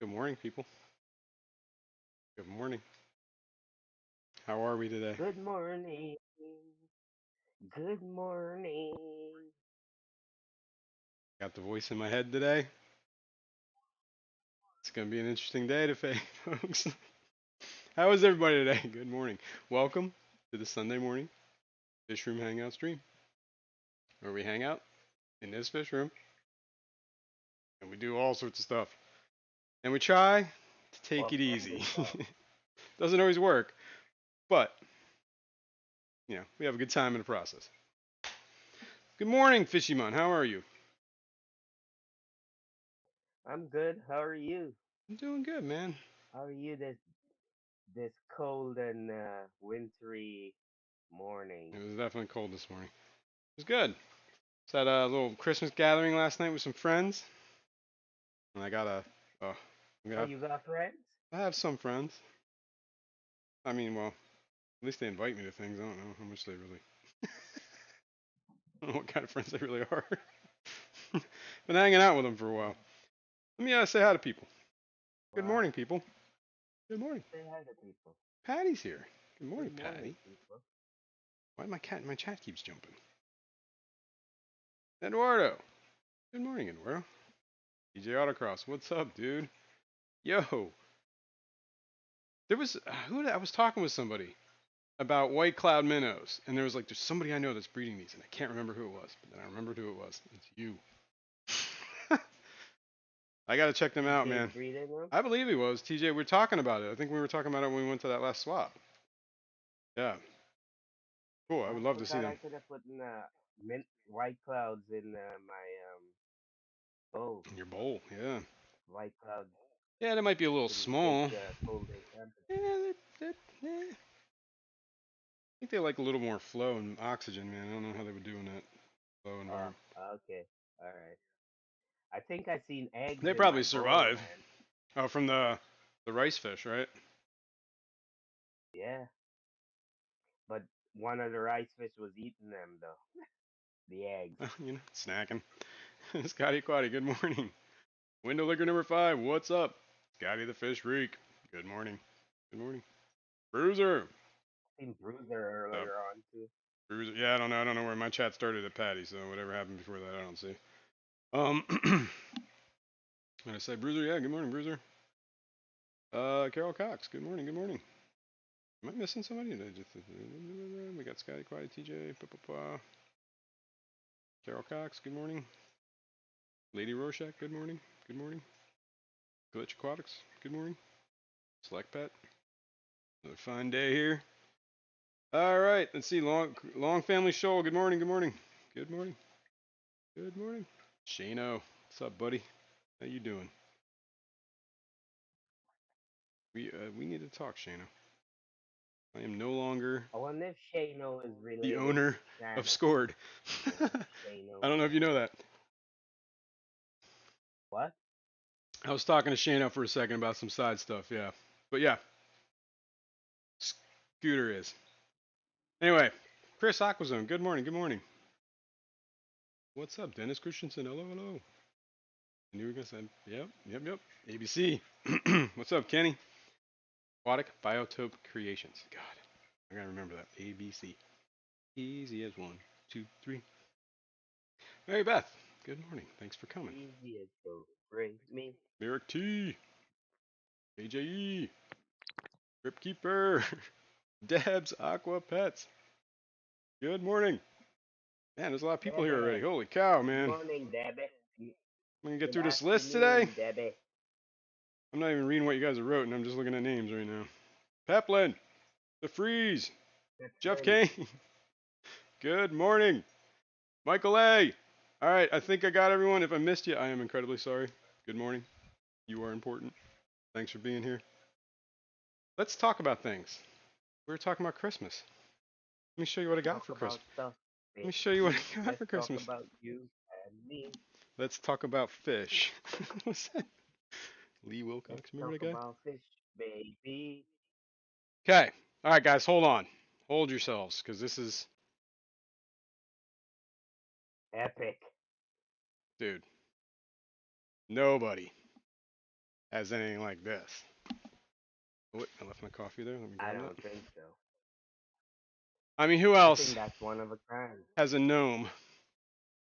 Good morning, people. Good morning. How are we today? Good morning. Good morning. Got the voice in my head today. It's going to be an interesting day today, folks. How is everybody today? Good morning. Welcome to the Sunday morning Fishroom Hangout stream, where we hang out in this fish room and we do all sorts of stuff. And we try to take What it fun easy. is that? Doesn't always work, but we have a good time in the process. Good morning, Fishy Mon. How are you? I'm good. How are you? I'm doing good, man. How are you this cold and wintry morning? It was definitely cold this morning. It was good. Just had a little Christmas gathering last night with some friends, and I got a. Oh, Oh, yeah, you got friends? I have some friends. I mean, well, at least they invite me to things. I don't know how much they really. I don't know what kind of friends they really are. Been hanging out with them for a while. Let me say hi to people. Good Wow. morning, people. Good morning. Say hi to people. Patty's here. Good morning, Good morning, Patty. people. Why my chat keeps jumping? Eduardo. Good morning, Eduardo. DJ Autocross. What's up, dude? Yo. There was who I was talking with somebody about white cloud minnows, and there was like, there's somebody I know that's breeding these, and I can't remember who it was, but then I remembered who it was. It's you. I gotta check them out, TJ's man. breeding them? I believe he was. TJ, we are talking about it. I think we were talking about it when we went to that last swap. Yeah, cool. I I would love to see forgot them. I could have put in, white clouds in my bowl. In your bowl, yeah. White clouds Yeah, they might be a little can take small. colder Yeah, temperatures. I think they like a little more flow and oxygen, man. I don't know how they would do in that low Oh, environment. okay. All right. I think I seen eggs They in probably my bowl, survive. man. Oh, from the rice fish, right? Yeah, but one of the rice fish was eating them though. The eggs. Snacking. Scotty Quaddy, good morning. Window liquor number 5, what's up? Scotty the Fish Freak, good morning. Good morning. Bruiser, Seen Bruiser what's up? earlier on too. Bruiser, yeah, I don't know. I don't know where my chat started at Patty, so whatever happened before that, I don't see. Um, and I said Bruiser, yeah, good morning, Bruiser. Carol Cox, good morning, good morning. Am I missing somebody? We got Scotty Quaddy, TJ, Carol Cox, good morning. Lady Rorschach, good morning. Good morning. Glitch Aquatics, good morning. Select Pet, another fine day here. All right, let's see. Long Family Shoal, good morning, good morning. Good morning. Good morning. Shano, what's up, buddy? How you doing? We need to talk, Shano. I am no longer I wonder if Shano is the related to owner of Shanna. Scored. Yeah, I Shano don't know if you know Shanna. that. What? I was talking to Shano for a second about some side stuff, yeah. But yeah, Scooter is. Anyway, Chris Aquazone, good morning, good morning. What's up, Dennis Christensen? Hello, hello. I knew you were gonna say, yep. ABC. What's up, Kenny? Aquatic Biotope Creations. God, I gotta remember that. ABC. Easy as one, two, three. Mary Beth, good morning. Thanks for coming. Easy as so bring me. Merrick T, AJE, Grip Keeper, Debs, Aqua Pets. Good morning. Man, there's a lot of people here already. Debbie. Holy cow, Good man. morning, Debbie. I'm gonna get Good through this list today. afternoon, Debbie. I'm not even reading what you guys have wrote, and I'm just looking at names right now. Peplin, The Freeze, Jeff Peplin. Kane. Good morning. Michael A. All right, I think I got everyone. If I missed you, I am incredibly sorry. Good morning. You are important. Thanks for being here. Let's talk about things. We were talking about Christmas. Let me show you what I got Talk for about Christmas. stuff, Let me show you what baby. I got Let's for talk Christmas. about you and me. Let's talk about fish. What's that? Lee Let's Wilcox, remember talk that guy? about fish, baby. Okay. All right, guys, hold on. Hold yourselves, because this is, Epic. dude, nobody has anything like this. Oh, wait, I left my coffee there. Let me I grab that. don't think so. I mean, who I else think that's one of a kind. has a gnome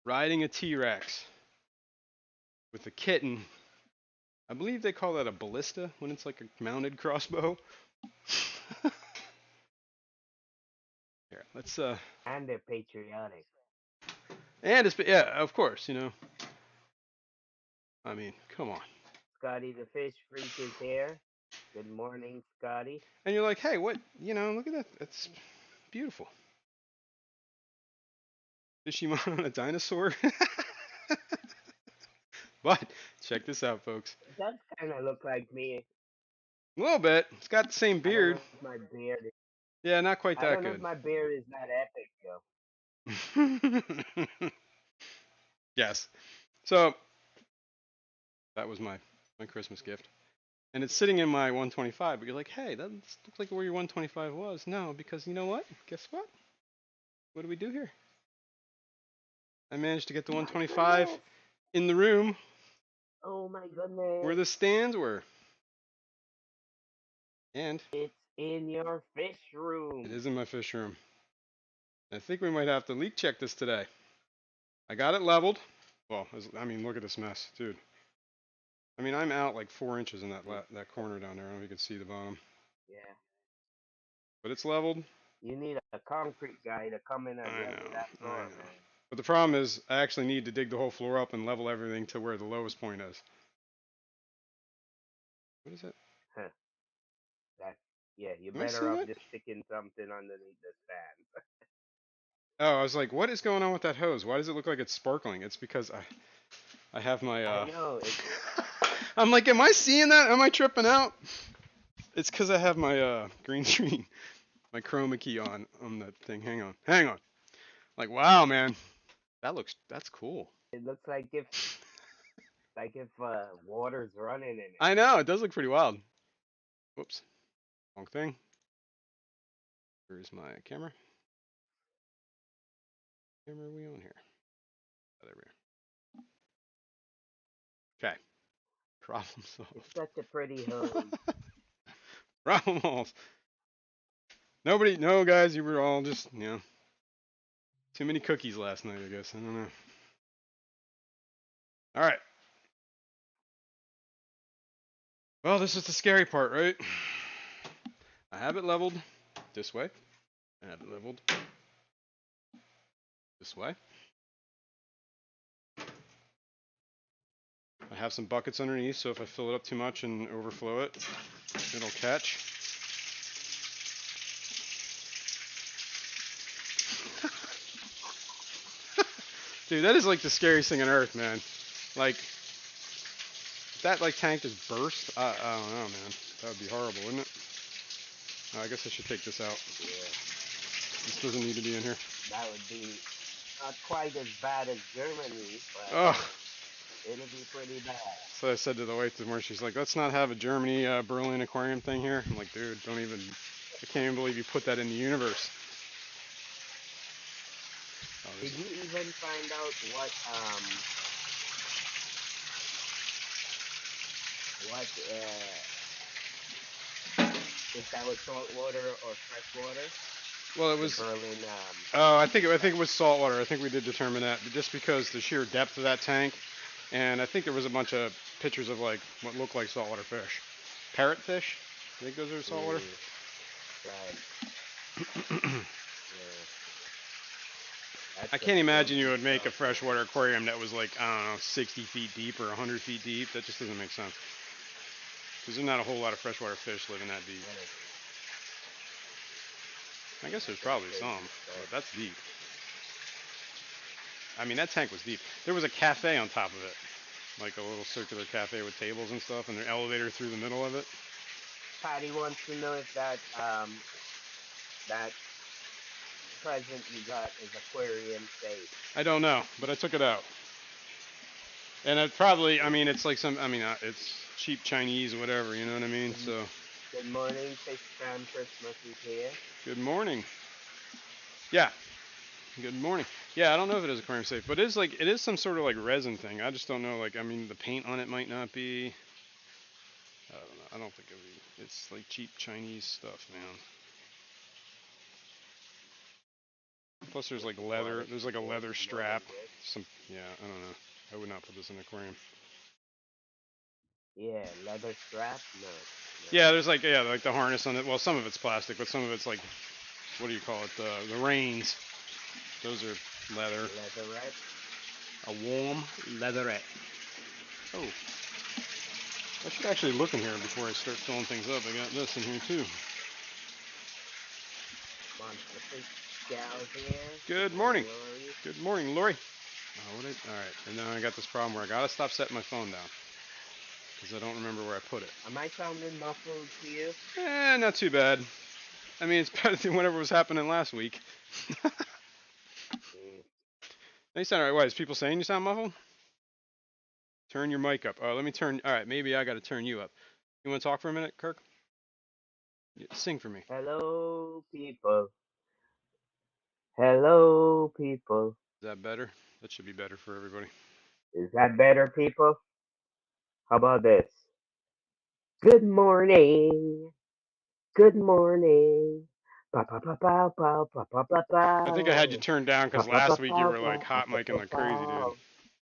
riding a T-Rex with a kitten? I believe they call that a ballista when it's like a mounted crossbow. Here, let's And they're patriotic. and it's yeah, of course, you know. I mean, come on. Scotty the fish freak is here. Good morning, Scotty. And you're like, hey, what? You know, look at that. That's beautiful. Digimon on a dinosaur. But check this out, folks. It does kind of look like me. A little bit. It's got the same I don't beard. know if my beard. Yeah, not quite I that don't know if good. my beard is that epic though. Yes. So that was my Christmas gift, and it's sitting in my 125. But you're like, hey, that looks like where your 125 was. No, because you know what? Guess what? What do we do here? I managed to get the My 125 goodness! in the room Oh my where goodness! the stands were, and It's in your fish it room. is in my fish room. I think we might have to leak check this today. I got it leveled. Well, I mean, look at this mess, dude. I mean, I'm out like 4 inches in that corner down there. I don't know if you can see the bottom, Yeah. but it's leveled. You need a concrete guy to come in and I level know, that I floor, know. man. But the problem is, I actually need to dig the whole floor up and level everything to where the lowest point is. What is it? Huh. That yeah, you're Can I better see off that? just sticking something underneath the stand. Oh, I was like, what is going on with that hose? Why does it look like it's sparkling? It's because I have my I know it. I'm like, am I seeing that? Am I tripping out? It's because I have my green screen, my chroma key on that thing. Hang on. Like, wow, man, that's cool. It looks like if water's running in it. I know it does look pretty wild. Whoops, wrong thing. Where's my camera? Camera, are we on here? Oh, there we are. Okay, problem It's solved. such a pretty hose. Problem solved. Nobody, no guys, you were all just, too many cookies last night, I guess. I don't know. All right. Well, this is the scary part, right? I have it leveled this way. I have it leveled this way. I have some buckets underneath, so if I fill it up too much and overflow it, it'll catch. Dude, that is like the scariest thing on earth, man. Like, if that like tank just burst, I don't know, man. That would be horrible, wouldn't it? I guess I should take this out. Yeah, This doesn't need to be in here. that would be not quite as bad as Germany, but Oh, it'll be pretty bad. so I said to the wife tomorrow, she's like, let's not have a Germany Berlin Aquarium thing here. I'm like, dude, don't even, I can't even believe you put that in the universe. Oh, Did you even find out what if that was salt water or fresh water? well, it The was, Berlin oh, I think it tank. was saltwater. I think we did determine that, just because the sheer depth of that tank, and I think there was a bunch of pictures of like what looked like saltwater fish, parrotfish. I think those are saltwater. Mm, right. Yeah. I That's a can't imagine you filthy would make a salt water. freshwater aquarium that was like, I don't know, 60 feet deep or 100 feet deep. That just doesn't make sense. Because there's not a whole lot of freshwater fish living that deep. That is I guess there's that's some probably some, crazy but stuff. that's deep. I mean, that tank was deep. There was a cafe on top of it, like a little circular cafe with tables and stuff, and an elevator through the middle of it. Patty wants to know if that present you got is aquarium safe. I don't know, but I took it out. And it probably, I mean, it's like some, I mean, it's cheap Chinese or whatever, you know what I mean? Good, So, good morning, Fish Fam Christmas is here. good morning. Yeah, good morning. Yeah, I don't know if it is aquarium safe, but it is some sort of like resin thing. I just don't know. Like, I mean, the paint on it might not be. I don't know. I don't think it would be. It's like cheap Chinese stuff, man. Plus, there's like leather. Aquatic There's like a would leather be more than strap. good. Some, yeah, I don't know. I would not put this in an aquarium. Yeah, leather strap? No, no. Yeah, there's like like the harness on it. Well, some of it's plastic, but some of it's like what do you call it? The reins. Those are leather. Leatherette? A warm leatherette. Oh, I should actually look in here before I start filling things up. I got this in here too. Monster Fish Gal here. Good Good morning, morning. Lori. Good morning, Lori. All right, and then I got this problem where I gotta stop setting my phone down because I don't remember where I put it. Am I sounding muffled to you? Not too bad. I mean, it's better than whatever was happening last week. Mm. You sound alright. Why is people saying you sound muffled? Turn your mic up. Oh, let me turn. All right, maybe I got to turn you up. You want to talk for a minute, Kirk? Sing for me. Is Hello, people. Hello, people. that better? That should be better for everybody. Is that better, people? How about this? Good morning. Good morning. Pa pa pa pa pa pa pa pa I think I had you pa. turned down Pa because pa pa last week you pa were pa like pa hot pa micing pa like crazy, dude. pa.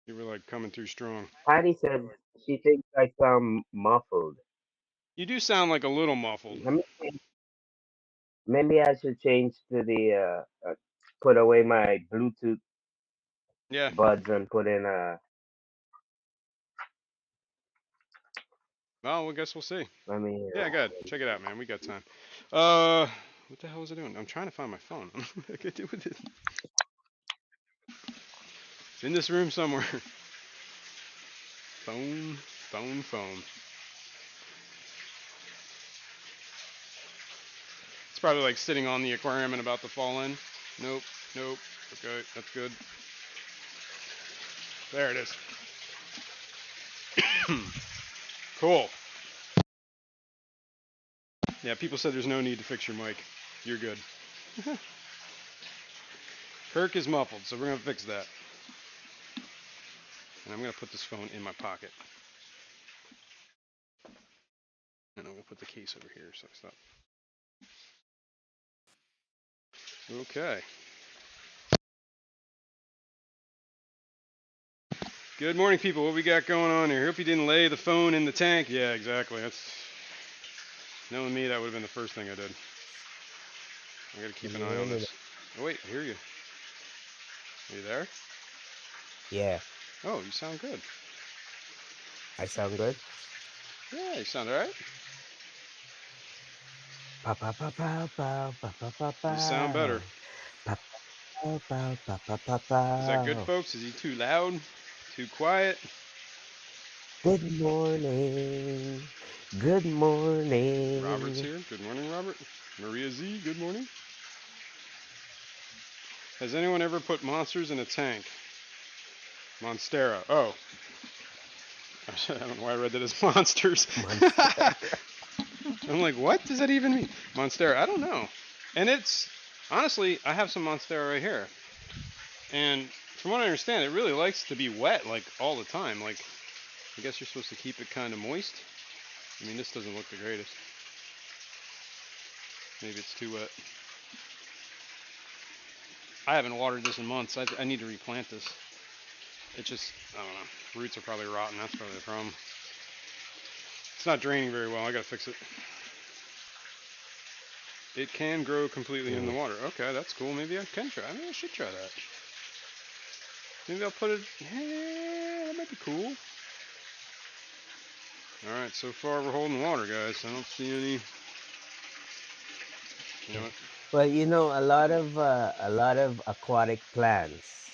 You were like coming through strong. Patty said she thinks I sound muffled. You do sound like a little muffled. Let me change. Maybe I should change to the put away my Bluetooth Yeah. buds and put in a. Well, I guess we'll see. Let me. Yeah, good. Check it out, man. We got time. What the hell was I doing? I'm trying to find my phone. I could do with it. It's in this room somewhere. Phone, phone. It's probably like sitting on the aquarium and about to fall in. Nope, nope. Okay, that's good. There it is. Cool. Yeah, people said there's no need to fix your mic. You're good. Kirk is muffled, so we're gonna fix that. And I'm gonna put this phone in my pocket. And I'm gonna put the case over here, so stop. Okay. Good morning, people. What we got going on here? Hope you didn't lay the phone in the tank. Yeah, exactly. That's knowing me, that would have been the first thing I did. I gotta keep Can an you eye hear on me? this. Oh wait, I hear you. Are you there? Yeah, Oh, you sound good. I sound good. Yeah, you sound alright. Pa pa pa pa pa pa pa pa pa. You sound better. Pa pa pa pa pa pa Is that good, pa. folks? Is he too loud? Too quiet? Good morning. Good Robert's morning. here. Good morning, Robert. Maria Z, good morning. Has anyone ever put monsters in a tank? Monstera. Oh. I don't know why I read that as monsters. Monster. I'm like, what does that even mean? Monstera. I don't know. And it's, honestly, I have some Monstera right here. And from what I understand, it really likes to be wet, like, all the time. Like, I guess you're supposed to keep it kind of moist. I mean, this doesn't look the greatest. Maybe it's too wet. I haven't watered this in months. I need to replant this. It just, I don't know. Roots are probably rotten. That's probably the problem. It's not draining very well. I gotta fix it. It can grow completely in the Mm. water. Okay, that's cool. Maybe I can try. Maybe I should try that. Maybe I'll put it. Yeah, that might be cool. All right. So far, we're holding water, guys. I don't see any. You know what? Well, you know, a lot of aquatic plants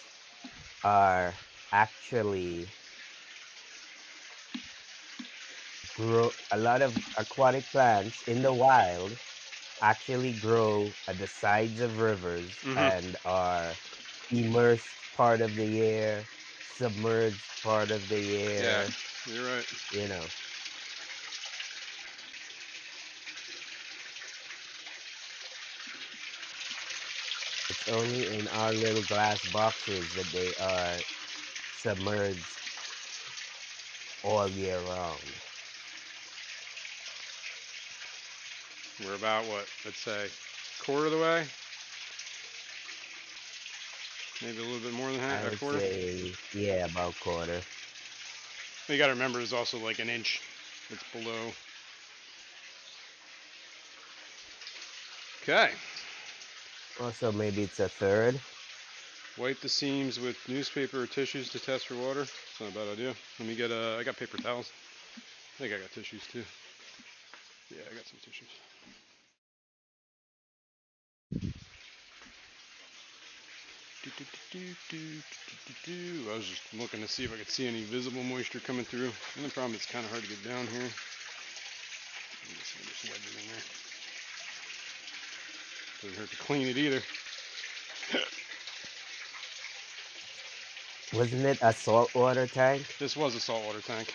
are actually grow. A lot of aquatic plants in the wild actually grow at the sides of rivers Mm-hmm. and are immersed part of the year, submerged part of the Yeah, year. you're right. You know, it's only in our little glass boxes that they are submerged all year round. We're about what? Let's say quarter of the way. Maybe a little bit more than I a would quarter. say, yeah, about quarter. You got to remember, there's also like an inch that's below. Okay. Also, maybe it's a third. Wipe the seams with newspaper or tissues to test for water. It's not a bad idea. Let me get I got paper towels. I think I got tissues too. Yeah, I got some tissues. I was just looking to see if I could see any visible moisture coming through. And the problem is it's kind of hard to get down here. I'm just gonna just wedge it in there. Doesn't hurt to clean it either. Wasn't it a saltwater tank? This was a saltwater tank.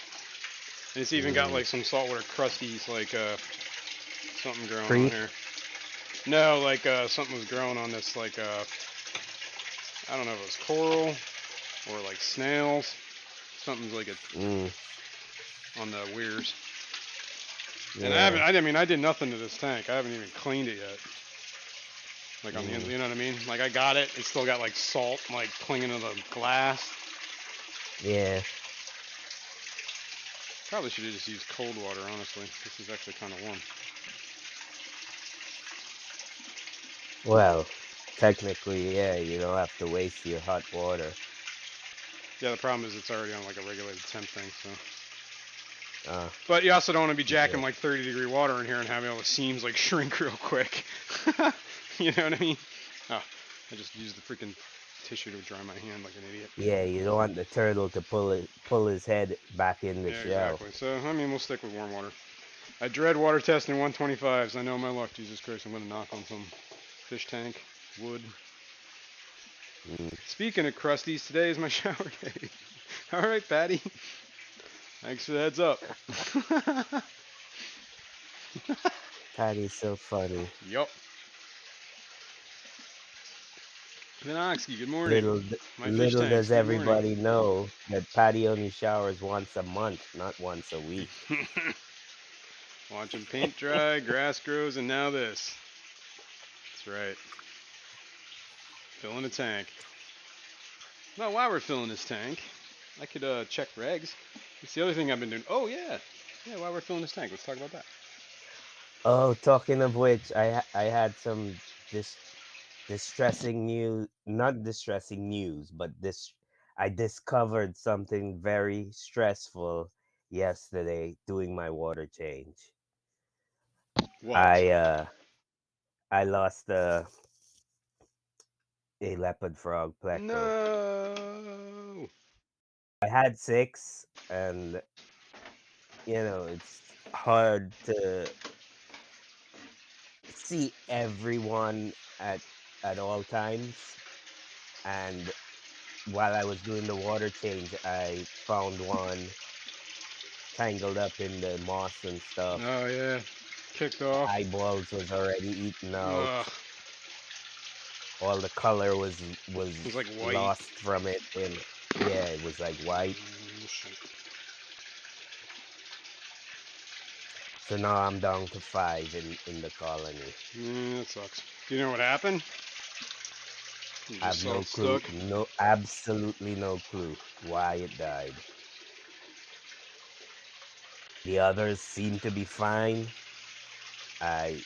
And it's even got Mm. like some saltwater crusties, like something growing on Creek? here. No, like something was growing on this, like I don't know if it was coral or like snails. Something's like on the weirs. And Yeah. I did nothing to this tank. I haven't even cleaned it yet. Like on the Mm. you know what I mean? Like I got it. It's still got like salt like clinging to the glass. Yeah. Probably should have just used cold water, honestly. This is actually kind of warm. Well, technically, yeah, you don't have to waste your hot water. Yeah, the problem is it's already on like a regulated temp thing, so. Uh, But you also don't want to be yeah. jacking like 30-degree water in here and having all the seams like shrink real quick. You know what I mean? Oh, I just used the freaking tissue to dry my hand like an idiot. Yeah, you don't want the turtle to pull his head back in the Yeah, shell. exactly. So, I mean, we'll stick with warm water. I dread water testing 125s. I know my luck. Jesus Christ, I'm going to knock on some fish tank, wood. Mm. Speaking of crusties, today is my shower day. All right, Patty. Thanks for the heads up. Patty's so funny. Yup. Vinoxky, good morning. Little My fish little tanks, does good morning. everybody know that Patty only showers once a month, not once a week. Watching paint dry, grass grows, and now this. That's right. Filling a tank. Now, while we're filling this tank, I could check regs. It's the other thing I've been doing. Oh, yeah. Yeah, while we're filling this tank, let's talk about that. Oh, talking of which, I had some distressing news, not distressing news, but this I discovered something very stressful yesterday doing my water change. What? I lost a leopard frog pleco. No. I had six, and it's hard to see everyone at all times. And while I was doing the water change, I found one tangled up in the moss and stuff. Oh, yeah. Kicked off. Eyeballs was already eaten out. Ugh. All the color It was was like white. lost from it, and yeah, it was like white. Shit. So now I'm down to five in the colony. Yeah, that sucks. Do you know what happened? You I just have saw no it clue, stuck. no, absolutely no clue why it died. The others seem to be fine. I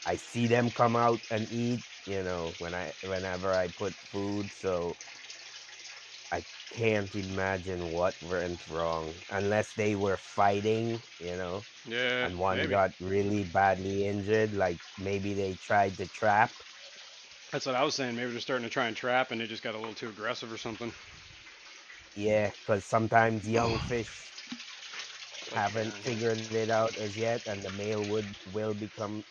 I see them come out and eat, whenever I put food, so I can't imagine what went wrong unless they were fighting, Yeah, and one maybe. got really badly injured, like maybe they tried to trap. That's what I was saying. Maybe they're starting to try and trap, and they just got a little too aggressive or something. Yeah, because sometimes young Oh, fish like haven't figured it out as yet, and the male will become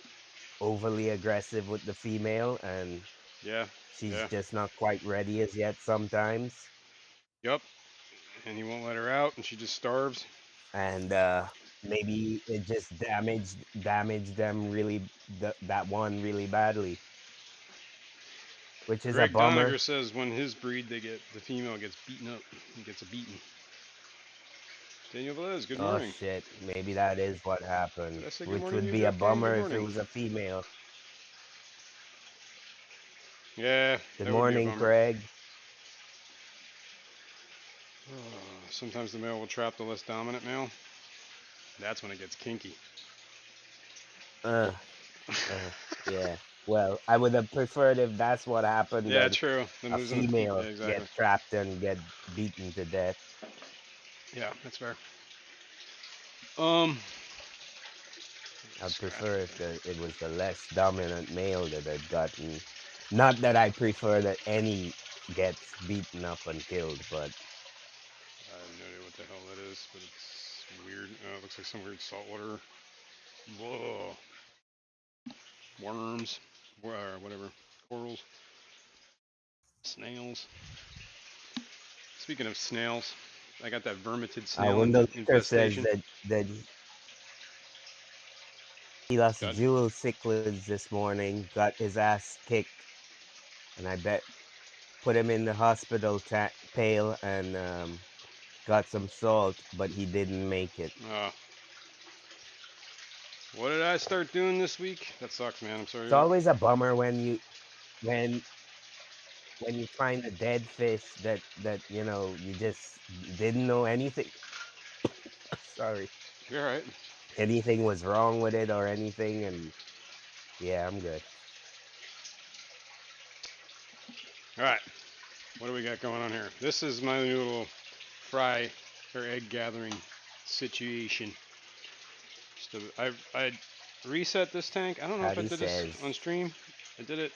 overly aggressive with the female, and yeah, she's yeah, just not quite ready as yet sometimes. yep. And he won't let her out, and she just starves. And maybe it just damaged them really, that one really badly, which is a Greg bummer. Doniger says when his breed, the female gets beaten up, and gets a beating. Daniel Velez, good Oh morning. shit, maybe that is what Did happened, I say good which morning to would you, be a Jeff Kane? Good bummer if it morning. was a female. Yeah, Good that would be a morning, bummer. Craig. Sometimes the male will trap the less dominant male. That's when it gets kinky. Uh, yeah. Well, I would have preferred if that's what happened Yeah, than true. Then a losing the. Yeah, female get exactly. trapped and get beaten to death. Yeah, that's fair. Um, I'd scratch prefer it. if it was the less dominant male that had gotten. Not that I prefer that any gets beaten up and killed, but I have no idea what the hell that is, but it's weird. It looks like some weird saltwater. Whoa. Worms, or whatever, corals, snails. Speaking of snails, I got that vermitid snail when the leaker says infestation. that he lost God, Jewel cichlids this morning, got his ass kicked, and I bet put him in the hospital pail and got some salt, but he didn't make it. uh, what did I start doing this week? That sucks, man. I'm sorry. It's always a bummer when when you find a dead fish that you just didn't know anything. Sorry, You're all right. anything was wrong with it or anything, and yeah, I'm good. All right. What do we got going on here? This is my new little fry or egg gathering situation. I reset this tank. I don't know if I Patty did this says, on stream. I did it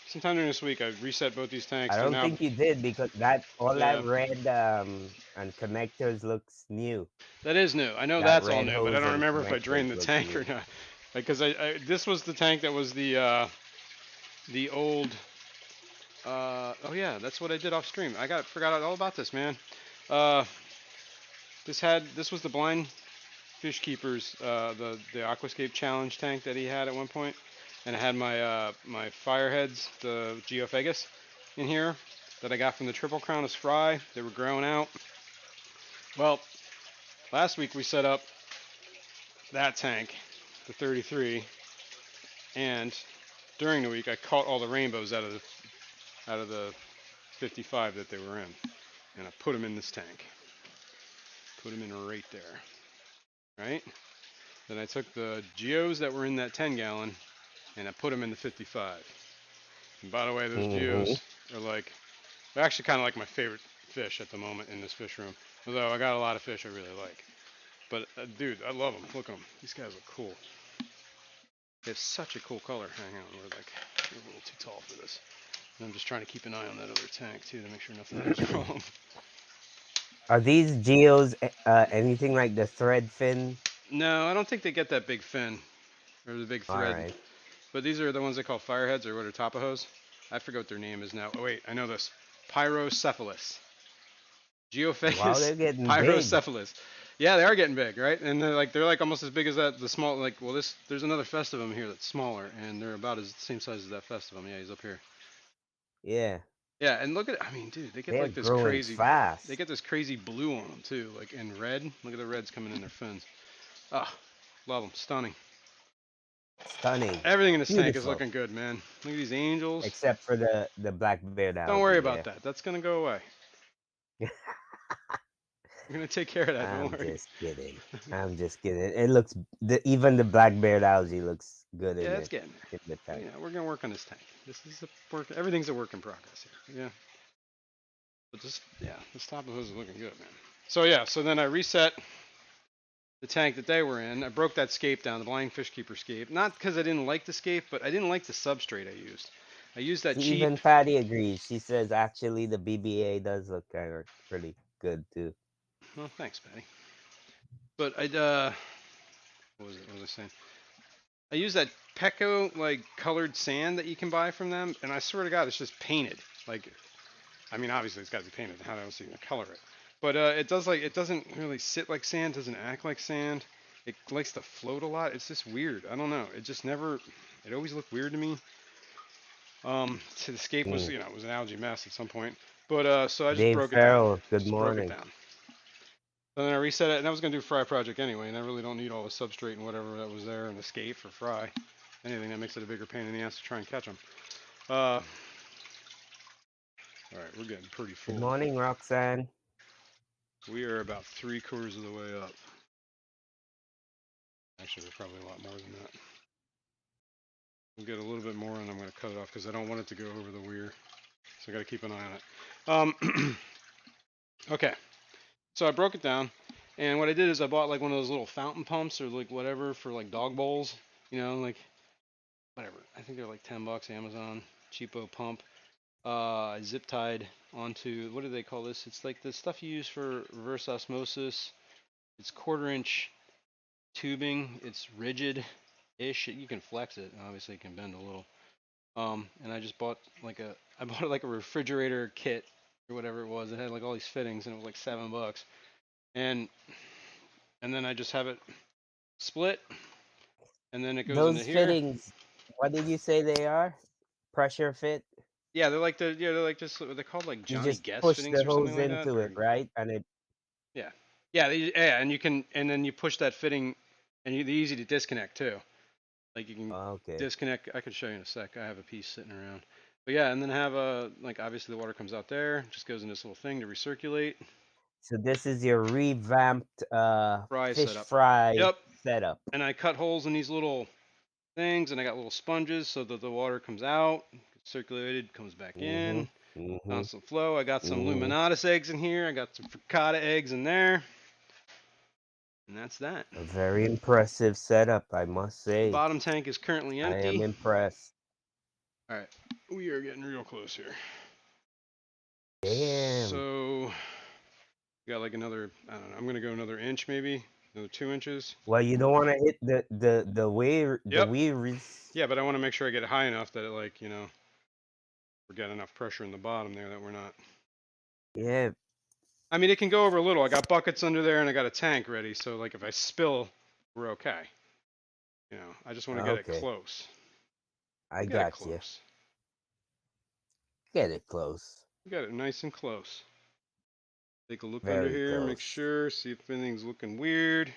sometime during this week. I reset both these tanks. I They're don't now, think you did because that all that yeah, red and connectors looks new. that is new. I know That that's all red new, but I hose don't and remember if I drained connectors the look tank or new. not. Because this was the tank that was the old. Oh yeah, that's what I did off stream. Forgot all about this, man. Uh, this was the blind fish keepers, the aquascape challenge tank that he had at one point, and I had my fireheads, the geophagus, in here that I got from the triple crown of fry. They were growing out. Well, last week we set up that tank, the 33, and during the week I caught all the rainbows out of the 55 that they were in, and I put them in this tank. Put them in right there, right? Then I took the geos that were in that 10 gallon and I put them in the 55. And by the way, those Hmm. geos are they're actually kind of like my favorite fish at the moment in this fish room. Although I got a lot of fish I really like. But dude, I love them. Look at them. These guys look cool. They have such a cool color. Hang on, we're a little too tall for this. And I'm just trying to keep an eye on that other tank too to make sure nothing goes wrong. Are these geos anything like the thread fin? No, I don't think they get that big fin or the big All thread. right. But these are the ones they call fireheads or what are tapajos. I forget what their name is now. Oh wait, I know this. Pyrocephalus. Wow, Geophagus they're getting big. pyrocephalus. Yeah, they are getting big, right? And they're like almost as big as that. The small there's another festivum here that's smaller, and they're about as the same size as that festivum. Yeah, he's up here. Yeah, Yeah, and look at I mean, dude, they get they're like this growing crazy. They fast. get this crazy blue on them too, like in red. Look at the reds coming in their fins. Ah, love them, stunning. Stunning. Everything in this tank is Beautiful. looking good, man. Look at these angels. Except for the black beard Don't worry algae, about yeah. that. That's gonna go away. We're gonna take care of that. Don't I'm worry. just kidding. I'm just kidding. It looks even the black beard algae looks good Yeah, it's getting in the there. tank. Yeah, we're gonna work on this tank. This is a work. Everything's a work in progress here. Yeah, but this top of hose is looking good, man. So yeah, so then I reset the tank that they were in. I broke that scape down, the blind fish keeper scape. Not because I didn't like the scape, but I didn't like the substrate I used. I used that See, cheap. even Patty agrees. She says actually the BBA does look kind of pretty good too. Well, thanks, Patty. But what was it? What was I saying? I use that Pecco like colored sand that you can buy from them, and I swear to God, it's just painted. Like, I mean, obviously it's got to be painted. How else are you gonna color it? But it doesn't really sit like sand. Doesn't act like sand. It likes to float a lot. It's just weird. I don't know. It just never. It always looked weird to me. So the scape was Mm. it was an algae mess at some point. But so I just Dave broke it down. Farrell, good Just broke it morning. down. And then I reset it, and I was gonna do fry project anyway, and I really don't need all the substrate and whatever that was there and escape for fry. Anything that makes it a bigger pain in the ass to try and catch them. All right, we're getting pretty Good full. morning, Roxanne. We are about 3/4 of the way up. Actually, we're probably a lot more than that. We'll get a little bit more, and I'm gonna cut it off because I don't want it to go over the weir. So I gotta keep an eye on it. Okay, so I broke it down, and what I did is I bought like one of those little fountain pumps or like whatever for like dog bowls. You know, like whatever. I think they're like $10 Amazon, cheapo pump. I zip tied onto, what do they call this? It's like the stuff you use for reverse osmosis. It's 1/4 inch tubing. It's rigid-ish. You can flex it. Obviously, it can bend a little. And I just bought I bought like a refrigerator kit or whatever it was. It had like all these fittings, and it was like $7. And and then I just have it split, and then it goes into Those here. fittings, what did you say they are? Pressure fit? Yeah, they're like just they're called like You Johnny just Guest push fittings the or something hose like that. into Or it, right? And it, yeah, yeah, and you can, and then you push that fitting, and they're easy to disconnect too. Like you can okay. disconnect. I can show you in a sec. I have a piece sitting around. But yeah, and then have a, like, obviously the water comes out there, just goes in this little thing to recirculate. So this is your revamped Fry fish setup. fry Yep. setup. And I cut holes in these little things, and I got little sponges so that the water comes out, gets circulated, comes back Mm-hmm. in, Mm-hmm. constant flow. I got some Mm-hmm. Luminatus eggs in here. I got some Frittata eggs in there, and that's that. A very impressive setup, I must The say. bottom tank is currently I am empty. impressed. All right, we are getting real close here. Damn. So we got like another, I don't know, I'm gonna go another inch maybe, another 2 inches. Well, you don't want to hit the Yep. weirs. Yeah, but I want to make sure I get it high enough that it, like, we got enough pressure in the bottom there that we're not. Yeah. I mean, it can go over a little. I got buckets under there and I got a tank ready, so like if I spill, we're okay. I just want to get it Okay. close. I We'll get it got you. close. Get it close. We got it nice and close. Take a look under Very here, make close. sure, see if anything's looking weird.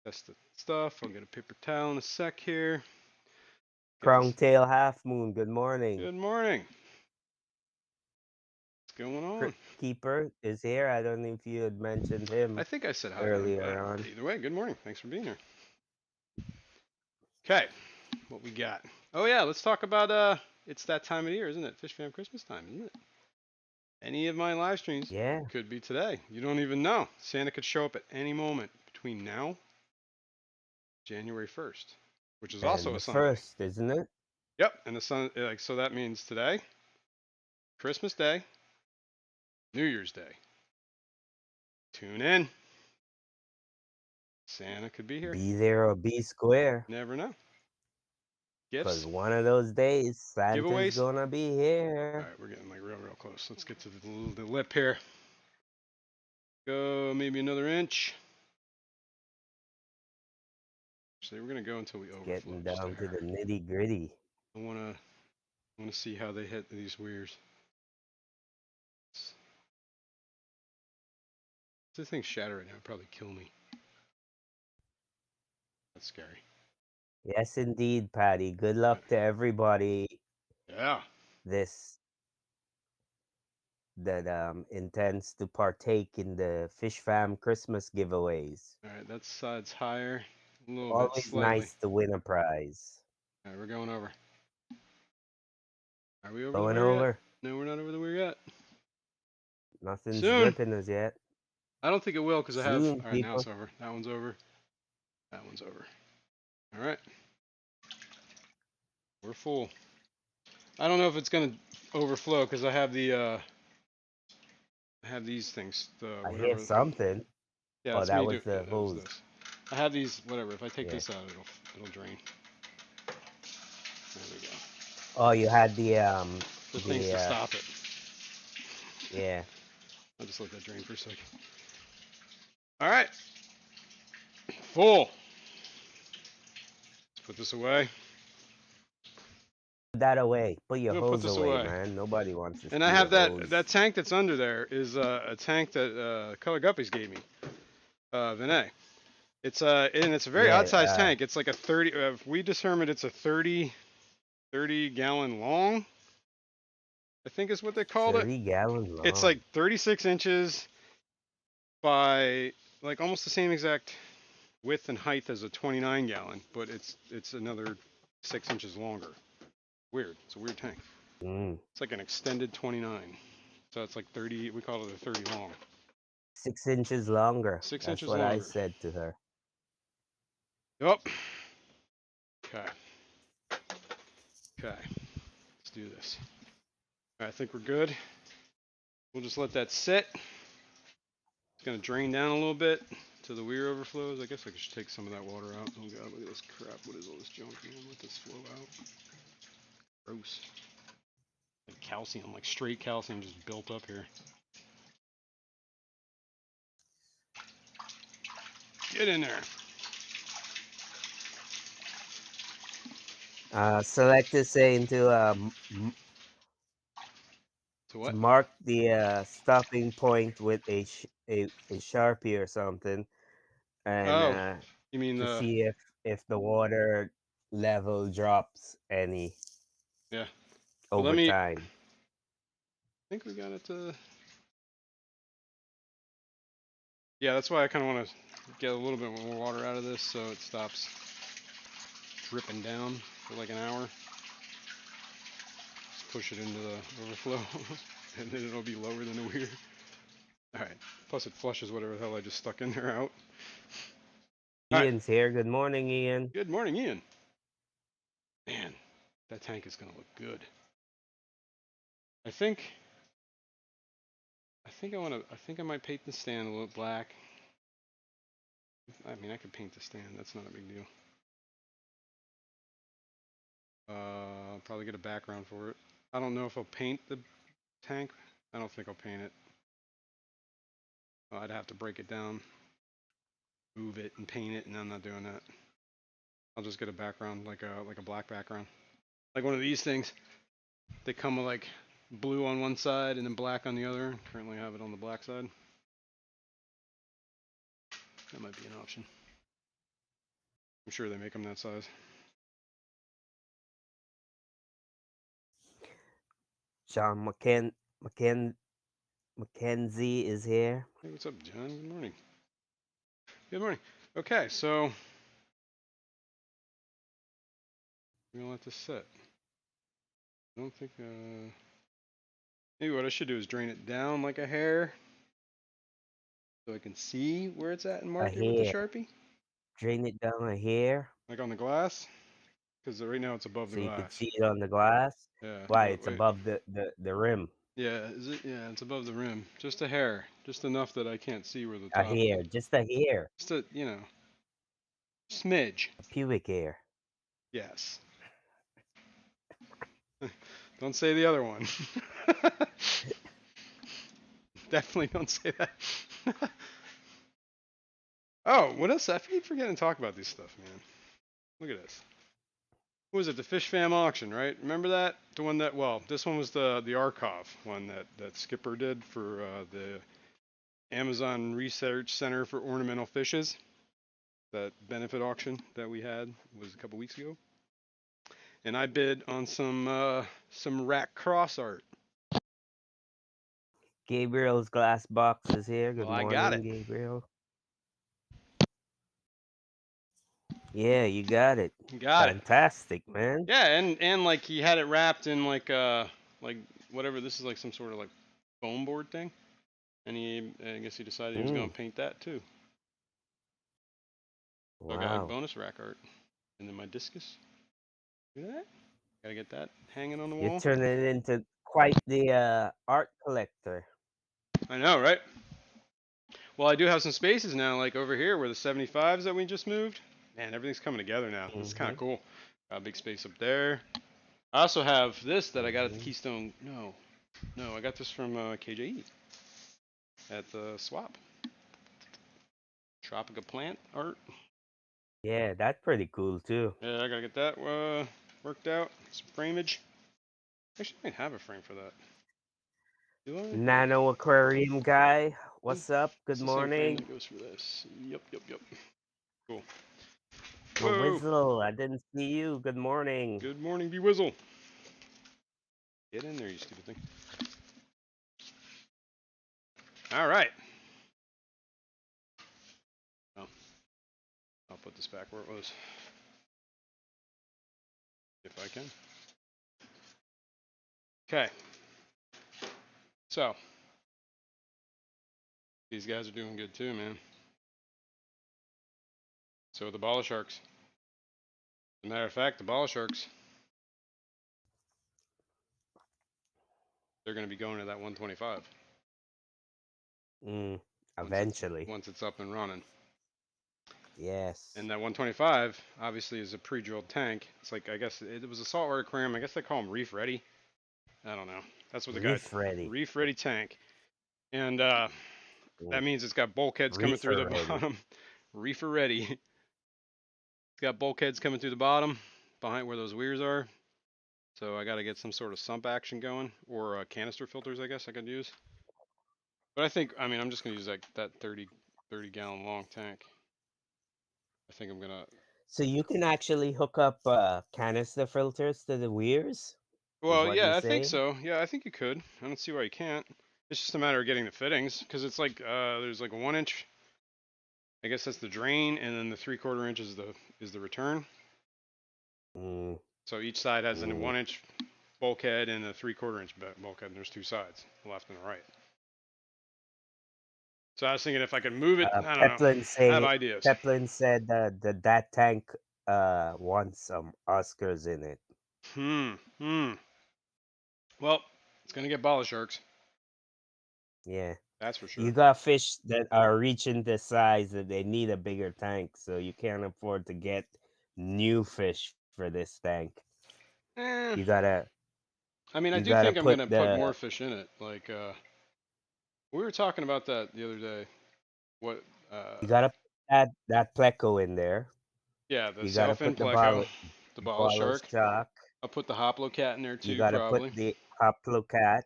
Test the stuff. I'll get a paper towel in a sec here. Get Prong this. tail half moon. Good morning. Good morning. What's going on? Crypt Keeper is here. I don't know if you had mentioned I him think I said hi to him, but earlier on. either way, good morning. Thanks for being here. Okay, what we got? Oh yeah, let's talk about it's that time of year, isn't it? Fish Fam Christmas time, isn't it? Any of my live streams Yeah. could be today. You don't even know. Santa could show up at any moment between now, January 1st, which is also And a the Sunday. first, isn't it? Yep, and the sun, like, so that means today, Christmas Day, New Year's Day. Tune in. Santa could be here. Be there or be square. Never know. Because Gifts, one of those days, Santa's giveaways. gonna be All here. right, we're getting like real close. Let's get to the lip here. Go maybe another inch. Actually, we're gonna go until we overflow Getting just a down to hair. the nitty gritty. I wanna see how they hit these weirs. If this thing shatter right now, it'd probably kill me. That's scary. Yes, indeed, Patty. Good luck to everybody Yeah. this that intends to partake in the Fish Fam Christmas giveaways. All right, that side's higher, a little bit, Always slightly. nice to win a prize. All right, we're going over. Are we over the Going weir yet? over. No, we're not over the weir yet. Nothing's Soon. dripping as yet. I don't think it will because I have. Soon, All right, now people. it's over. That one's over. That one's over. All right. We're full. I don't know if it's gonna overflow because I have I have these things. The I hear whatever. something. Yeah, Oh, that's that me. was the Yeah, that was hose. this. I have these. Whatever. If I take Yeah. this out, it'll drain. There we go. Oh, you had The things to stop it. yeah. I'll just let that drain for a second. All right. Full. Let's put this away. that away. Put your We'll put hose this away, away. man. Nobody wants to And I see your have that hose. tank that's under there is a tank that Color Guppies gave me, Vinay. And it's a very odd Yeah, sized tank. It's like a 30. We determined it's a 30 gallon long. I think is what they called it. 30-gallon It's long. like 36 inches by like almost the same exact width and height as a 29 gallon, but it's another 6 inches longer. Weird. It's a weird tank. Mm. It's like an extended 29. So it's like 30. We call it a 30 long. 6 inches longer. Six That's inches what I longer. said to her. Yep. Okay. Okay. Let's do this. All right, I think we're good. We'll just let that sit. It's gonna drain down a little bit to the weir overflows. I guess I should take some of that water out. Oh god, look at this crap. What is all this junk, man? Let this flow out. Gross. Like calcium, like straight calcium just built up here. Get in there. Select this saying to To what? mark the stopping point with a sharpie or something, and Oh, you mean to the? see if the water level drops any Yeah. Well, let over me. I time. think we got it to. Yeah, that's why I kind of want to get a little bit more water out of this so it stops dripping down for like an hour. Just push it into the overflow, and then it'll be lower than the weir. All right. Plus, it flushes whatever the hell I just stuck in there out. All right. Ian's here. Good morning, Ian. Good morning, Ian. Man, that tank is gonna look good. I think. I think I want to. I think I might paint the stand a little black. I mean, I could paint the stand. That's not a big deal. Probably get a background for it. I don't know if I'll paint the tank. I don't think I'll paint it. I'd have to break it down, move it, and paint it, and I'm not doing that. I'll just get a background, like a black background, like one of these things. They come with like blue on one side and then black on the other. Currently, I have it on the black side. That might be an option. I'm sure they make them that size. John Mackenzie is here. Hey, what's up, John? Good morning. Good morning. Okay, so we're gonna let this set. I don't think. Maybe what I should do is drain it down like a hair, so I can see where it's at and A mark it with the hair. Sharpie, Drain it down a hair like on the glass, because right now it's above the so you could glass. see it on the glass. Yeah. Why? Oh It's wait. above the rim. Yeah. Is it? Yeah. It's above the rim. Just a hair. Just enough that I can't see where the A top. hair. Just a hair. Just a smidge. A pubic hair. Yes. Don't say the other one. Definitely don't say that. Oh, what else? I keep forgetting to talk about this stuff, man. Look at this. What was it? The Fish Fam auction, right? Remember that? The one that, well, this one was the Archive one that Skipper did for the Amazon Research Center for Ornamental Fishes. That benefit auction that we had was a couple weeks ago. And I bid on some rat cross art. Gabriel's glass box is here. Well, Good I got morning, it. Gabriel. Yeah, you got it. Got it. Fantastic, man. Yeah, and like he had it wrapped in like whatever. This is like some sort of like foam board thing. And I guess he decided he was going Mm, to paint that too. So I got wow. bonus rack art. And then my discus. Look at that. Gotta get that hanging on the You're wall. turning it into quite the art collector. I know, right? Well, I do have some spaces now, like over here where the 75s that we just moved. Man, everything's coming together now. It's kind of Mm-hmm. cool. Got a big space up there. I also have this that I got at the Mm-hmm. Keystone. No, I got this from KJE at the swap. Tropica plant art. Yeah, that's pretty cool too. Yeah, I gotta get that worked out. Some frameage. Actually, I might have a frame for that. Do I? Hold on. Nano Aquarium guy, what's up? It's Good the same frame morning. that goes for this. Yep, yep, yep. Cool. Whoa! Mawizzle, I didn't see you. Good morning. Good morning, Bewizzle. Get in there, you stupid thing. All right. Oh, I'll put this back where it was, if I can. Okay. So, these guys are doing good too, man. So are the ball sharks. As a matter of fact, the ball sharks, they're going to be going to that 125 Mm, once it's eventually. once it's up and running. Yes. And that 125 obviously is a pre-drilled tank. It's like, I guess it was a saltwater aquarium. I guess they call them reef ready. I don't know. That's what the guy, Reef ready. reef ready tank. And Mm, that means it's got bulkheads coming through reefer the ready. bottom. Reefer ready. It's got bulkheads coming through the bottom behind where those weirs are. So I got to get some sort of sump action going, or canister filters, I guess I could use. But I think, I mean, I'm just gonna use that 30 gallon long tank. I think I'm gonna. So you can actually hook up canister filters to the weirs, is Well, what you're yeah, I think saying? so. Yeah, I think you could. I don't see why you can't. It's just a matter of getting the fittings, because it's like there's like a 1 inch. I guess that's the drain, and then the 3/4 inch is the return. Mm, So each side has a mm. 1 inch bulkhead and a 3/4 inch bulkhead, and there's two sides, the left and the right. So I was thinking if I could move it, I don't know. Peplin I have say ideas. Peplin said that tank wants some Oscars in it. Hmm. Well, it's gonna get bala sharks. Yeah. That's for You sure. got fish that are reaching the size that they need a bigger tank, so you can't afford to get new fish for this tank. Eh. You gotta I mean, I you do gotta think I'm put gonna put more the fish in it. Like, we were talking about that the other day. What? you gotta put that pleco in there. Yeah, the You gotta sailfin put pleco, the bala ball shark. shock. I'll put the hoplocat in there You too, gotta put probably. the hoplocat.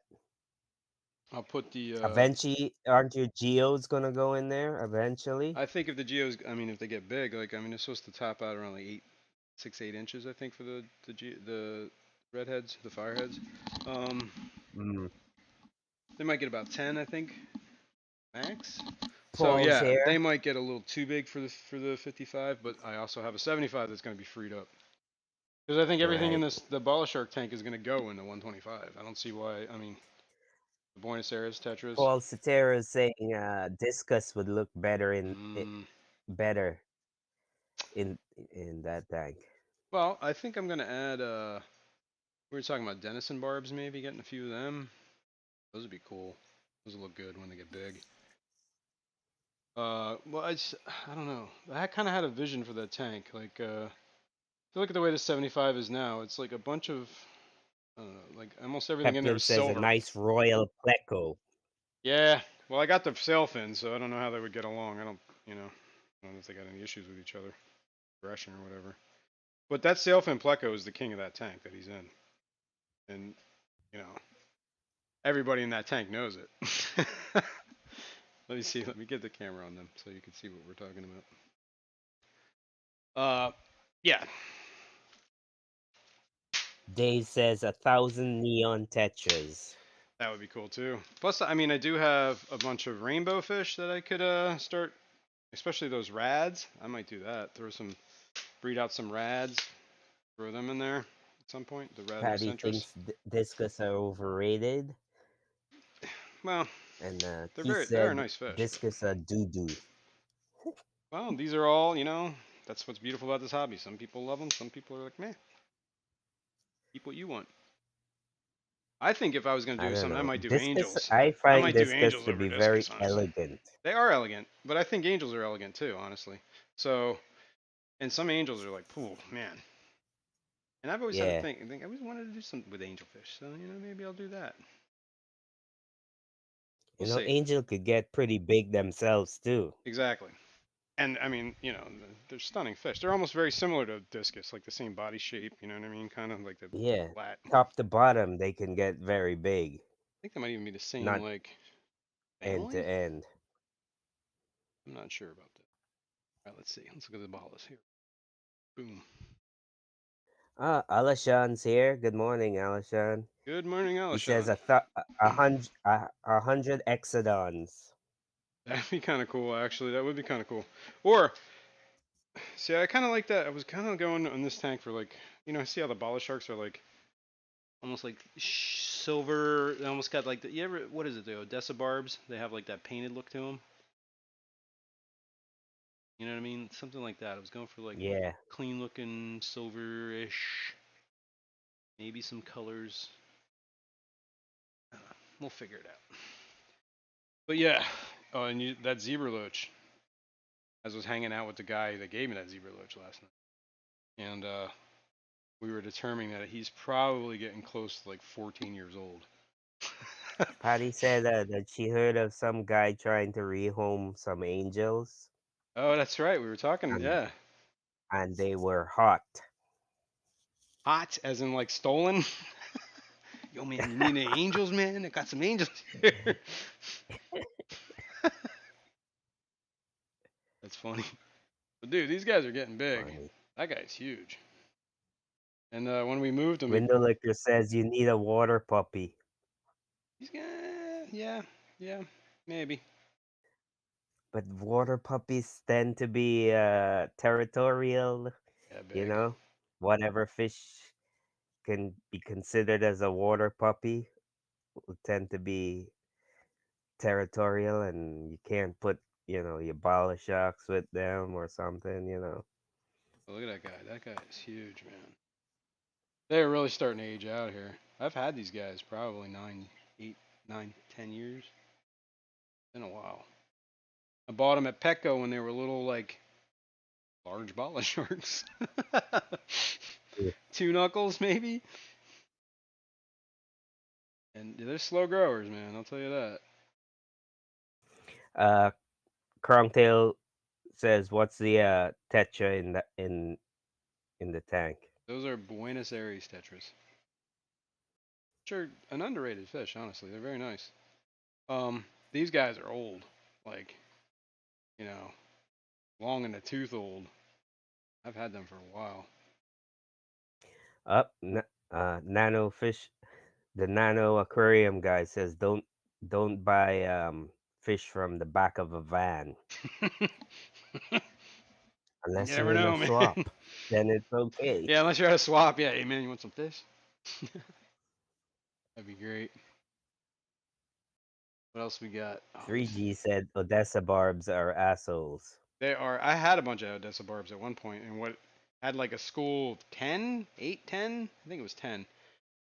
I'll put the. Eventually, aren't your geos gonna go in there eventually? I think if the geos, I mean, if they get big, like, I mean, it's supposed to top out around like 8, 6, 8 inches, I think, for the redheads, the fireheads. Um, Mm. they might get about 10, I think, max. So Paul's yeah, they here. might get a little too big for the 55, but I also have a 75 that's going to be freed up. Because I think everything in Right. this the bala shark tank is going to go in the 125. I don't see why. I mean, the Buenos Aires tetras. Paul Cetera is saying discus would look Mm, better in in that tank. well, I think I'm going to add. We were talking about Denison barbs, maybe getting a few of them. Those would be cool. Those will look good when they get big. Well, I don't know. I kind of had a vision for that tank. Like, if you look at the way the 75 is now, it's like a bunch of, I don't know, like almost everything in there Peplin is says a silver. nice royal pleco. Yeah. Well, I got the sail fins, so I don't know how they would get along. I don't know if they got any issues with each other, aggression or whatever. But that sail fin pleco is the king of that tank that he's in, and you know, everybody in that tank knows it. Let me see. Let me get the camera on them so you can see what we're talking about. Yeah. Dave says 1,000 neon tetras. That would be cool too. Plus, I mean, I do have a bunch of rainbow fish that I could start, especially those rads. I might do that. Breed out some rads, throw them in there at some point. The Patty radocentris. thinks discus are overrated, Well, and he they're a said nice fish, but discus are doo doo. well, these are all That's what's beautiful about this hobby. Some people love them. Some people are like, meh. Keep what you want. I think if I was gonna I do don't something, I know. might do Discus, angels. I I find might do discus angels to over be very discus, honestly. elegant. They are elegant, but I think angels are elegant too, honestly. So, and some angels are like, "Pool, man." And I've always had a Yeah. thing. I think I always wanted to do something with angelfish. So maybe I'll do that. We'll You know, see. angel could get pretty big themselves too. Exactly. And I mean, they're stunning fish. They're almost very similar to discus, like the same body shape. You know what I mean? Kind of like the Yeah, flat. I top to bottom, they can get very big, think they might even be the same not like end to family. end. I'm not sure about that. All right, let's see. Let's look at the bolus here. Boom. Alashan's here. Good morning, Alashan. Good morning, He says Alishon. a hundred exodons. That'd be kind of cool, actually. That would be kind of cool. Or, see, I kind of like that. I was kind of going on this tank for like, see how the bala sharks are like almost like silver. They almost got like you ever, what is it, the Odessa barbs? They have like that painted look to them. You know what I mean? Something like that. I was going for like Yeah, clean looking silver-ish, maybe some colors. I don't know. We'll figure it out. But yeah, oh, and that zebra loach. I was hanging out with the guy that gave me that zebra loach last night, and we were determining that he's probably getting close to like 14 years old. Patty said that she heard of some guy trying to rehome some angels, Oh, that's right. We were talking. and Yeah, they were hot. hot as in like stolen. Yo, man, you need any angels, man? I got some angels here. That's funny. But dude, these guys are getting big. Funny. That guy's huge. And when we moved him, Window Licker says you need a water puppy, he's gonna, yeah, yeah, maybe. but water puppies tend to be territorial. Yeah, You big. know, whatever fish can be considered as a water puppy will tend to be territorial, and you can't put your bala sharks with them or something. Oh, look at that guy. That guy is huge, man. They're really starting to age out here. I've had these guys probably 10 years. Been a while. I bought them at Petco when they were little, like large bala sharks. Yeah. 2 knuckles, maybe. And they're slow growers, man. I'll tell you that. uh Crongtail says, what's the tetra in the tank? Those are Buenos Aires tetras. Which are an underrated fish, honestly. They're very nice. These guys are old. Like, you know, long in the tooth old. I've had them for a while. Up, nano fish. The nano aquarium guy says, don't buy fish from the back of a van You unless never you're in a know, man. swap. Then it's okay. Yeah, unless you're at a swap. Yeah, hey man, you want some fish? That'd be great. What else we got? Oh, let me see. 3G said Odessa barbs are assholes. They are. I had a bunch of Odessa barbs at one point, and what had like a school of 10, 8, 10. I think it was 10.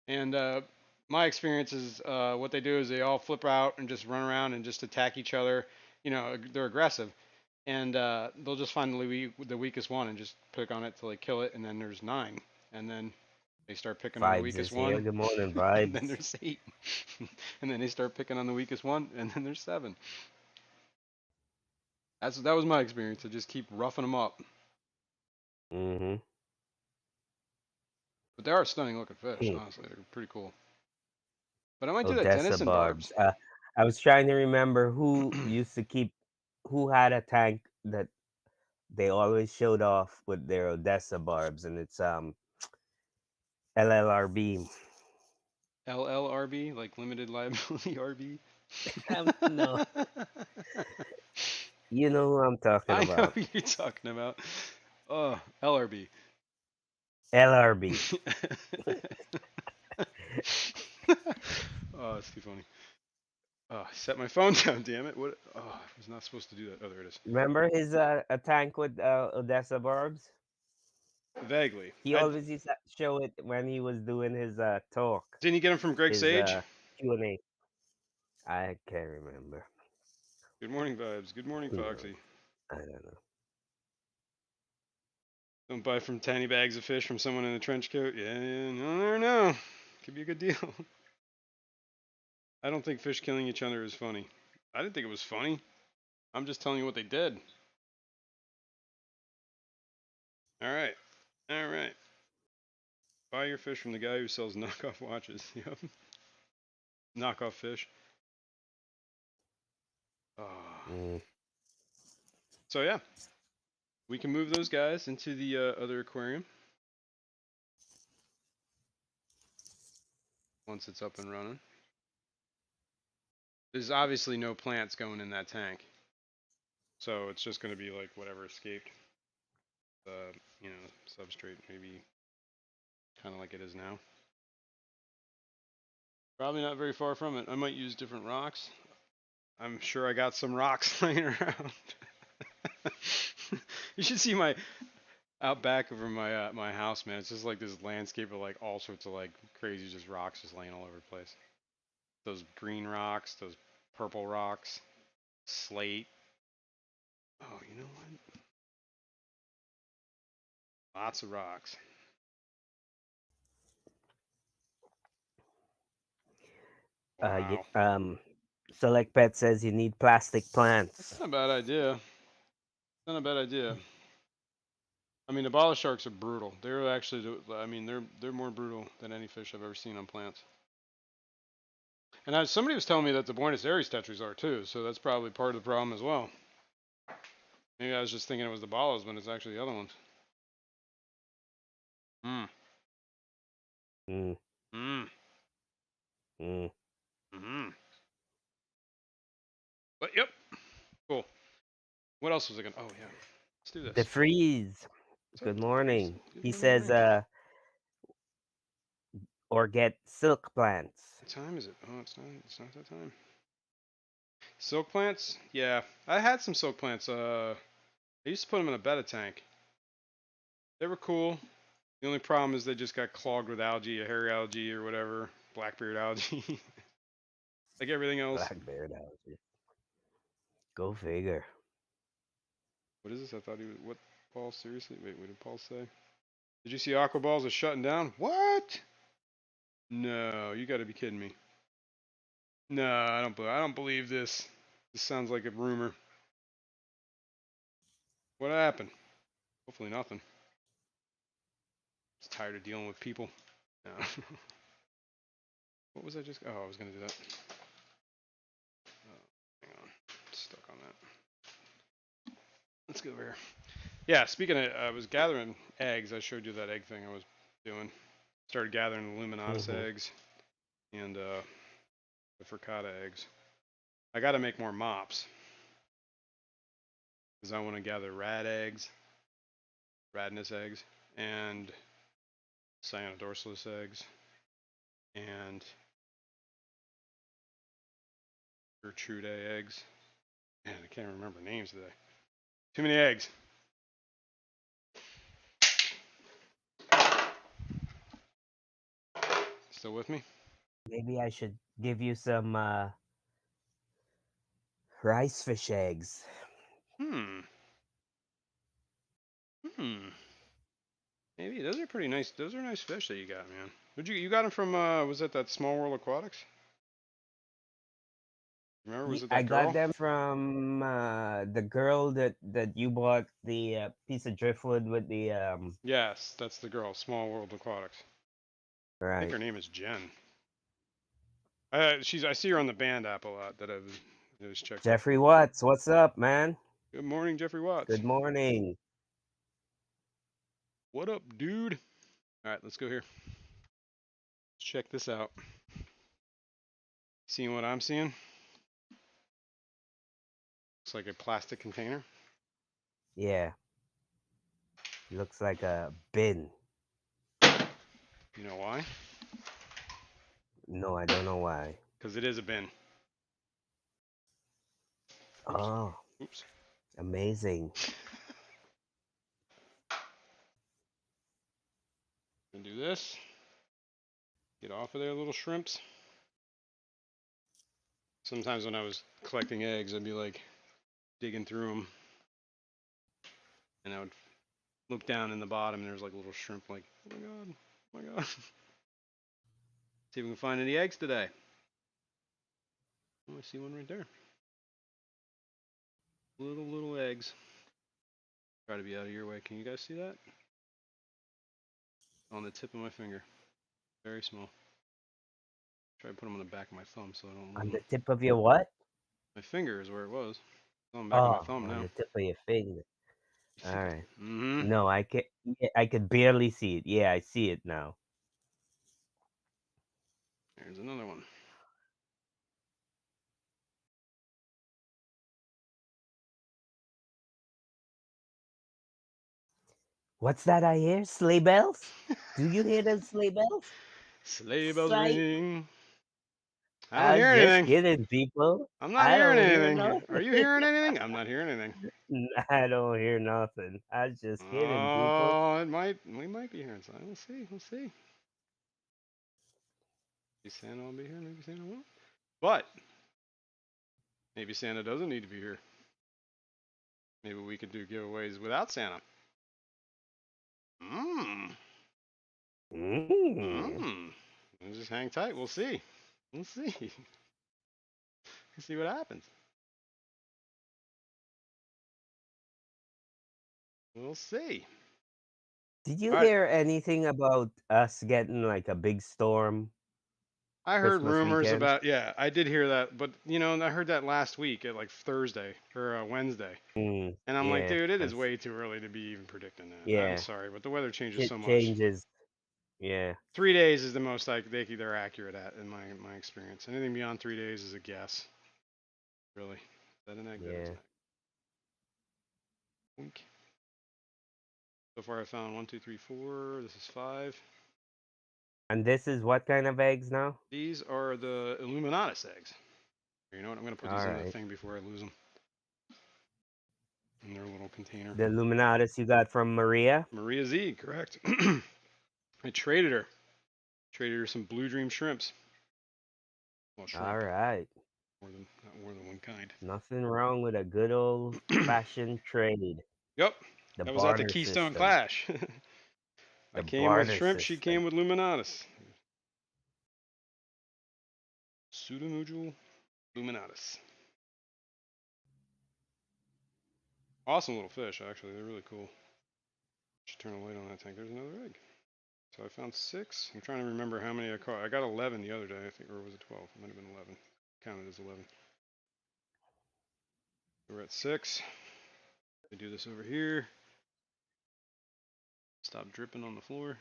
And my experience is what they do is they all flip out and just run around and just attack each other. They're aggressive, and they'll just find the weakest one and just pick on it till they kill it. And then there's 9, and then they start picking on the Vibes weakest is here. one, Good morning, and then Vibes. there's 8, and then they start picking on the weakest one, and then there's 7. That was my experience. To just keep roughing them up. Mm-hmm. But they are stunning looking fish, Hmm. honestly. They're pretty cool. But I might do that Odessa Denison barbs. barbs. I was trying to remember who had a tank that they always showed off with their Odessa barbs, and it's LLRB. LLRB, like limited liability RB. No, you know who I'm talking I know about. who you're talking about. Oh, LRB. LRB. Oh, it's too funny. Oh, I set my phone down, damn it. What? Oh, I was not supposed to do that. Oh, there it is. Remember his a tank with Odessa barbs? Vaguely. He always used to show it when he was doing his talk, Didn't you get them from Greg his Sage? Q&A. I can't remember. Good morning, vibes. Good morning, Who knows? Foxy. I don't know. Don't buy from tiny bags of fish from someone in a trench coat. Yeah, yeah, no, never know. Could be a good deal. I don't think fish killing each other is funny. I didn't think it was funny. I'm just telling you what they did. All right. All right. Buy your fish from the guy who sells knockoff watches. Yep. Knockoff fish. Oh. Mm. So yeah, we can move those guys into the other aquarium once it's up and running. There's obviously no plants going in that tank, so it's just going to be like whatever escaped the substrate, maybe kind of like it is now. Probably not very far from it. I might use different rocks. I'm sure I got some rocks laying around. You should see my out back over my house, man. It's just like this landscape of like all sorts of like crazy just rocks just laying all over the place. Those green rocks, those purple rocks, slate. Oh, you know what? Lots of rocks. Yeah, Wow. Select Pet says you need plastic That's plants. not a bad idea. Not a bad idea. I mean, the bala sharks are brutal. They're actually, I mean, they're more brutal than any fish I've ever seen on plants. And somebody was telling me that the Buenos Aires tetras are too, so that's probably part of the problem as well. Maybe I was just thinking it was the balas, but it's actually the other ones. Mm. Mm. Mm. Mm. Mm. But yep. Cool. What else was I gonna? Oh yeah. Let's do The this. freeze. What's up, Good DeFreeze? morning. Good He morning, says, morning. or get silk plants. What time is it? Oh, it's not. It's not that time. Silk plants? Yeah, I had some silk plants. I used to put them in a betta tank. They were cool. The only problem is they just got clogged with algae, a hairy algae or whatever, blackbeard algae, like everything else. Black bear algae. Go figure. What is this? I thought he was. What? Paul? Seriously? Wait, what did Paul say? Did you see aqua balls are shutting down? What? No, you got to be kidding me. No, I don't. I don't believe this. This sounds like a rumor. What happened? Hopefully nothing. Just tired of dealing with people. No. What was I just? Oh, I was gonna do that. Hang on. Stuck on that. Let's go over here. Yeah, speaking of, I was gathering eggs. I showed you that egg thing I was doing. Started gathering the Luminatus Mm-hmm. eggs and the Furcata eggs. I got to make more mops because I want to gather rad eggs, radness eggs, and cyanodorsalis eggs, and Gertrude eggs. Man, I can't remember names today. Too many eggs. Still with me? Maybe I should give you some rice fish eggs. Hmm. Hmm. Maybe those are pretty nice. Those are nice fish that you got, man. Would you got them from? Was it that Small World Aquatics? Remember? Was it I that got girl? them from the girl that you bought the piece of driftwood with the Yes, that's the girl. Small World Aquatics. I think right. her name is Jen. I see her on the band app a lot. I was checking. Jeffrey Watts, what's up, man? Good morning, Jeffrey Watts. Good morning. What up, dude? All right, let's go here. Let's check this out. Seeing what I'm seeing? Looks like a plastic container. Yeah, looks like a bin. You know why? No, I don't know why. Because it is a bin. Oops. Oh, Oops. amazing. Gonna do this. Get off of there, little shrimps. Sometimes when I was collecting eggs, I'd be like digging through them, and I would look down in the bottom, and there's like little shrimp. Like, oh my god, oh my god. See if we can find any eggs today. Oh, I see one right there. Little eggs. Try to be out of your way. Can you guys see that? on the tip of my finger. Very small. Try to put them on the back of my thumb so I don't lose On them. the tip of your what? My finger is where it was. It's on the back of my Oh, thumb on now. the tip of your finger. You All see it? right. Mm-hmm. No, I can. Yeah, I could barely see it. Yeah, I see it now. There's another one. What's that I hear? Sleigh bells? Do you hear those sleigh bells? Sleigh bells Sleigh. ringing. I don't I hear was just anything. kidding, people. I'm not I hearing don't hear anything. Are you nothing. hearing anything? I'm not hearing anything. I don't hear nothing. I was just kidding, people. Oh, it might. We might be hearing something. We'll see. We'll see. Maybe Santa will be here. Maybe Santa won't. But maybe Santa doesn't need to be here. Maybe we could do giveaways without Santa. Mmm. Mm. Mmm. Just hang tight. We'll see. We'll see. We'll see what happens. We'll see. Did you All right. hear anything about us getting like a big storm I heard Christmas rumors weekend? about, yeah, I did hear that, but I heard that last week at like Thursday or Wednesday. Mm, And I'm like, yeah, dude, it is way too early to be even predicting that. I'm yeah. sorry, but the weather changes Shit so much. changes. Yeah, 3 days is the most like they're accurate at in my experience. Anything beyond 3 days is a guess. Really, is that an egg? That is yeah. an egg. Wink. So far, I found one, two, three, four. This is five. And this is what kind of eggs now? These are the Illuminatus eggs. You know what? I'm gonna put these All in the right. thing before I lose them in their little container. The Luminatus you got from Maria? Maria Z, correct. I traded her. Traded her some Blue Dream shrimps. Well, All shrimp. right. Not more than one kind. Nothing wrong with a good old fashioned trade. Yep. The That was at the barter Keystone system. Clash. I The came with barter shrimp. She came system. with Luminatus. Pseudomujal Luminatus. Awesome little fish, actually. They're really cool. Should turn a light on that tank. There's another egg. So I found 6. I'm trying to remember how many I caught. I got 11 the other day, I think, or was it 12? It might have been 11. Counted as 11. We're at 6. We do this over here. Stop dripping on the floor.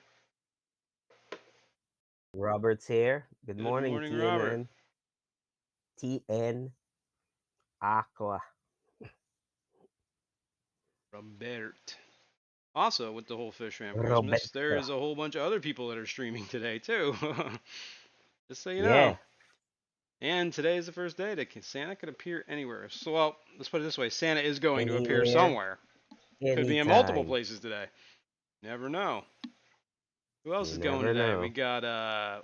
Robert's here. Good Good morning, morning, Robert. TNN. TN Aqua. Robert. Also, with the whole Fishroom Christmas, there Roberto. is a whole bunch of other people that are streaming today, too. Just so you know. Yeah. And today is the first day that Santa could appear anywhere. So, well, let's put it this way: Santa is going to appear Anywhere, somewhere. Could be in multiple anytime. places today. Never know. Who else You is going never today? We know. got,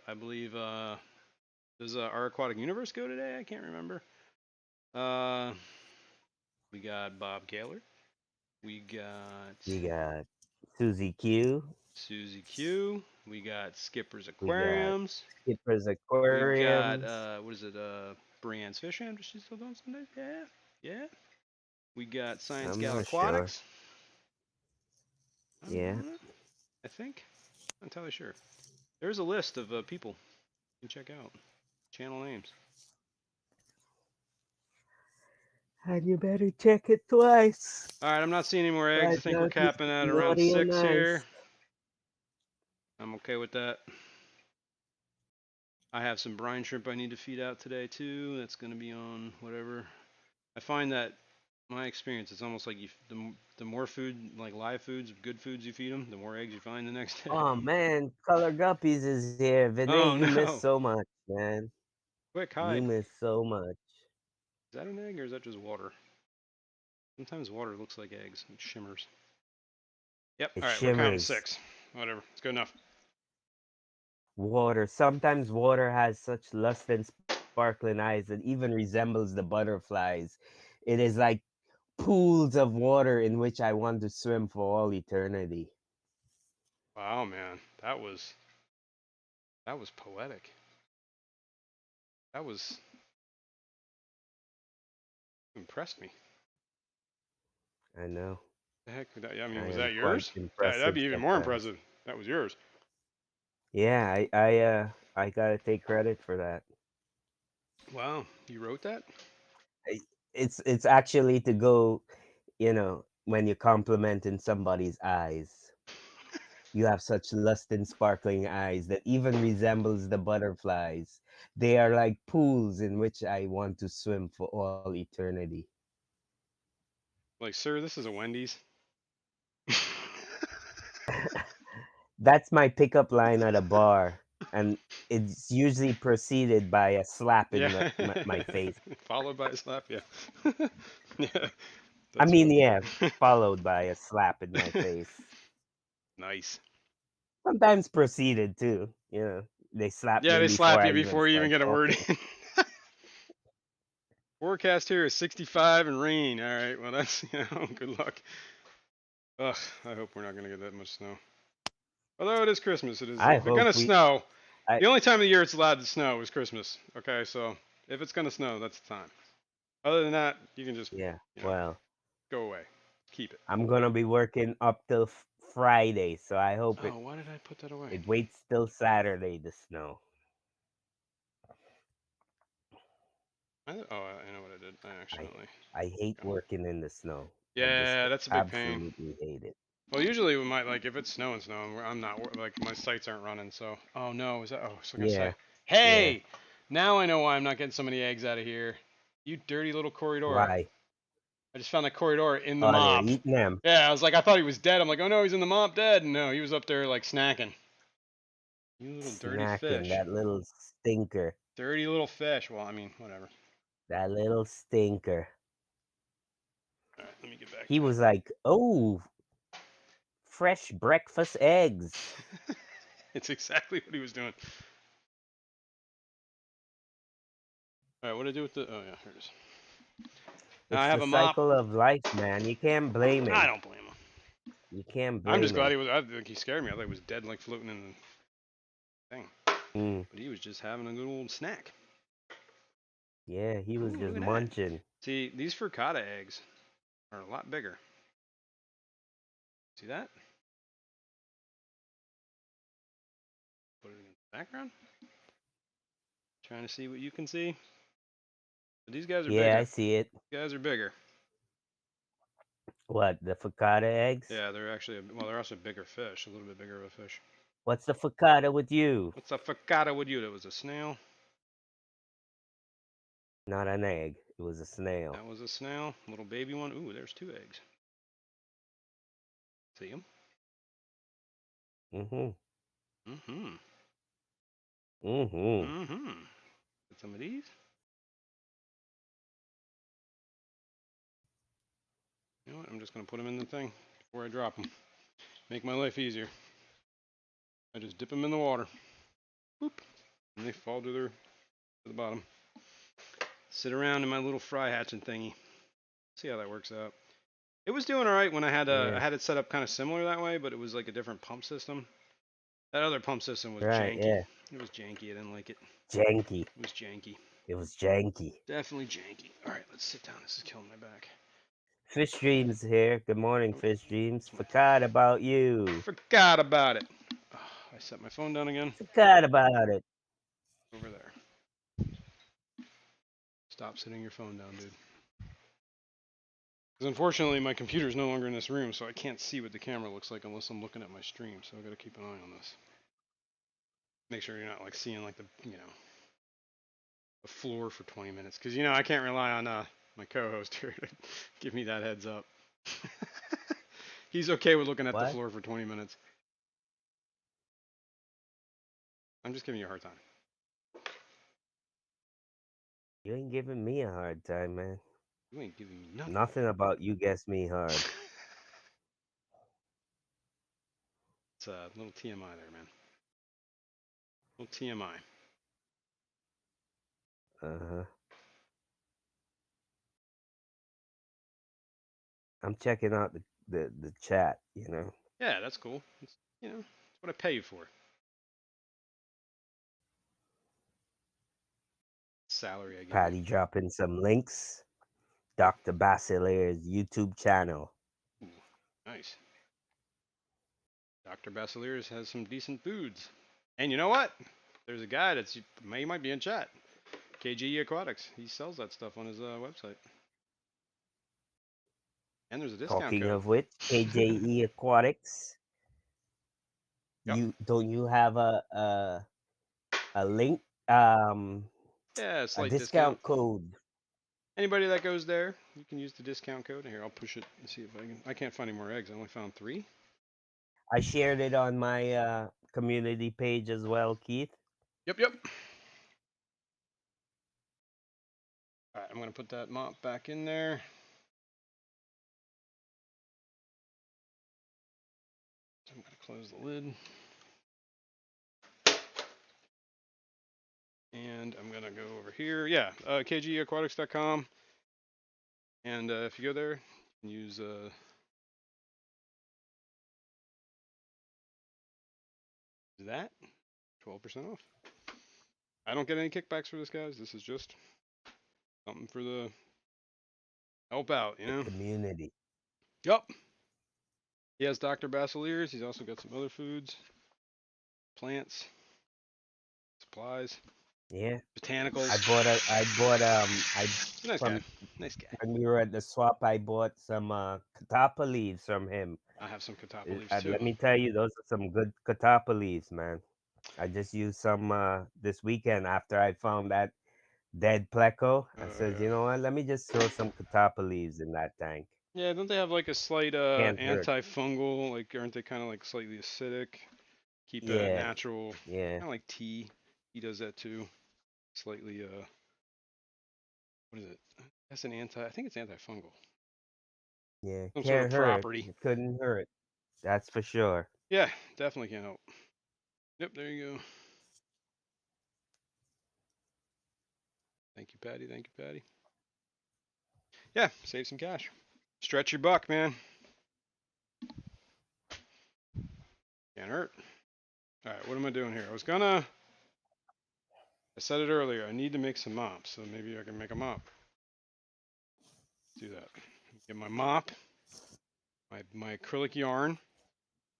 I believe, does our Aquatic Universe go today? I can't remember. Uh, we got Bob Kaler. We got We got Susie Q. Susie Q. We got Skipper's We got Aquariums. Skipper's We got Aquariums. what is it? Brienne's Fish Hand. Does she still doing Sundays? Yeah, yeah. We got Science I'm Gal not sure. Aquatics. Yeah. I think. Not entirely sure. There's a list of people you can check out. Channel names. And you better check it twice. All right, I'm not seeing any more eggs. I Right think we're now he's capping at around naughty or 6 here. nice. I'm okay with that. I have some brine shrimp I need to feed out today too. That's going to be on whatever. I find that my experience, it's almost like the more food, like live foods, good foods you feed them, the more eggs you find the next day. Oh man, Color Guppies is here. Vinay, Oh you miss no! so much, man. Quick You hide. miss so much. Is that an egg or is that just water? Sometimes water looks like eggs. It shimmers. Yep. It All right, we're counting shimmers. 6. Whatever. It's good enough. Water. Sometimes water has such lust and sparkling eyes that even resembles the butterflies. It is like pools of water in which I want to swim for all eternity. Wow, man, that was poetic. That was impressed me. I know. The heck? I mean, I was am that quite yours? That'd impressive be even more sometimes. impressive. That was yours. Yeah, I gotta take credit for that. Wow, you wrote that? I- it's actually to go, when you're complimenting somebody's eyes. You have such lust and sparkling eyes that even resembles the butterflies. They are like pools in which I want to swim for all eternity. Like, sir, this is a Wendy's. That's my pickup line at a bar, and it's usually preceded by a slap in Yeah. my face. Followed by a slap. Yeah. Yeah. I That's mean, funny. yeah, followed by a slap in my face. Nice. Sometimes preceded too. They slap Yeah, me they before slap I you even before you even start get a word talking. in. Forecast here is 65 and rain. All right. Well, that's, good luck. Ugh, I hope we're not going to get that much snow. Although it is Christmas, it is. I If it's going hope to snow, I the only time of the year it's allowed to snow is Christmas. Okay, so if it's going to snow, that's the time. Other than that, you can just, yeah. you know, Well, go away. Keep it. I'm gonna be working up till Friday, so I hope Oh, why did I put that away? it waits till Saturday to snow. I know what I did. I I accidentally. I hate Got it. working in the snow. I just Yeah, that's a big pain. absolutely hate it. Well, usually we might like if it's snowing, I'm not like my sites aren't running. So, oh no, is that? Oh, so I gonna say, Yeah, yeah. hey, now I know why I'm not getting so many eggs out of here. You dirty little corridor. Why? I just found that corridor in the Oh, they're mop. eating them, Yeah, I was like, I thought he was dead. I'm like, oh no, he's in the mop dead. No, he was up there like snacking. You little dirty snacking fish. that little stinker, Dirty little fish. Well, I mean, whatever. that little stinker. All right, let me get back He to. was like, "Oh, fresh breakfast eggs." It's exactly what he was doing. All right, what did I do with the? Oh yeah, here it is. Now I It's have the a mop. cycle of life, man. You can't blame I him. don't blame him. You can't I'm just blame glad him. he was. I think he scared me. I thought he was dead, like floating in the thing. Mm. But he was just having a good old snack. Yeah, he was Ooh, just look at that. munching. See, these frittata eggs are a lot bigger. See that? Put it in the background. Trying to see what you can see. But these guys are Yeah, I bigger. see it. These guys are bigger. What, the focaccia eggs? Yeah, they're actually well, they're also bigger fish. A little bit bigger of a fish. What's the focaccia with you? What's a frittata with you? That was a snail. Not an egg. It was a snail. That was a snail. Little baby one. Ooh, there's two eggs. See them? Mm-hmm. Mm-hmm. Mm-hmm. Mm-hmm. Get some of these. You know what? I'm just gonna put them in the thing before I drop them. Make my life easier. I just dip them in the water. Boop. And they fall to the bottom. Sit around in my little fry hatching thingy. See how that works out. It was doing all right when I Yeah. had it set up kind of similar that way, but it was like a different pump system. That other pump system was Right, janky. yeah. It was janky. I didn't like it. Janky. It was janky. It was janky. Definitely janky. All right, let's sit down. This is killing my back. Fish Dreams here. Good morning, Oh, Fish Dreams. my Forgot about you. forgot about it. Oh, I set my phone down again. Forgot about it. Over there. Stop setting your phone down, dude. Because unfortunately, my computer is no longer in this room, so I can't see what the camera looks like unless I'm looking at my stream. So I got to keep an eye on this. Make sure you're not like seeing like the floor for 20 minutes, because I can't rely on my co-host here to give me that heads up. He's okay with looking at the What? floor for 20 minutes. I'm just giving you a hard time. You ain't giving me a hard time, man. You ain't giving me nothing. Nothing about you gets me hard. It's a little TMI there, man. Little TMI. Uh-huh. I'm checking out the chat. Yeah, that's cool. It's what I pay you for. Salary I give you. Patty dropping some links. Dr. Basilaire's YouTube channel. Ooh, nice. Dr. Basilears has some decent foods. And you know what? There's a guy that's he might be in chat. KGE Aquatics. He sells that stuff on his website. And there's a discount Talking code. of which, KJE Aquatics, Yep. you have a link, um Yeah, a slight discount. discount code? Anybody that goes there, you can use the discount code. Here, I'll push it and see if I can. I can't find any more eggs. I only found 3. I shared it on my community page as well, Keith. Yep, yep. All right, I'm gonna put that mop back in there. I'm gonna close the lid. And I'm gonna go over here. Yeah, kgeaquatics.com. And if you go there, you can use that 12% off. I don't get any kickbacks for this, guys. This is just something for the help out, you The know. community. Yup. He has Dr. Basiliers. He's also got some other foods, plants, supplies, Yeah. botanicals. I bought He's a nice guy. from Nice guy. when we were at the swap, I bought some catappa leaves from him. I have some catappa leaves too. Let me tell you, those are some good catappa leaves, man. I just used some this weekend after I found that dead pleco. I said, Yeah. you know what? Let me just throw some catappa leaves in that tank. Yeah, don't they have like a slight Can't hurt. antifungal? Like, aren't they kind of like slightly acidic? Keep a Yeah, natural, yeah, kind of like tea. He does that too. Slightly, what is it? That's an anti. I think it's antifungal. yeah. Some sort of Can't hurt. property. It couldn't hurt. That's for sure. Yeah, definitely can't help. Yep, there you go. Thank you, Patty. Thank you, Patty. Yeah, save some cash. Stretch your buck, man. Can't hurt. All right, what am I doing here? I said it earlier. I need to make some mops, so maybe I can make a mop. Let's do that. Get my mop, my acrylic yarn,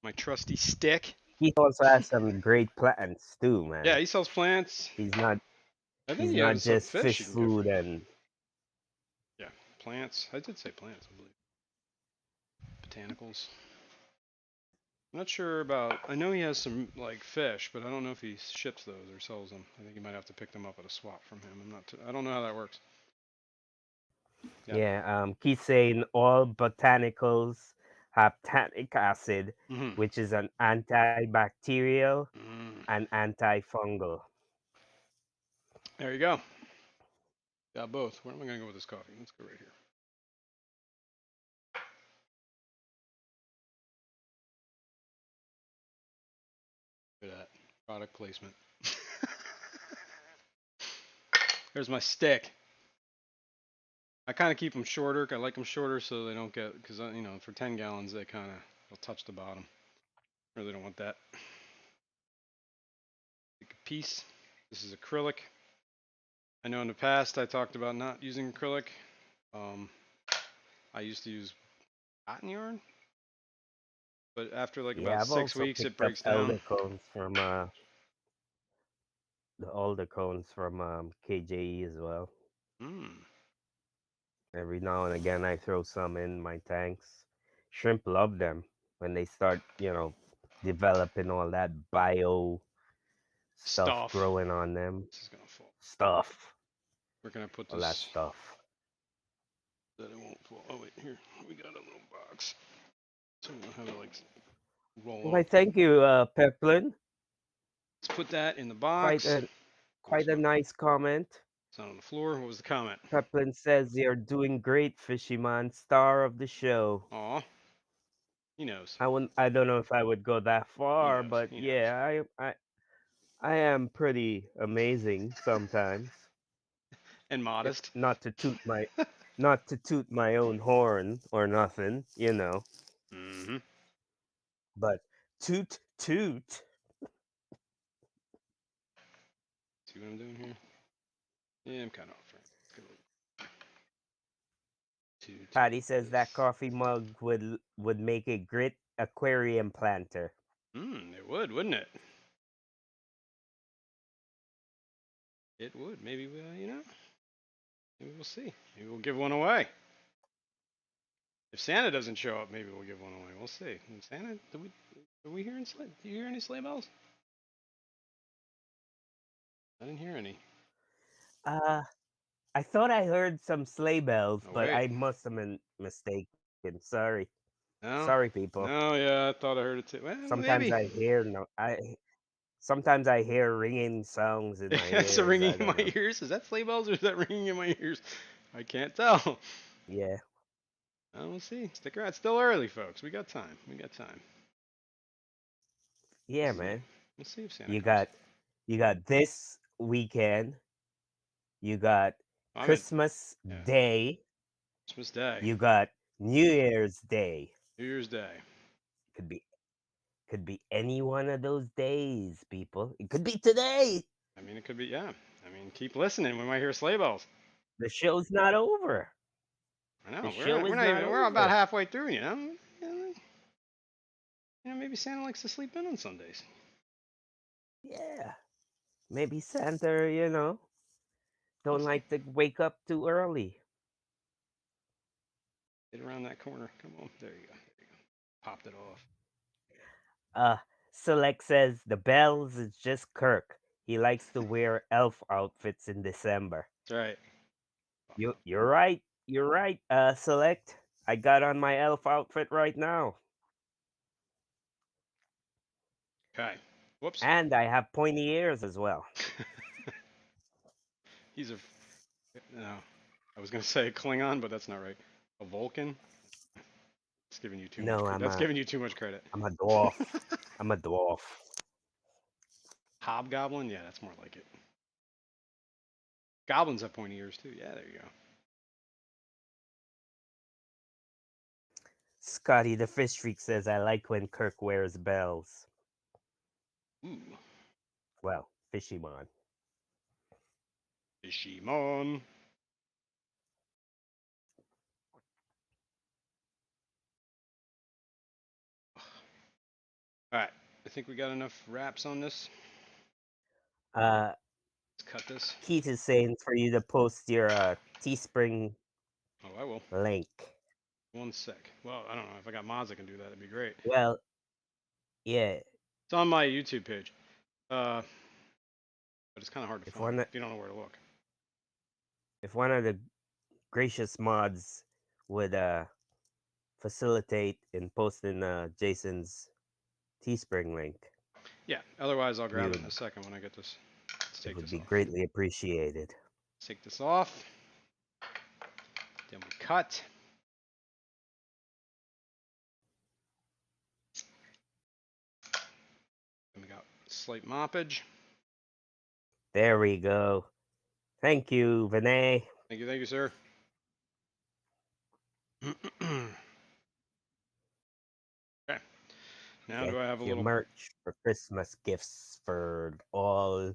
my trusty stick. He also has some great plants too, Yeah, man. he sells plants. He's not I think he's he not has some just fish fish you can get food from him. and Yeah, plants. I did say plants, I believe. Botanicals. I'm not sure about. I know he has some like fish, but I don't know if he ships those or sells them. I think you might have to pick them up at a swap from him. I don't know how that works. Yeah. yeah. He's saying all botanicals have tannic acid, Mhm. which is an antibacterial Mm. and antifungal. There you go. Got both. Where am I gonna go with this coffee? Let's go right here. Look at that product placement. There's my stick. I kind of keep them shorter. I like them shorter so they don't get because for 10 gallons they kind of will touch the bottom. Really don't want that. Take a piece. This is acrylic. I know in the past I talked about not using acrylic. Um, I used to use cotton yarn, but after like Yeah, about I've 6 weeks it picked up breaks down. elder cones from the elder cones from KJE as well. Mm. Every now and again, I throw some in my tanks. Shrimp love them when they start, developing all that bio stuff Stuff. growing on them. This is gonna fall. Stuff, Where can I put all that this stuff. that it won't fall? Oh wait, here we got a little box, so we don't have to like roll Why, up. thank you, Peplin. Let's put that in the Quite box. a Oops, quite a nice comment. it's not on the floor. What was the comment? Peplin says you're doing great, Fishy Man, star of the show. Aw, he knows. I don't know if I would go that He far, knows. but He knows. yeah, I am pretty amazing sometimes. And It, modest. not to toot my not to toot my own horn or nothing, Mm-hmm. but toot toot. See what I'm doing here? Yeah, I'm kind of off. Right. Let's go to Patty says this. that coffee mug would make a great aquarium planter. It would, wouldn't it? It would. Maybe maybe we'll see. Maybe we'll give one away. If Santa doesn't show up, maybe we'll give one away. We'll see. And Santa, are we hearing sleigh? Do you hear any sleigh bells? I didn't hear any. Uh, I thought I heard some sleigh bells, Oh but wait, I must have been mistaken. Sorry. no, Sorry, people. no, yeah, I thought I heard it too. Well, Sometimes maybe. I hear no I sometimes I hear ringing sounds in my That's a ears. ringing I in don't my know. ears. Is that sleigh bells or is that ringing in my ears? I can't tell. Yeah. We'll see. Stick around. It's still early, folks. We got time. We got time. We'll Yeah, see. man. We'll see if Santa You comes. got you got this weekend, you got I'm in. Christmas Yeah. Day, Christmas Day, you got New Year's Day. New Year's Day. Could be could be any one of those days, people. It could be today. I mean, it could be. Yeah. I mean, keep listening. We might hear sleigh bells. The show's not over. I The know. show We're is not not even. We're about over. halfway through. Maybe Santa likes to sleep in on Sundays. Yeah. Maybe Santa, We'll don't see. like to wake up too early. Get around that corner. Come on. There you go. There you go. Popped it off. Uh Select says the bells is just Kirk. He likes to wear elf outfits in December. That's right. You're right. You're right, Select. I got on my elf outfit right now. Okay. Whoops. And I have pointy ears as well. He's a. No. I was gonna say a Klingon, but that's not right. A Vulcan. That's giving you too much. No, That's giving you too much credit. I'm a dwarf. I'm a dwarf. Hobgoblin. Yeah, that's more like it. Goblins have pointy ears too. Yeah, there you go. Scotty the Fish Freak says I like when Kirk wears bells. Ooh, Well, Fishymon. Digimon. All right, I think we got enough wraps on this. Uh Let's cut this. Keith is saying for you to post your Teespring Oh, I will. link. One sec. Well, I don't know if I got mods that can do that. That'd be great. Well, yeah. It's on my YouTube page. But it's kind of hard to If find one if you don't know where to look. if one of the gracious mods would facilitate in posting Jason's Teespring link, Yeah. Otherwise, I'll we grab it in would a second when I get this. Let's it take would this be off. greatly appreciated. Let's take this off. Then we cut. Then we got slight moppage. There we go. Thank you, Vinay. Thank you, sir. Okay. Now Get do I have a your little? merch for Christmas gifts for all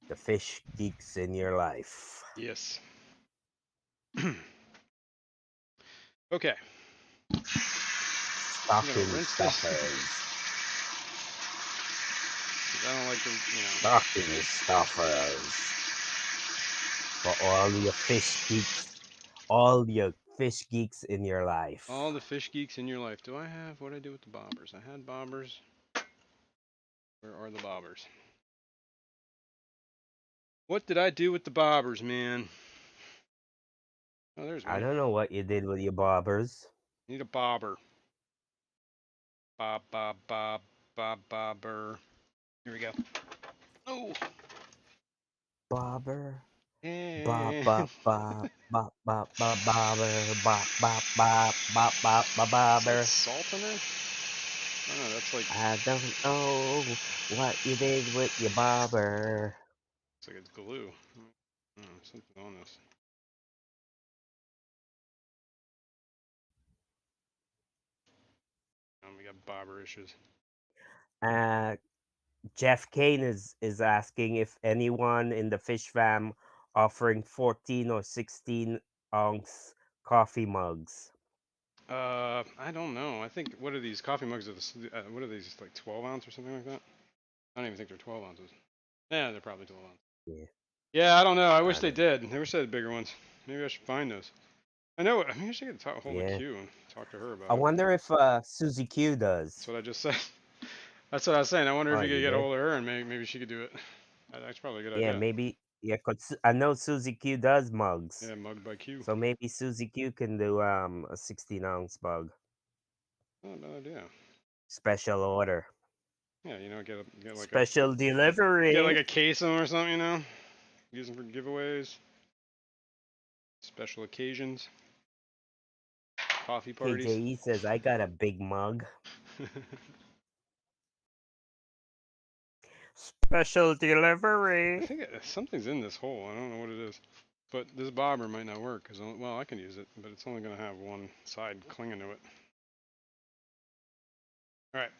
the fish geeks in your life. Yes. Okay. I'm gonna Stocking rinse this. stuffers. 'Cause I don't like to, Stocking stuffers. For all your fish geeks in your life. all the fish geeks in your life. Do I have what I do with the bobbers? I had bobbers. Where are the bobbers? What did I do with the bobbers, man? Oh, there's I one. don't know what you did with your bobbers. Need a bobber. Bobber. Here we go. Oh. Bobber. Bop And bop bop bop bop bop bobber bop bop bop bop bop bop is that bobber. salt in there? Oh no, that's like I don't know what you did with your bobber. it's like it's glue. Oh, something on this. We got bobber issues. Uh, Jeff Kane is asking if anyone in the fish fam offering 14 or 16 ounce coffee mugs. I don't know. I think what are these coffee mugs? What are these? Like 12 ounce or something like that? I don't even think they're 12 ounces. Yeah, they're probably 12 ounces. Yeah. Yeah, I don't know. I wish I they don't. did. I wish they had bigger ones. Maybe I should find those. I know. I mean, I should get a hold of Yeah. Q and talk to her I about it. wonder if Susie Q That's does. what I just said. That's what I was saying. I wonder if Oh, you could you get a did? hold of her and maybe she could do it. That's probably a good Yeah, idea. maybe. Yeah, 'cause I know Susie Q does mugs. Yeah, mugged by Q. So maybe Susie Q can do a 16-ounce mug. Not a bad idea. Special order. Yeah, Special get like delivery. a case of them or something. Use them for giveaways, special occasions, coffee parties. KJE says I got a big mug. Special I delivery. think something's in this hole. I don't know what it is. But this bobber might not work because, well, I can use it, but it's only going to have one side clinging to it. All right.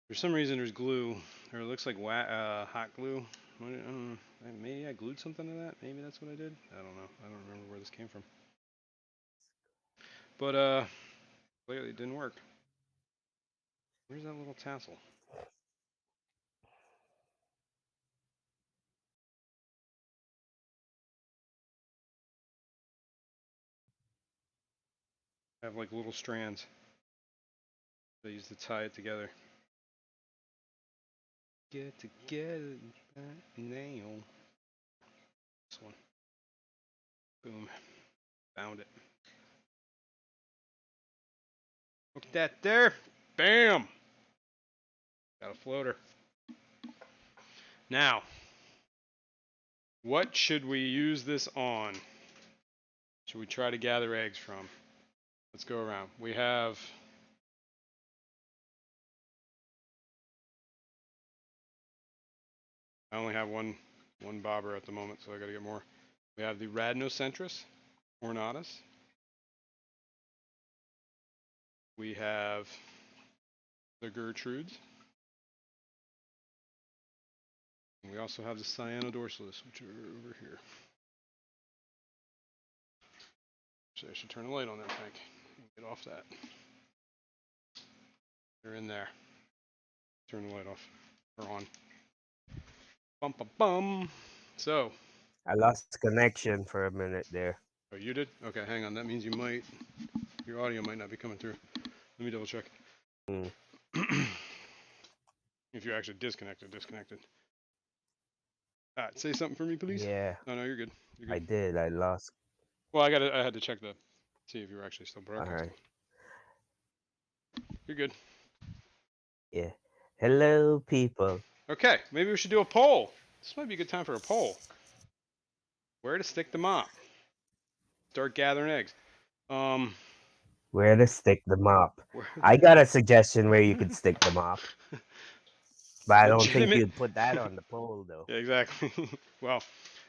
For some reason, there's glue, or it looks like hot glue. I don't know. Maybe I glued something to that. Maybe that's what I did. I don't know. I don't remember where this came from. But clearly it didn't work. Where's that little tassel? I have like little strands. I use to tie it together. Get together now. This one. Boom. Found it. Look at that there. Bam. Got a floater. Now, what should we use this on? Should we try to gather eggs from? Let's go around. We have I only have one bobber at the moment, so I gotta get more. We have the Radnocentris ornatus. We have the Gertrudes. And we also have the Cyanodorsalis, which are over here. So I should turn the light on that thing. Get off that. They're in there. Turn the light off. Or on. Bum bum bum. So. I lost connection for a minute there. Oh, you did? Okay, hang on. That means your audio might not be coming through. Let me double check. Mm. If you're actually disconnected. All right, say something for me, please. Yeah, Oh no, you're good. You're I good. did. I lost. Well, I had to check see if you were actually still All broadcasting. right. You're good. Yeah. Hello, people. Okay, maybe we should do a poll. This might be a good time for a poll. Where to stick the mop? Start gathering eggs. Where to stick the mop? Where I got a suggestion where you could stick the mop, but I don't think legitimate? you'd put that on the poll, though. Yeah, exactly. Well,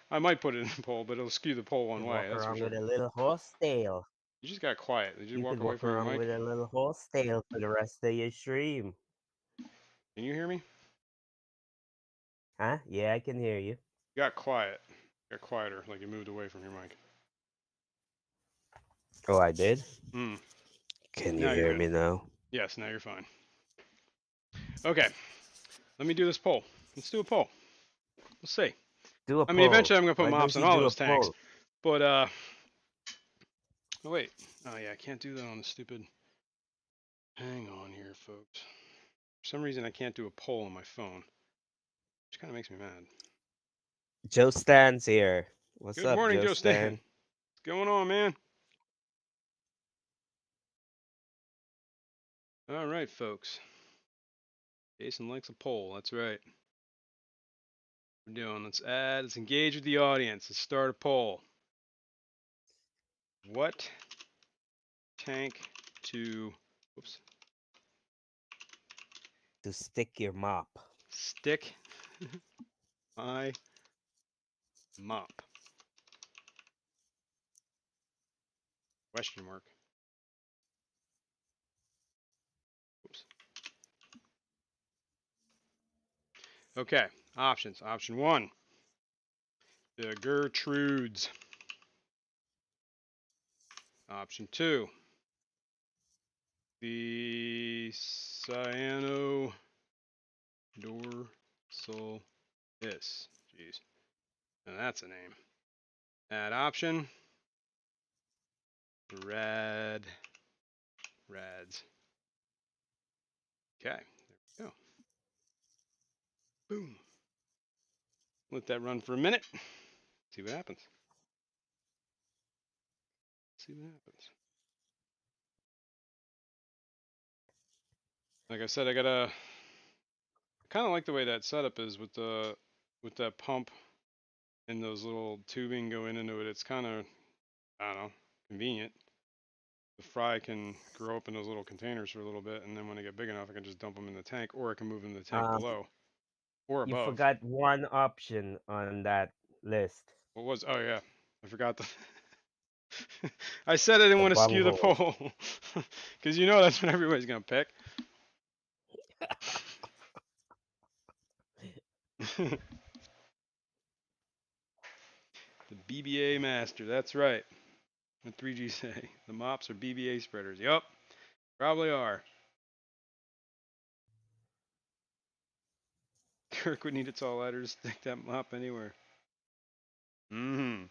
I might put it in the poll, but it'll skew the poll one You way. walk That's for around sure. with a little horse tail. You just got quiet. Did you You walk could away walk from your around mic? with a little horse tail for the rest of your stream. Can you hear me? Huh? Yeah, I can hear you. You got quiet. You got quieter, like you moved away from your mic. Oh, I did? Hmm. Can you Now you're hear good. me now? Yes, now you're fine. Okay, let me do this poll. Let's do a poll. Let's see. Do a I mean, poll. eventually I'm gonna put Why mops don't in you all do a those tanks, poll? but oh wait. Oh yeah, I can't do that on the stupid. Hang on here, folks. For some reason I can't do a poll on my phone, which kind of makes me mad. Joe Stan's here. What's Good up, morning, Joe Joe Stan. Stan? What's going on, man? All right, folks. Jason likes a poll. That's right. We're doing. Let's engage with the audience. Let's start a poll. What tank to whoops To stick your mop. stick my mop? Question mark. Whoops. Okay. Options. Option one. The Gertrudes. Option two. The cyanodorsal This. Jeez. Now that's a name. Add option. Red. Reds. Okay. There we go. Boom. Let that run for a minute. See what happens. See what happens. Like I said, I kind of like the way that setup is with that pump and those little tubing going into it. It's kind of, I don't know, convenient. The fry can grow up in those little containers for a little bit, and then when they get big enough, I can just dump them in the tank, or I can move them in the tank Um, below or you above. forgot one option on that list: What was? Oh yeah, I forgot the. I said I didn't the want to skew the bunghole. poll, because you know that's what everybody's gonna pick. The BBA master. That's right. What 3G say? The mops are BBA spreaders. Yup, probably are. Kirk would need a tall ladder to stick that mop anywhere. Mm-hmm.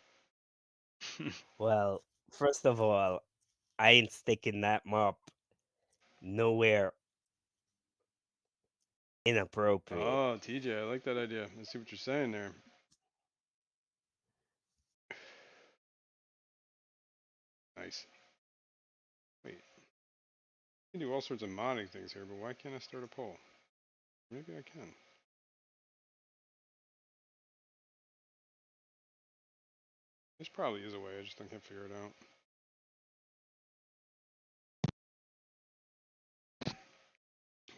Well, first of all, I ain't sticking that mop nowhere inappropriate. Oh, TJ, I like that idea. I see what you're saying there. Nice. Wait, you can do all sorts of modding things here, but why can't I start a poll? Maybe I can. This probably is a way. I just can't figure it out.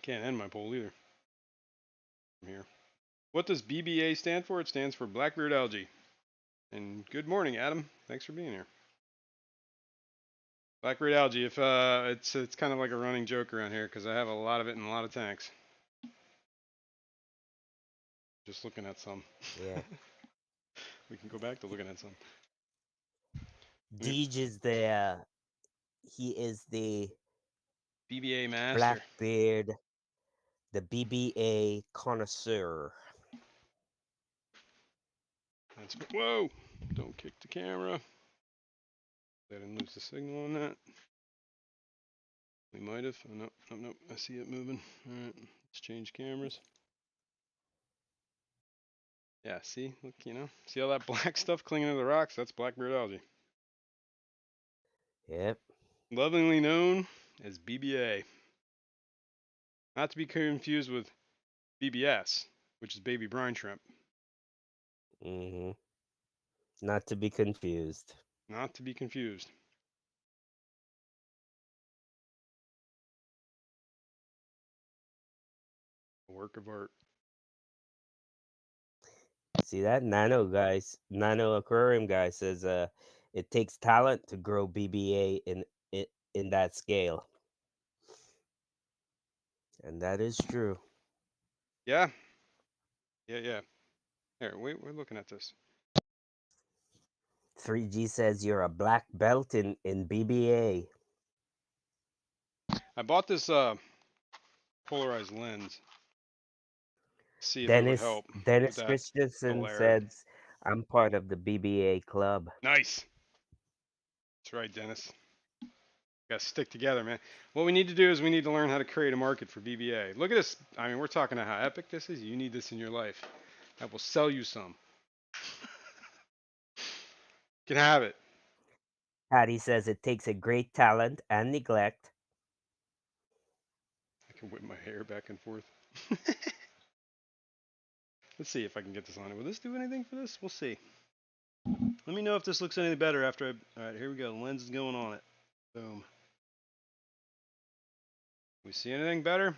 Can't end my poll either. From here. What does BBA stand for? It stands for Blackbeard Algae. And good morning, Adam. Thanks for being here. Blackbeard Algae. If it's kind of like a running joke around here because I have a lot of it in a lot of tanks. Just looking at some. Yeah. We can go back to looking at some. Deej is the he is the BBA master. Blackbeard, the BBA connoisseur. That's whoa! Don't kick the camera. I didn't lose the signal on that. We might have. Oh, no, no, no. I see it moving. All right, let's change cameras. Yeah, see, look, see all that black stuff clinging to the rocks? That's Blackbeard Algae. Yep. Lovingly known as BBA. Not to be confused with BBS, which is baby brine shrimp. Mhm. Not to be confused. Not to be confused. A work of art. See that Nano Aquarium guy says it takes talent to grow BBA in that scale. And that is true. Yeah? Yeah. Here, wait, we're looking at this. 3G says you're a black belt in BBA. I bought this polarized lens. See if it would Dennis help with Dennis that Christensen glare. says I'm part of the BBA club. Nice. That's right, Dennis. Got to stick together, man. What we need to do is we need to learn how to create a market for BBA. Look at this. I mean, we're talking about how epic this is. You need this in your life. I will sell you some. You can have it. Patty says it takes a great talent and neglect. I can whip my hair back and forth. Let's see if I can get this on it. Will this do anything for this? We'll see. Let me know if this looks any better after I... All right, here we go. The lens is going on it. Boom. We see anything better?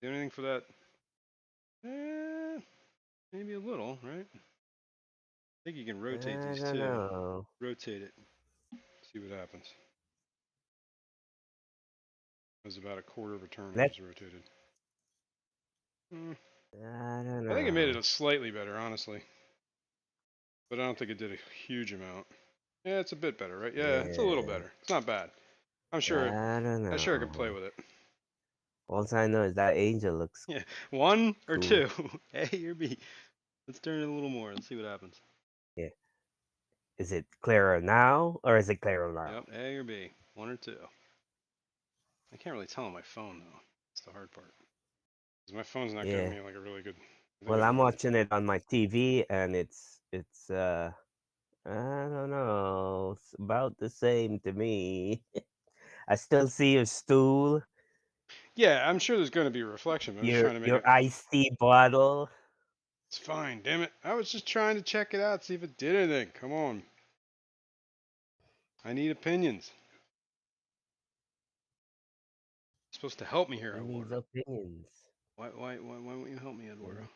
Do anything for that? Maybe a little, right? I think you can rotate I these don't too. know. Rotate it. See what happens. It was about a quarter of a turn I Let just rotated. I don't I think it made know. it slightly better, honestly. But I don't think it did a huge amount. Yeah, it's a bit better, right? Yeah, it's a little Yeah. better. It's not bad. I'm sure. I don't I'm sure I could play know. with it. All I know is that angel looks Yeah, one or cool. two, A or B. Let's turn it a little more. Let's see what happens. Yeah. Is it clearer now or is it clearer now? Yep, A or B, one or two. I can't really tell on my phone though. That's the hard part. 'Cause my phone's not giving Yeah. me like a really good. I think Well, I I'm might. watching it on my TV and it's I don't know. It's about the same to me. I still see your stool, Yeah, I'm sure there's going to be a reflection. But I'm just trying to make your it. iced tea bottle. It's fine. Damn it! I was just trying to check it out, see if it did anything. Come on. I need opinions. You're supposed to help me here, Who needs Eduardo. opinions? Why won't you help me, You Eduardo? know,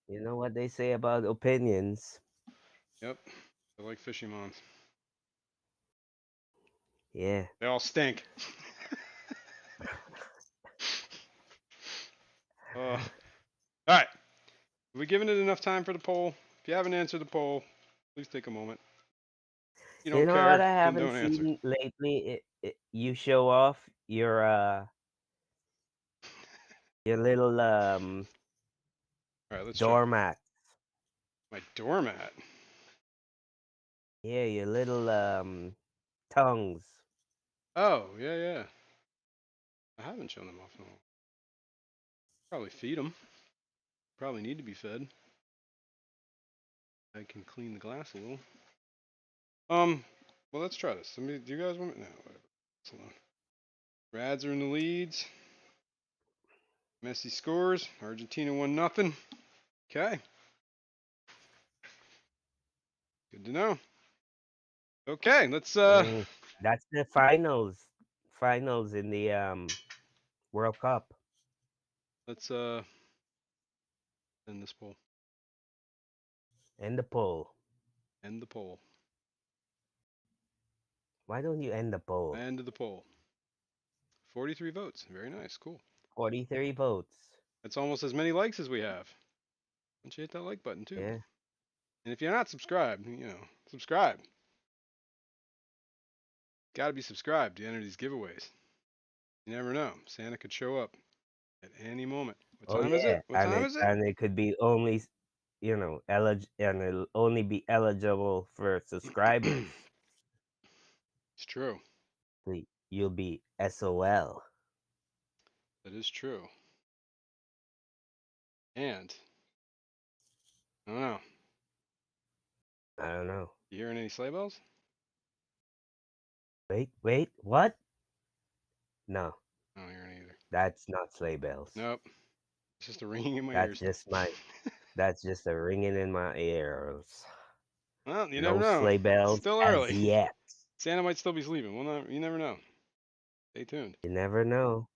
you know what they say about opinions. Yep. I like fishy mons. Yeah. They all stink. All right. Have we given it enough time for the poll? If you haven't answered the poll, please take a moment. If you You don't know what care, I then haven't don't answer. seen lately? You show off your little All right, let's check. doormat. My doormat. Yeah, your little tongues. Oh, yeah, yeah. I haven't shown them off in a while. Probably feed them. Probably need to be fed. I can clean the glass a little. Well, let's try this. Do you guys want me? No, whatever. It's alone. Rads are in the leads. Messi scores. Argentina won nothing. Okay. Good to know. Okay, Mm, that's the finals. Finals in the World Cup. let's end this poll. End the poll. End the poll. Why don't you end the poll? End of the poll. 43 votes. Very nice. Cool. 43 votes. That's almost as many likes as we have. Why don't you hit that like button too? Yeah. And if you're not subscribed, subscribe. Got to be subscribed to enter these giveaways. You never know. Santa could show up at any moment. What Oh time is it? yeah, What time is it? and it could be only, and it'll only be eligible for subscribers. It's true. So you'll be SOL. That is true. And I don't know. I don't know. You hearing any sleigh bells? Wait, what? No, I don't hear any either. that's not sleigh bells. Nope. It's just a ringing in my That's ears. just that's just a ringing in my ears. Well, you never No know. sleigh It's bells still as early. yet. Santa might still be sleeping. Well, you never know. Stay tuned. You never know.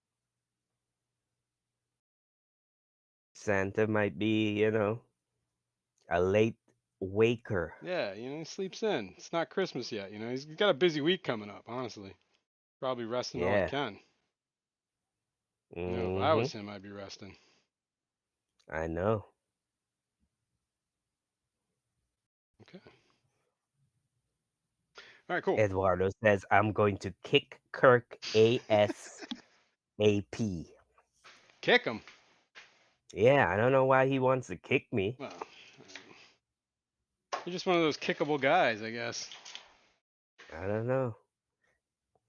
Santa might be, a late waker. Yeah, he sleeps in. It's not Christmas yet. He's got a busy week coming up. Honestly, probably resting all he Yeah. can. If I Mm-hmm. was him, I'd be resting. I know. Okay. All right. Cool. Eduardo says I'm going to kick Kirk ASAP. Kick him. Yeah, I don't know why he wants to kick me. Well, you're just one of those kickable guys, I guess. I don't know.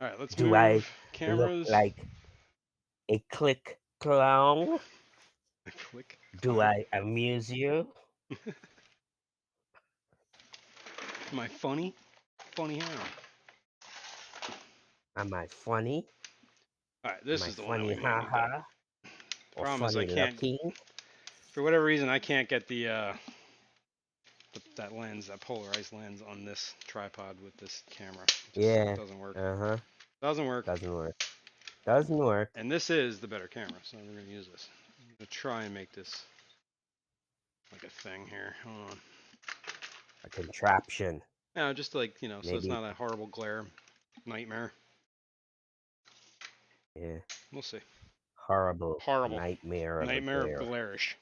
All right. Let's Do I move look cameras. like a click clown? Click. Do I amuse you? Am I funny? Funny how? Am I funny? All right. Am This I is the one that funny we might need done. haha? Or Problem is, I funny can't. looking? For whatever reason, I can't get that lens, that polarized lens, on this tripod with this camera. It just Yeah. doesn't work. Uh-huh. Doesn't work. Doesn't work. Doesn't work. And this is the better camera, so we're gonna use this. I'm gonna try and make this like a thing here. Hold on. A contraption. No, just like so it's Maybe. not a horrible glare nightmare. Yeah. We'll see. Horrible Horrible nightmare of a nightmare of glare. glarish.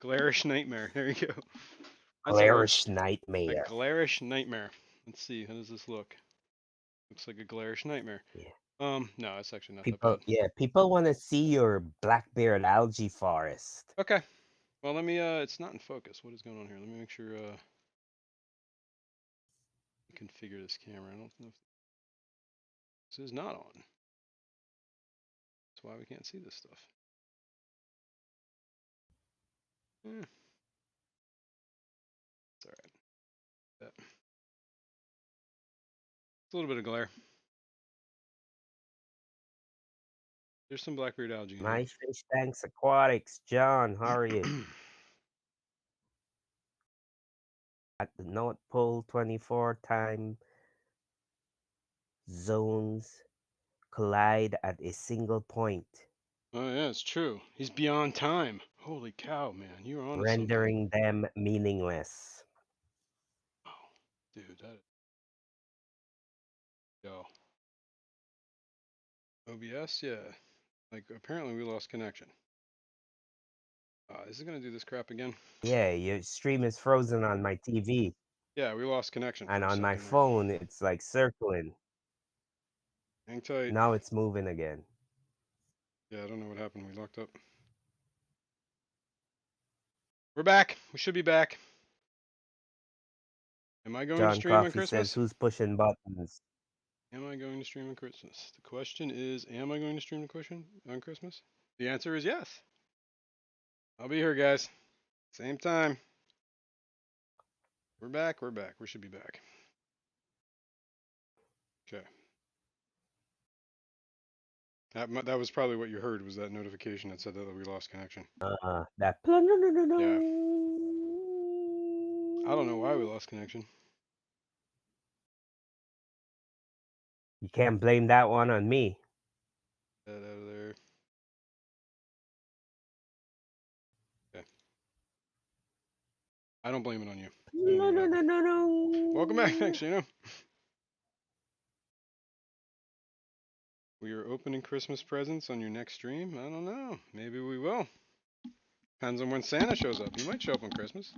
Glarish nightmare. There you go. That's a word. Glarish A nightmare. glarish nightmare. Let's see. How does this look? Looks like a glarish nightmare. Yeah. No, it's actually not that People bad. yeah, people want to see your black-beard algae forest. Okay. Well, let me. It's not in focus. What is going on here? Let me make sure. Configure this camera. I don't know if this is not on. That's why we can't see this stuff. Eh, it's all right. It's a little bit of glare. There's some blackbeard algae in My fish tanks aquatics. John, how are you? here. At the North Pole, 24 time zones collide at a single point, Oh yeah, it's true. He's beyond time. Holy cow, man! You're onto something. rendering them meaningless. Oh, dude, that. Yo. OBS, yeah. Like apparently we lost connection. Is it gonna do this crap again? Yeah, your stream is frozen on my TV, Yeah, we lost connection for and a on my second there. phone, it's like circling. Hang tight. Now it's moving again. Yeah, I don't know what happened. We locked up. We're back. We should be back. Am I going to John stream on Coffey says, Christmas? "Who's pushing buttons?" Am I going to stream on Christmas? The question is, am I going to stream on Christmas? The answer is yes. I'll be here, guys. Same time. We're back. We're back. We should be back. Okay. That was probably what you heard was that notification that said that we lost connection. That. Yeah. I don't know why we lost connection. You can't blame that one on me. That out of there. Okay. I don't blame it on you. I don't know what happened. Welcome back. Thanks, Gino. We are opening Christmas presents on your next stream. I don't know. Maybe we will. Depends on when Santa shows up. He might show up on Christmas.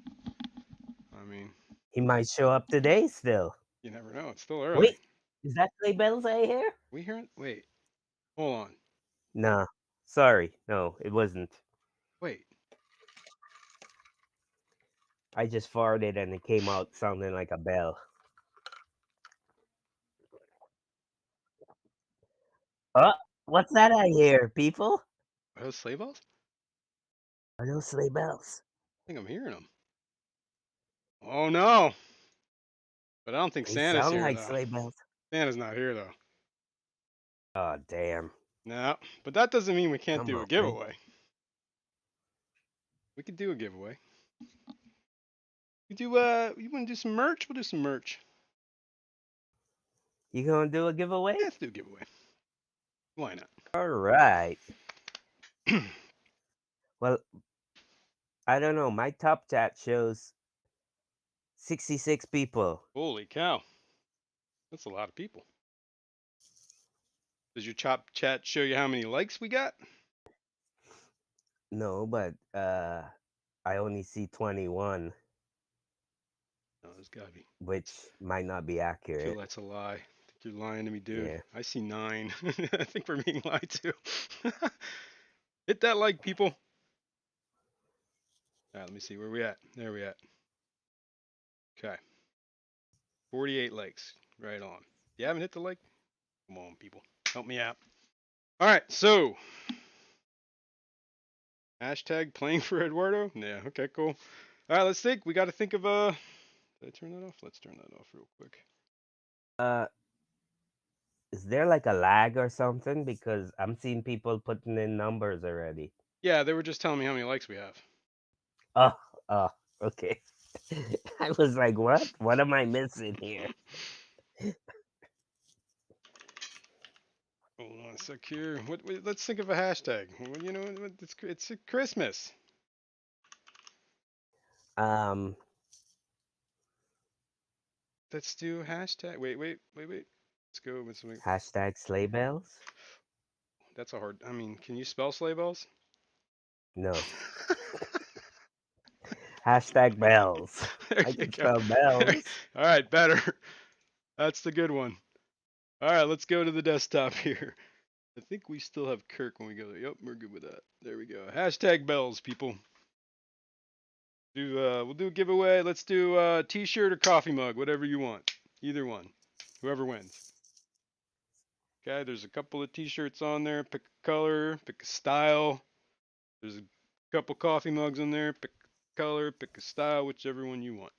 I mean, He might show up today still. you never know. It's still early. Wait, is that sleigh bells I hear? We hear it? Wait. Hold on. Nah, sorry. No, it wasn't. Wait. I just farted and it came out sounding like a bell. Oh, what's that I hear, people? Are those sleigh bells? Are those sleigh bells? I think I'm hearing them. Oh no. But I don't think They Santa's sound here like though. sleigh bells. Santa's not here though. Oh, damn. No. But that doesn't mean we can't Come do a on, man. giveaway. We could do a giveaway. You want to do some merch? We'll do some merch. You gonna do a giveaway? Yeah, let's do a giveaway. Why not? All right. Well, I don't know. My top chat shows 66 people. Holy cow. That's a lot of people. Does your chop chat show you how many likes we got? No, but I only see 21, No, there's gotta be. which might not be I feel accurate. that's a lie. I think you're lying to me, dude. Yeah. I see 9. I think we're being lied to. Hit that like, people. All right, let me see. Where we at? There we at. Okay. 48 likes. Right on. You haven't hit the like? Come on, people. Help me out. All right, so hashtag playing for Eduardo. Yeah, okay, cool. All right, let's think. We got to think of Did I turn that off? Let's turn that off real quick. Uh, is there like a lag or something? Because I'm seeing people putting in numbers already. Yeah, they were just telling me how many likes we have. Oh, oh, okay. I was like, what? What am I missing here? Hold on a sec here. Let's think of a hashtag. Well, you know, it's Christmas. Um, Let's do hashtag. Wait. Let's go with something. hashtag sleigh bells? That's a hard. I mean, can you spell sleigh bells? No. Hashtag bells. There I you can go. spell bells. All right, better. That's the good one. All right, let's go to the desktop here. I think we still have Kirk when we go there. Yep, we're good with that. There we go. Hashtag bells, people. We'll do a giveaway. Let's do t-shirt or coffee mug, whatever you want. Either one. Whoever wins. Okay, there's a couple of t-shirts on there. Pick a color, pick a style. There's a couple coffee mugs in there. Pick a color, pick a style, whichever one you want.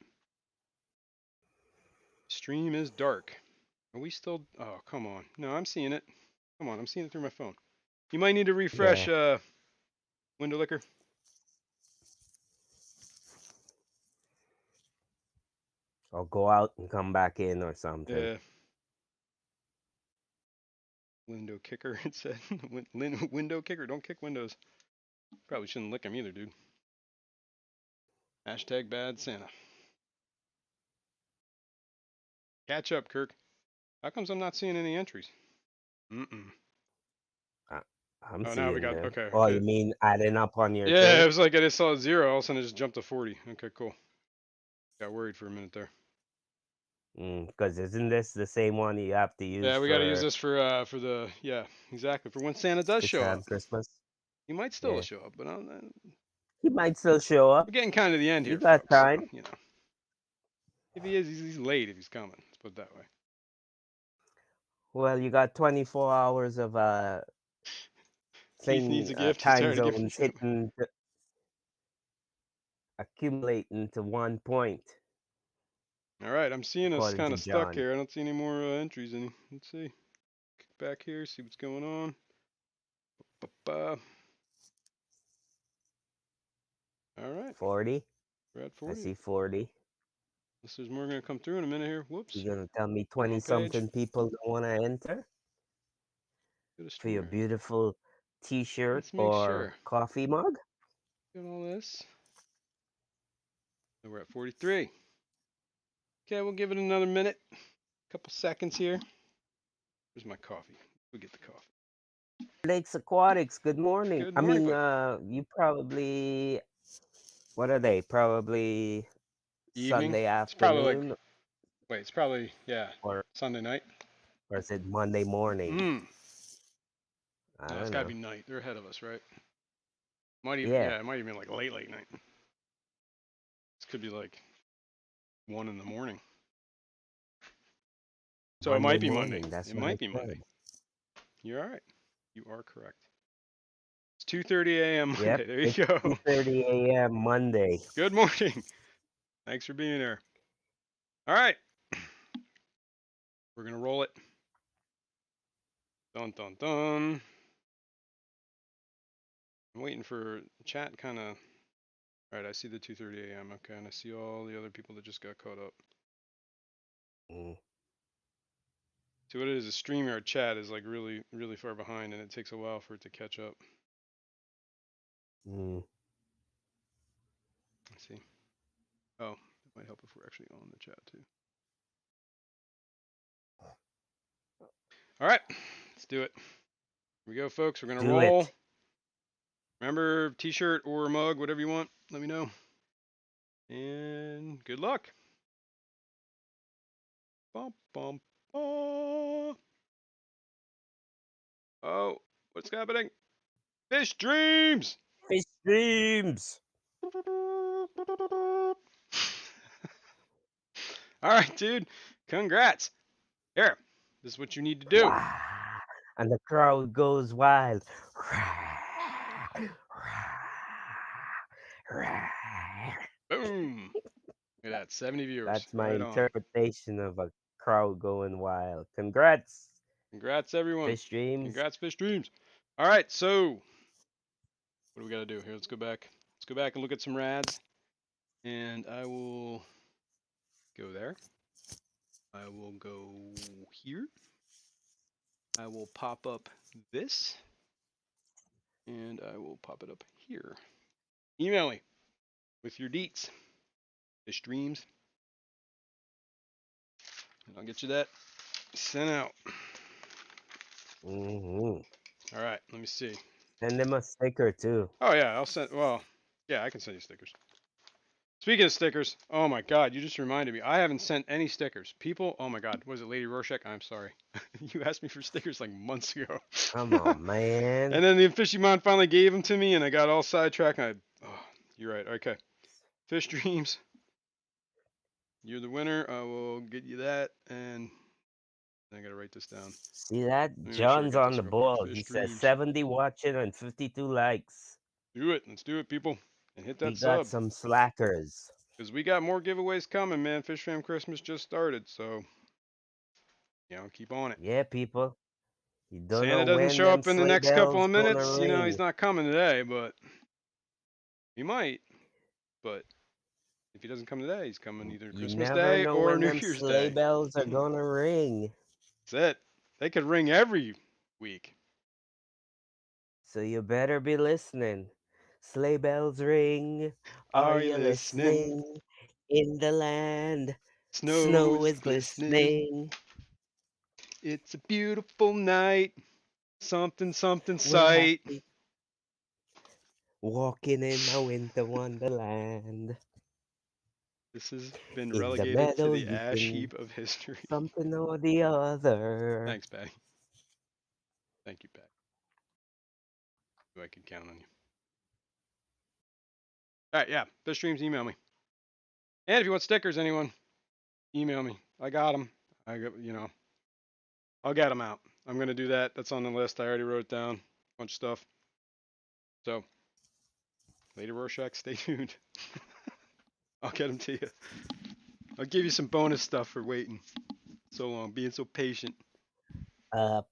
Stream is dark. Are we still? Oh, come on. No, I'm seeing it. Come on, I'm seeing it through my phone. You might need to refresh, Yeah. window licker. Or go out and come back in or something. Yeah. Window kicker, it said. Window kicker, don't kick windows. Probably shouldn't lick them either, dude. Hashtag bad Santa. Catch up, Kirk. How comes I'm not seeing any entries? Mm-mm. I'm Oh, now we seeing got, them. okay. Oh, you mean adding up on your Yeah, it thing? was like I just saw 0, all of a sudden it just jumped to 40. Okay, cool. Got worried for a minute there. Because isn't this the same one you have to use Yeah, we got to use for this for the, yeah, exactly. For when Santa does show Christmas? up. Christmas? He might still Yeah. show up, but He might still show up. we're getting kind of the end You here, got folks. So, time. you know, if he is, he's late if he's coming. Let's put it that way. Well, you got 24 hours of Keith needs a gift. He's time already given. zones hitting, accumulating to 1 point, All right, I'm seeing us according kind to of stuck John. here. I don't see any more entries. Let's see. Kick back here, see what's going on. Ba-ba. All right, 40. we're at I 40. see 40. Unless there's more going to come through in a minute here. Whoops, You're gonna tell me wrong 20 page. something people don't want to enter Go to for your streamer. beautiful T-shirt Let's make or sure. coffee mug? Get all this. And we're at 43. Okay, we'll give it another minute. Couple seconds here. Where's my coffee? We get the coffee. Lakes Aquatics, good morning. Good I morning, mean, bud. you probably, what are they? Probably Evening. Sunday It's probably like, afternoon wait, it's probably, yeah, or Sunday night. or is it Monday morning? Mm. I No, it's don't got to know. be night. They're ahead of us, right? Might even, Yeah, yeah, it might even be like late night. This could be like 1 in the morning. So it Monday might be Monday. morning. That's It what I might be Monday. said. You're all right. You are correct. It's 2:30 a.m. Yep, Monday. There it's you go. 2:30 a.m. Monday. Good morning. Thanks for being here. All right. We're going to roll it. Dun, dun, dun. I'm waiting for chat kind of. All right, I see the 2:30 a.m. Okay, and I see all the other people that just got caught up. Mm. See what it is? A StreamYard chat is like really, really far behind, and it takes a while for it to catch up. Mm. Let's see. Oh, it might help if we're actually on the chat too. All right, let's do it. Here we go, folks. We're gonna Do roll. it. Remember, t-shirt or mug, whatever you want. Let me know. And good luck. Bum, bum, bum. Oh, what's happening? Fish dreams. Fish dreams. All right, dude. Congrats. Here, this is what you need to do. Wow. And the crowd goes wild. Boom. Look at that, 70 viewers. That's my Right on. interpretation of a crowd going wild. Congrats, Congrats, everyone. Fish Dreams. Congrats, Fish Dreams. All right, so what do we got to do here? Let's go back. Let's go back and look at some rads. And I will go there. I will go here. I will pop up this. And I will pop it up here. Email me with your deets. Fish Dreams. And I'll get you that sent out. Mm-hmm. All right, let me see. Send them a sticker too. Oh, yeah, I'll send, well, yeah, I can send you stickers. Speaking of stickers, oh my God, you just reminded me. I haven't sent any stickers. People, oh my God, was it Lady Rorschach? I'm sorry. You asked me for stickers like months ago. Come on, man. And then the Fishy Mon finally gave them to me, and I got all sidetracked. And oh, you're right. Okay. Fish Dreams, you're the winner. I will get you that, and I gotta write this down. See that? Let me make sure I John's get on this the real quick. ball. He Fish says Dreams. 70 watching and 52 likes. Do it. Let's do it, people. And hit We that got sub. some slackers. Because we got more giveaways coming, man. Fish Fam Christmas just started. So, keep on it. Yeah, people. You don't know Santa doesn't when show them up in the sleigh next couple bells of gonna minutes. He's ring. not coming today, but he might. But if he doesn't come today, he's coming either You Christmas never Day know or when New them Year's sleigh Day. bells are gonna ring. That's it. They could ring every week. So you better be listening. Sleigh bells ring. Are Are you you listening? listening? In the land, Snow snow is is glistening. glistening. It's a beautiful night. Something, something We're sight. happy walking in a winter wonderland. This has been In the relegated to meadow, the you ash can heap of history. something or the other. Thanks, Patty. Thank you, Pat. I can count on you. All right, yeah. Fish Streams, email me. And if you want stickers, anyone, email me. I got them. I'll get them out. I'm gonna do that. That's on the list. I already wrote it down. Bunch of stuff. So, Lady Rorschach, stay tuned. I'll get them to you. I'll give you some bonus stuff for waiting so long, being so patient.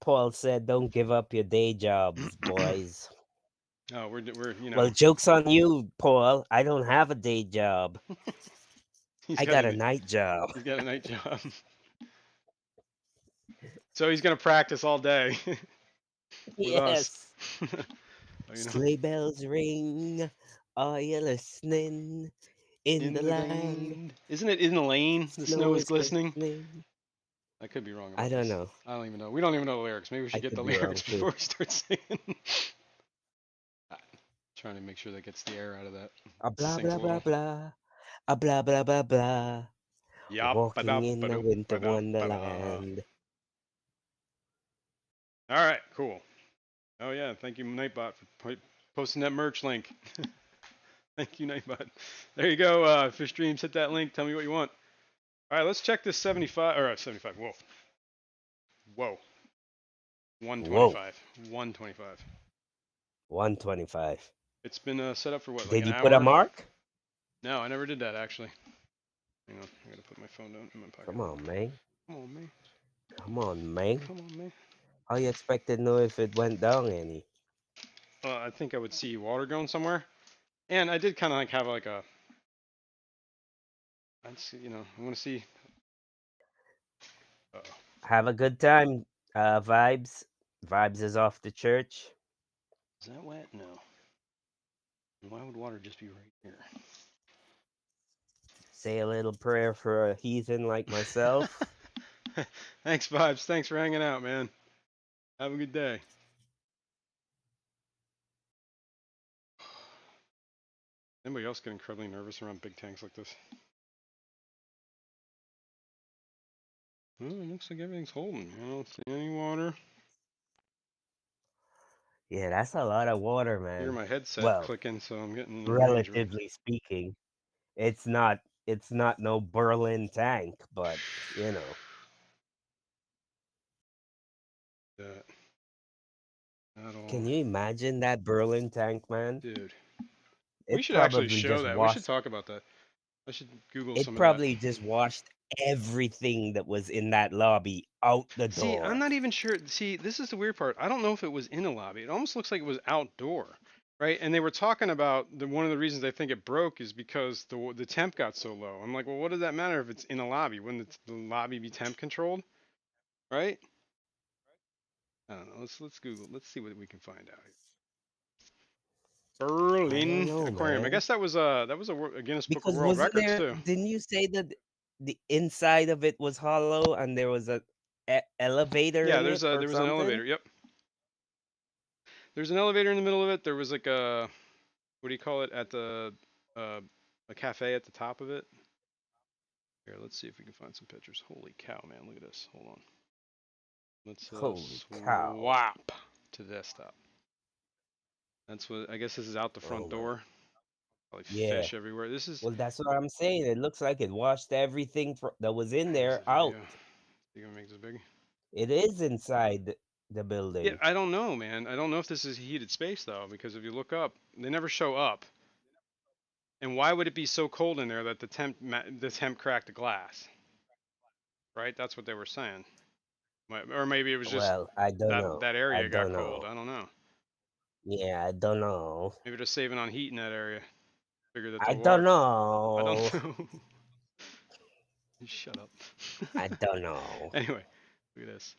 Paul said, "Don't give up your day jobs, boys." Oh, we're Well, joke's on you, Paul. I don't have a day job. he's I got got a a night job. he's got a night job. So he's gonna practice all day with us. Yes. Sleigh bells ring. Are you listening? In In the the land, lane. Isn't it in the lane? The snow snow is is glistening. glistening. I could be wrong I about don't this. know. I don't even know. We don't even know the lyrics. Maybe we I should get could the be wrong lyrics too. before we start singing. Trying to make sure that gets the air out of that. A blah Sings blah a blah little. blah. A blah blah blah blah. Yop, Walking ba-dop, in a ba-doop, winter ba-dum, ba-da. wonderland. All right, cool. Oh yeah, thank you Nightbot for posting that merch link. Thank you Nightbot. There you go. Fish Dreams, hit that link. Tell me what you want. All right, let's check this 75 or 75. Whoa, whoa. Whoa. 125. 125. 125. It's been set up for what, like Did an you put a hour? mark? No, I never did that actually. Hang on, I gotta put my phone down in my pocket. Come on, man. Come on, man. Come on, man. Come on, man. How you expect to know if it went down any? I think I would see water going somewhere, and I did kind of like have like a. I'd see, I want to see. Uh-oh. Have a good time, Vibes. Vibes is off to church. Is that wet? No. Why would water just be right here? Say a little prayer for a heathen like myself. Thanks, Vibes. Thanks for hanging out, man. Have a good day. Anybody else get incredibly nervous around big tanks like this? Well, it looks like everything's holding. I don't see any water. Yeah, that's a lot of water, I hear man. my headset Well, clicking, so I'm getting an arrangement. relatively speaking, it's not no Berlin tank, but you know. That at all, Can you imagine that Berlin tank, man? dude. We It should actually probably show just that. We should washed talk about that. I should Google it some of that. probably just washed everything that was in that lobby out the See, I'm door. not even sure. See, this is the weird part. I don't know if it was in a lobby. It almost looks like it was outdoor, right? And they were talking about one of the reasons they think it broke is because the temp got so low. I'm like, well, what does that matter if it's in a lobby? Wouldn't the lobby be temp controlled, right? I don't know. Let's Google. Let's see what we can find out. I don't Berlin know, Aquarium. I man. guess that was a Guinness Book of Because World wasn't Records there, too. didn't you say that the inside of it was hollow and there was a elevator Yeah, in it or there was an something? elevator. Yep, there's an elevator in the middle of it. There was like a what do you call it at the uh, a cafe at the top of it. Here, let's see if we can find some pictures. Holy cow, man! Look at this. Hold on. Let's Holy cow. swap to desktop. That's what I guess this is out the front Oh my. door. Probably Yeah. fish everywhere. This is. Well, that's what I'm saying. It looks like it washed everything that was in Here's there the out. video. You gonna make this big? It is inside the Yeah, building. I don't know, man. I don't know if this is heated space though, because if you look up, they never show up. And why would it be so cold in there that the temp cracked the glass? Right? That's what they were saying. Or maybe it was just Well, I don't know. that I area got don't cold. know. I don't know. Yeah, I don't know. Maybe they're saving on heat in that area. Figure that the I don't water. I don't know. know. Shut up. I don't know. Anyway, look at this.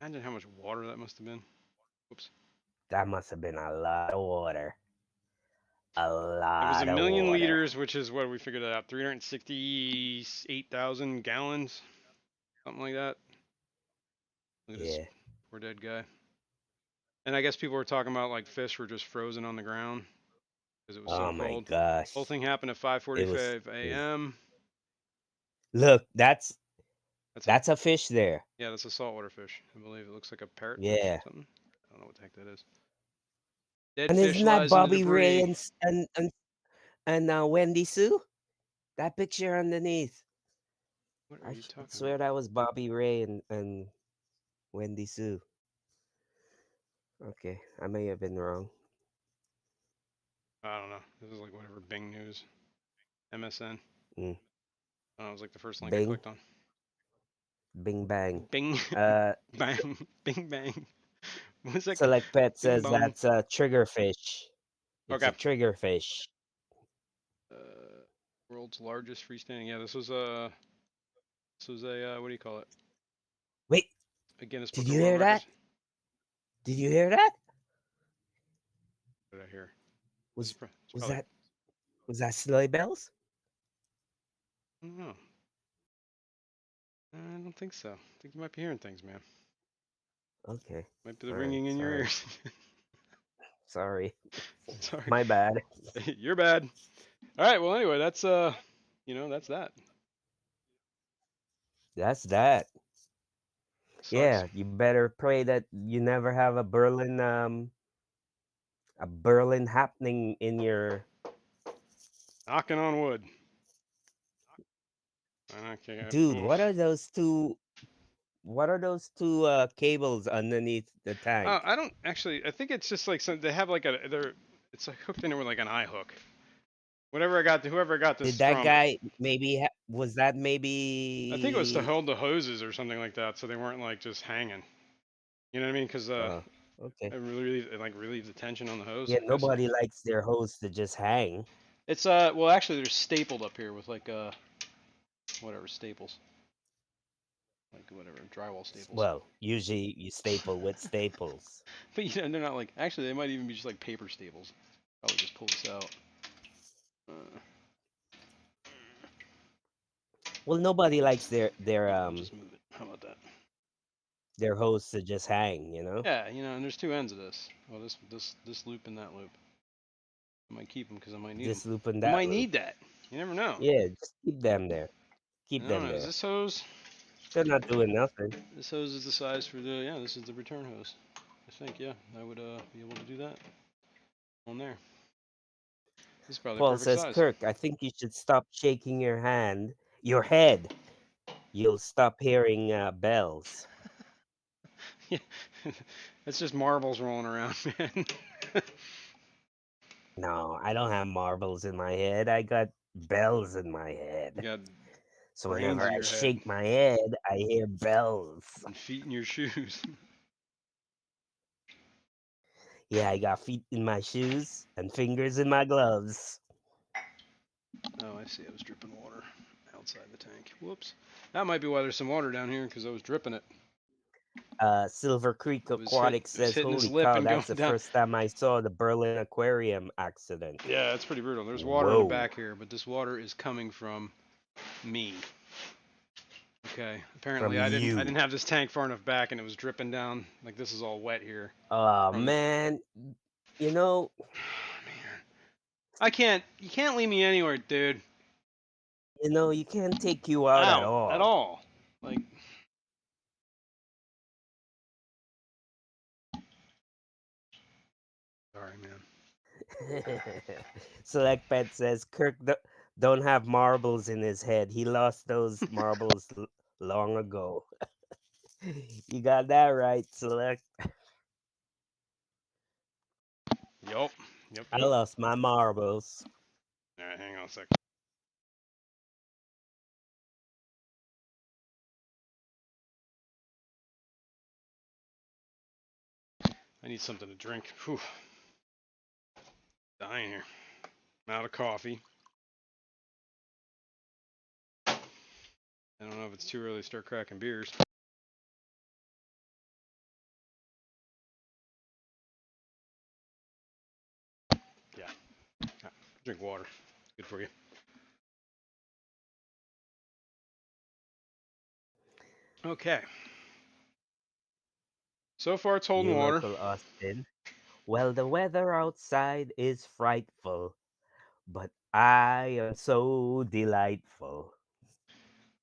Imagine how much water that must have been. Whoops. That must have been a lot of water. A It was a lot of million water. liters, which is what we figured it out. 368,000 gallons, something like that. Look at this Yeah. poor dead guy. And I guess people were talking about like fish were just frozen on the ground because it was so Oh my cold. gosh. Whole thing happened at It was, 5:45 it was a.m. Look, That's a that's a fish there. Yeah, that's a saltwater fish. I believe it looks like a parrotfish, Yeah. something. I don't know what the heck that is. Dead And fish isn't that lies in the Bobby Ray debris. and Wendy Sue? That picture underneath. What are I you talking swear about? that was Bobby Ray and Wendy Sue. Okay, I may have been wrong. I don't know. This is like whatever Bing News, MSN. Mm. It was like the first link I Bing, clicked on. Bing Bang. Bing, Uh, bang, bing bang. What's that? Select Pet Bing says bong. that's a triggerfish. It's Okay. a triggerfish. World's largest freestanding. Yeah, this was a what do you call it? Wait, A Guinness did Book of you World hear that? Records. Did you hear that? What did I hear? Was It's was probably. that was that sleigh bells? I don't know. I don't think so. I think you might be hearing things, man. Okay, Might be the all right. ringing in your Sorry, ears. sorry, Sorry. my bad. You're bad. All right. Well, anyway, that's that's that. That's that. Sucks. Yeah, you better pray that you never have a Berlin happening in your Knocking on wood. Okay. dude. Oof. What are those two cables underneath the tank? I don't actually. I think it's just like some. They have like they're. It's like hooked in there with like an eye hook. Whoever I got this Did that from, guy maybe was that I think it was to maybe hold the hoses or something like that, so they weren't like just hanging. You know what I mean? Because okay. it like relieve the tension on the hose. Yeah, I guess nobody likes their hose to just hang. it's well actually they're stapled up here with like whatever staples, like whatever drywall staples. Well, usually you staple with staples. But they're not like actually they might even be just like paper staples. Probably just pull this out. Uh, Well, nobody likes I'll just move it. How about that? their hose to just hang, you know? Yeah, and there's two ends of this. Well, this loop and that loop. I might keep them because I might need them. This loop and I that might loop. need that. You never know. Yeah, just keep them there. I Keep don't them know. Is there. this hose? They're not doing nothing. This hose is the size for the yeah. This is the return hose. I think yeah. I would be able to do that on there. This is probably the Paul perfect says, size. Kirk, I think you should stop shaking your head. You'll stop hearing bells. Yeah, it's just marbles rolling around, man. No, I don't have marbles in my head. I got bells in my You head. got So brains whenever in I your head shake my head, I hear bells. and feet in your shoes. Yeah, I got feet in my shoes and fingers in my gloves. Oh, I see. I was dripping water outside the tank. Whoops. That might be why there's some water down here because I was dripping it. Silver Creek Aquatic It was says, hitting his "Holy lip cow, and going that's the down. first time I saw the Berlin Aquarium accident." Yeah, it's pretty brutal. There's water in the Whoa. back here, but this water is coming from me. Okay. Apparently From I you. didn't have this tank far enough back and it was dripping down. Like this is all wet here Oh, from man. You know, man. You can't leave me anywhere, dude. you can't take you out at At all. all. Like Select Pet says Kirk don't have marbles in his head. He lost those marbles long ago. You got that right, Select. Yup. Yep. I Yep. lost my marbles. All right, hang on a sec. I need something to drink. Whew. Dying here. I'm out of coffee. I don't know if it's too early to start cracking beers. Yeah. Drink water. Good for you. Okay. So far, it's holding New water. local Austin. Well, the weather outside is frightful, but I am so delightful.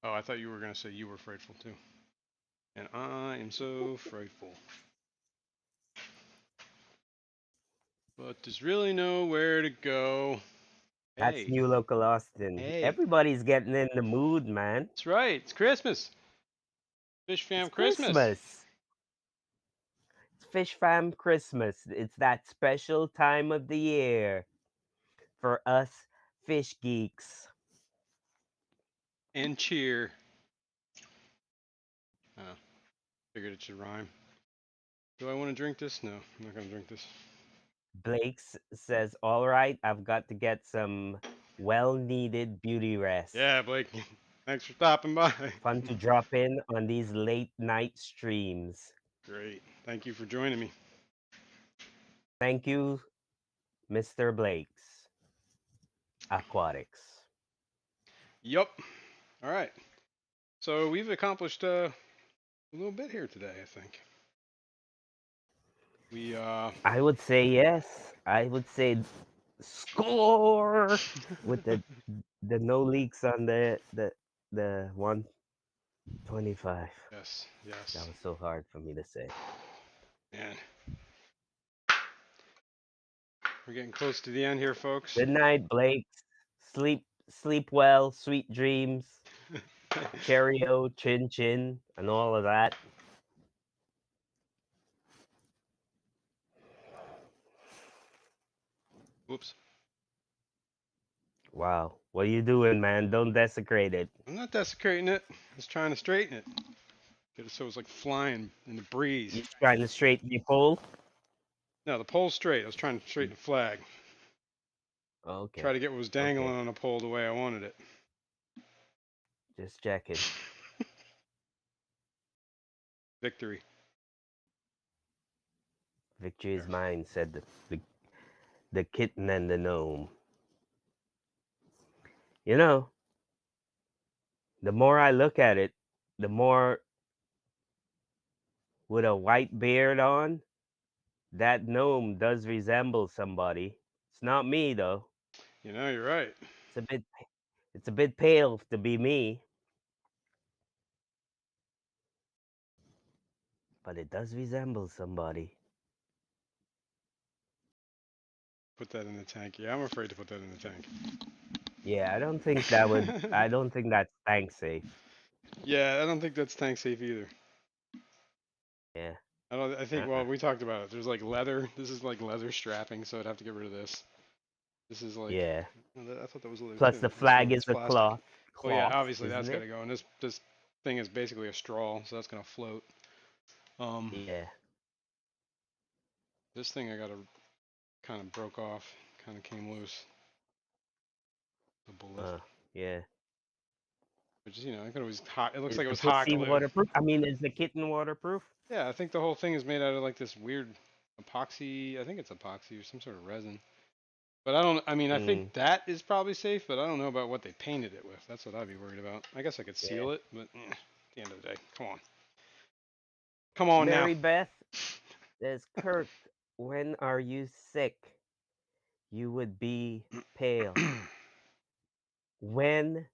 Oh, I thought you were gonna say you were frightful too. And I am so frightful. But there's really nowhere to go. That's Hey. new local Austin. Hey. Everybody's getting in the mood, man. That's right. It's Christmas. Fish It's fam Christmas. Christmas. It's Fish Fam Christmas. It's that special time of the year for us fish geeks. And cheer. Oh, figured it should rhyme. Do I want to drink this? No, I'm not gonna drink this. Blake says, "All right, I've got to get some well-needed beauty Yeah, rest. Blake. Thanks for stopping by. Fun to drop in on these late night streams. Great. Thank you for joining me. Thank you, Mr. Blake's Aquatics." Yup. All right. So we've accomplished a little bit here today, I think. We I would say yes. I would say score with the no leaks on the 125. yes, That yes. was so hard for me to say. Man, we're getting close to the end here, folks. Good night, Blake. Sleep well, sweet dreams, cheerio, chin chin, and all of that. Whoops. Wow, what are you doing, man? Don't desecrate it. I'm not desecrating it. I was trying to straighten it. Get it so it was like flying in the breeze. You trying to straighten your pole? No, the pole's straight. I was trying to straighten the flag. Okay, Try to get what was dangling okay. on the pole the way I wanted it. Just checking. Victory. Victory is There. mine, said the kitten and the gnome. You know, the more I look at it, the more with a white beard on, that gnome does resemble somebody. It's not me though. You know, you're right. It's a bit it's a bit pale to be me, but it does resemble somebody. Put that in the tank. Yeah, I'm afraid to put that in the tank. Yeah, I don't think that's tank safe. Yeah, I don't think that's tank safe either. Yeah. I don't. I think. Uh-uh. Well, we talked about it. There's like leather. This is like leather strapping, so I'd have to get rid of this. This is like. Yeah. I thought that was leather Plus too. the No, flag is it's a plastic. Oh yeah, cloth, obviously isn't that's got it? to go. And this thing is basically a straw, so that's gonna float. Um, Yeah. this thing I got to kind of broke off, kind of came loose. The bullet, Uh, yeah. which is I could always hot. It looks Is like it the was hot pussy glue. waterproof? I mean, is the kitten waterproof? Yeah, I think the whole thing is made out of like this weird epoxy. I think it's epoxy or some sort of resin. But I don't. I mean, I think Mm, that is probably safe, but I don't know about what they painted it with. That's what I'd be worried about. I guess I could yeah. seal it, but at the end of the day, come on now. Mary Beth says, Kirk, when are you sick? You would be pale. When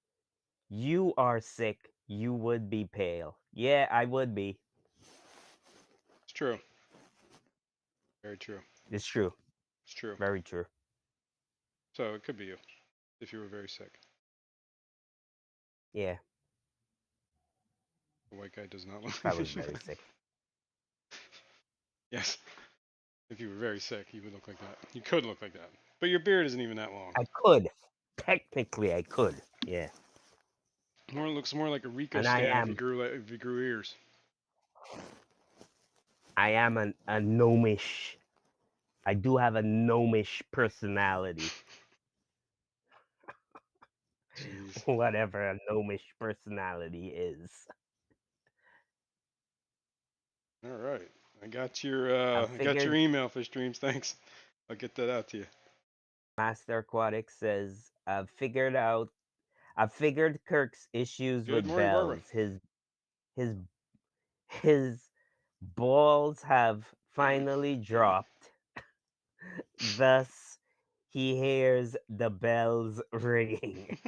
you are sick, you would be pale. Yeah, I would be. It's true. Very true. It's true. It's true. Very true. So it could be you if you were very sick. Yeah, The white guy does not look I like was Fishy very Man. sick. Yes, if you were very sick, you would look like that. You could look like that. But your beard isn't even that long. I could. Technically, I could. Yeah. More looks more like a Rico And I scat am. if you grew ears. I am a gnomish. I do have a gnomish personality. Jeez. Whatever a gnomish personality is. All right. I I got your figured email, Fish Dreams. Thanks. I'll get that out to you. Master Aquatic says I've figured Kirk's issues Good with morning, Barbara. bells. His his balls have finally dropped. Thus he hears the bells ringing.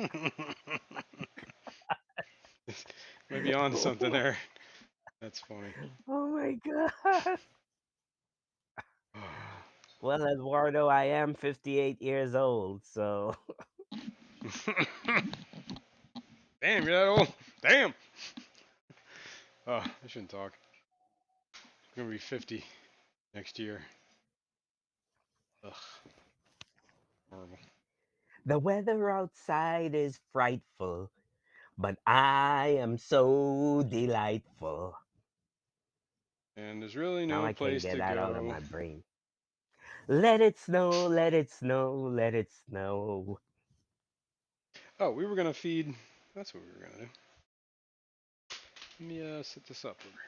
Might be on to something there. That's funny. Oh my god. Well, Eduardo, I am 58 years old, so Damn, you're that old. Damn. Oh, I shouldn't talk. I'm gonna be 50 next year. Ugh, horrible. the weather outside is frightful, but I am so delightful. And there's really Now no I can't place get to that out of go. my brain. Let it snow, let it snow, let it snow. Oh, we were gonna feed. That's what we were gonna do. Let me set this up over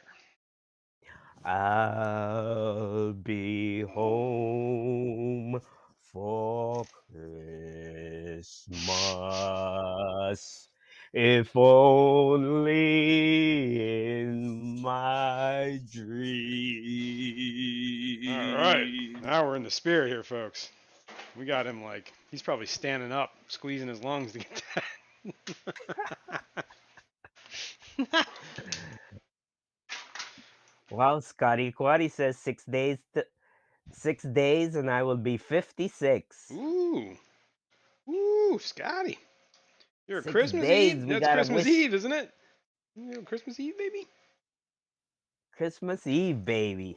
I'll be home for Christmas, if only in my here. All right. dreams. Now we're in the spirit here, folks. We got him like he's probably standing up, squeezing his lungs to get that. Wow, Scotty Quaddy says 6 days and I will be 56. Ooh, ooh, Scotty. You're a Six Christmas days, Eve? we That's gotta Christmas wish Eve, isn't it? You know, Christmas Eve, baby? Christmas Eve, baby.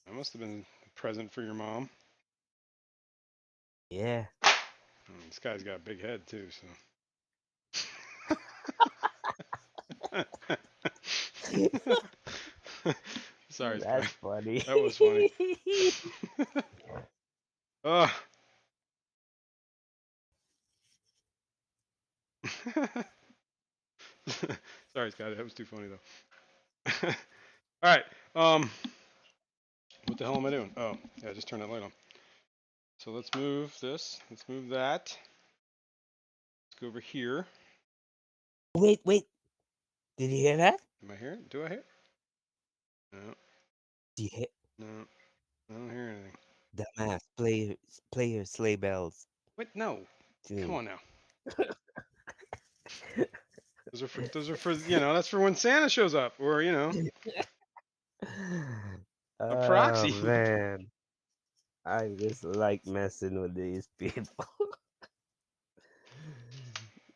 That must have been a present for your mom. Yeah. This guy's got a big head, too, so. Sorry, Scott. That's funny. That was funny. Oh. Sorry, Scotty. That was too funny, though. All right. What the hell am I doing? Oh, yeah, just turn that light on. So let's move this. Let's move that. Let's go over here. Wait. Did you hear that? Am I hearing? Do I hear? No, Did you hear? no, I don't hear anything. Dumbass. Play your sleigh bells What? No. Come tune. on now. Those are for that's for when Santa shows up, or a Oh proxy. man. I just like messing with these people.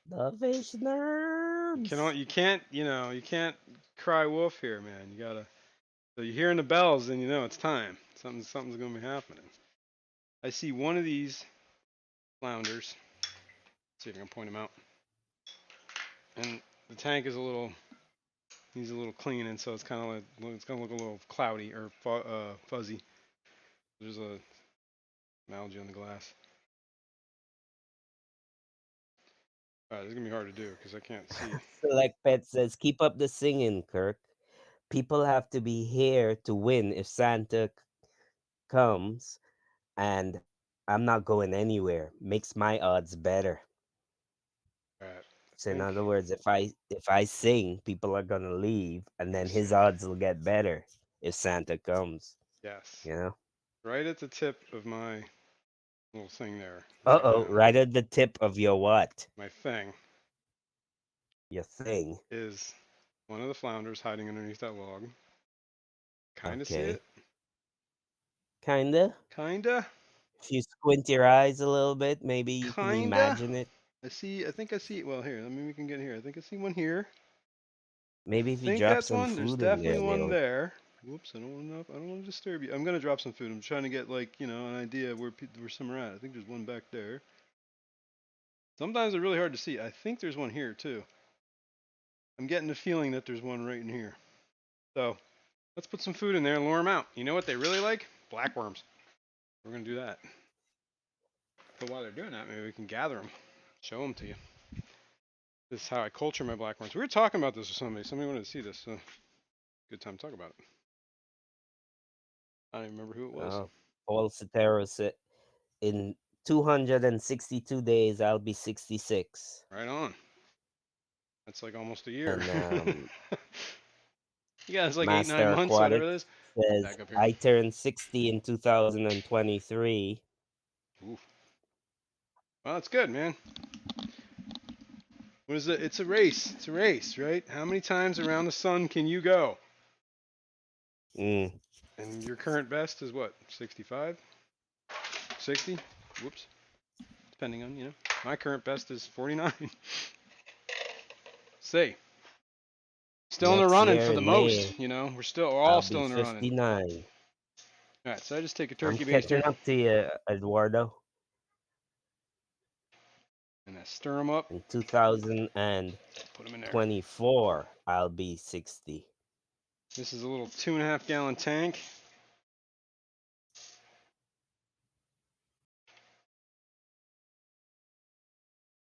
The fish nerds. You can't cry wolf here, man. You gotta. So you're hearing the bells, and you know it's time. Something's gonna be happening. I see one of these flounders. Let's see if I can point him out. And the tank is needs a little cleaning, so it's gonna look a little cloudy or fuzzy. There's an algae on the glass. All right, this is gonna be hard to do because I can't see. Select Pet says, keep up the singing, Kirk. People have to be here to win if Santa comes, and I'm not going anywhere. Makes my odds better. All right, So I in think. other words, if I sing, people are gonna leave, and Let me then see. his odds will get better if Santa comes. Yes, You know? right at the tip of my little thing there, Uh right oh, now. right at the tip of your what? My thing Your thing. is one of the flounders hiding underneath that log. Kind of see Okay. it. Kinda. Kinda. If you squint your eyes a little bit, maybe you can Kinda. imagine it. I think I see. Well, here. Let me. We can get here. I think I see one here. I Maybe if you think drop that's some one. There's food in definitely there, one they'll. there. Whoops. I don't want to disturb you. I'm gonna drop some food. I'm trying to get like an idea of where some are at. I think there's one back there. Sometimes they're really hard to see. I think there's one here too. I'm getting the feeling that there's one right in here. So let's put some food in there and lure them out. You know what they really like? Blackworms. We're gonna do that. But while they're doing that, maybe we can gather them, show them to you. This is how I culture my blackworms. We were talking about this with somebody. Somebody wanted to see this. So good time to talk about it. I don't even remember who it was. Paul Sotero said, in 262 days, I'll be 66. Right on. That's like almost a year. And You guys like eight, Master 9 months, whatever it Aquatics is. says, Back up here. I turned 60 in 2023. Oof. Well, that's good, man. What is it? It's a race. It's a race, right? How many times around the sun can you go? Mm. And your current best is what? 65? 60? Whoops. Depending on. My current best is 49. Say, still in the Next running year for the in May, most. We're all I'll be still in the running. 59. All right, so I just take a I'm turkey catching baster up to you, Eduardo. and I stir them up. In 2024, Put them in there. I'll be 60. This is a little 2.5 gallon tank.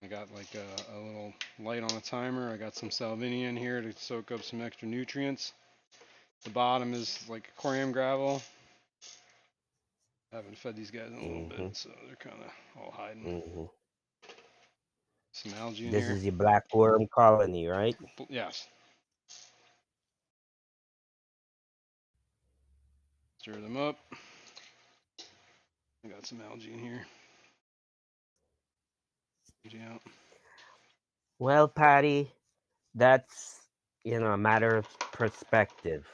I got like a little light on a timer. I got some salvinia in here to soak up some extra nutrients. The bottom is like aquarium gravel. I haven't fed these guys in a little bit, Hmm. so they're kind of all hiding. Hmm. Some algae in This here. is your black worm colony, right? Yes. Stir them up. I got some algae in here. Out. Well, Patty, that's, a matter of perspective.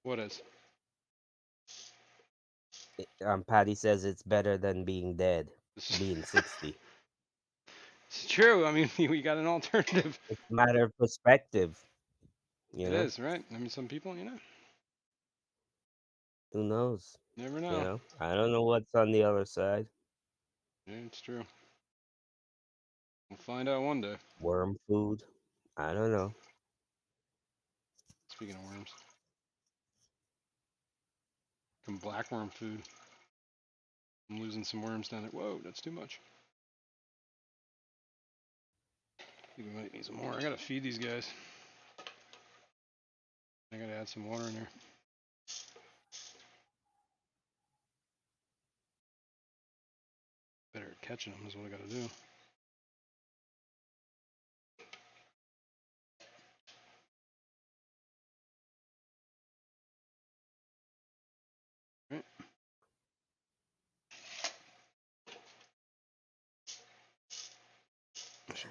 What is? Patty says it's better than being dead, This is being 60. it's true. I mean, we got an alternative. It's a matter of perspective, It is, right? I mean, some people. Who knows? Never know. I don't know what's on the other side. Yeah, it's true. We'll find out one day. Worm food. I don't know. Speaking of worms, some blackworm food. I'm losing some worms down there. Whoa, that's too much. I think we might need some more. I gotta feed these guys. I gotta add some water in there. Better at catching them is what I gotta do. Right.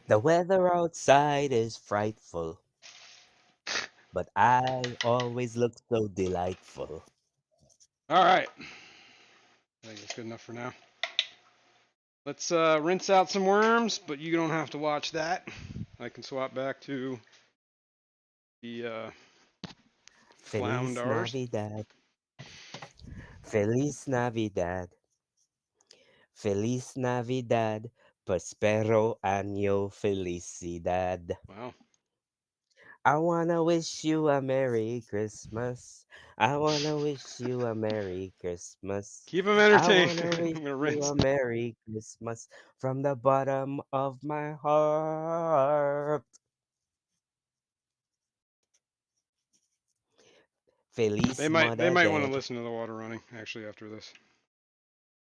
The weather outside is frightful, but I always look so delightful. All right. I think that's good enough for now. Let's rinse out some worms, but you don't have to watch that. I can swap back to the Feliz flounders. Navidad. Feliz Navidad. Feliz Navidad. Prospero año felicidad. Wow. I wanna wish you a Merry Christmas. I wanna wish you a Merry Christmas. Keep them I entertained. wanna wish I'm gonna you rinse. a Merry Christmas from the bottom of my heart. They Feliz might Mother want to Dead. listen to the water running actually after this.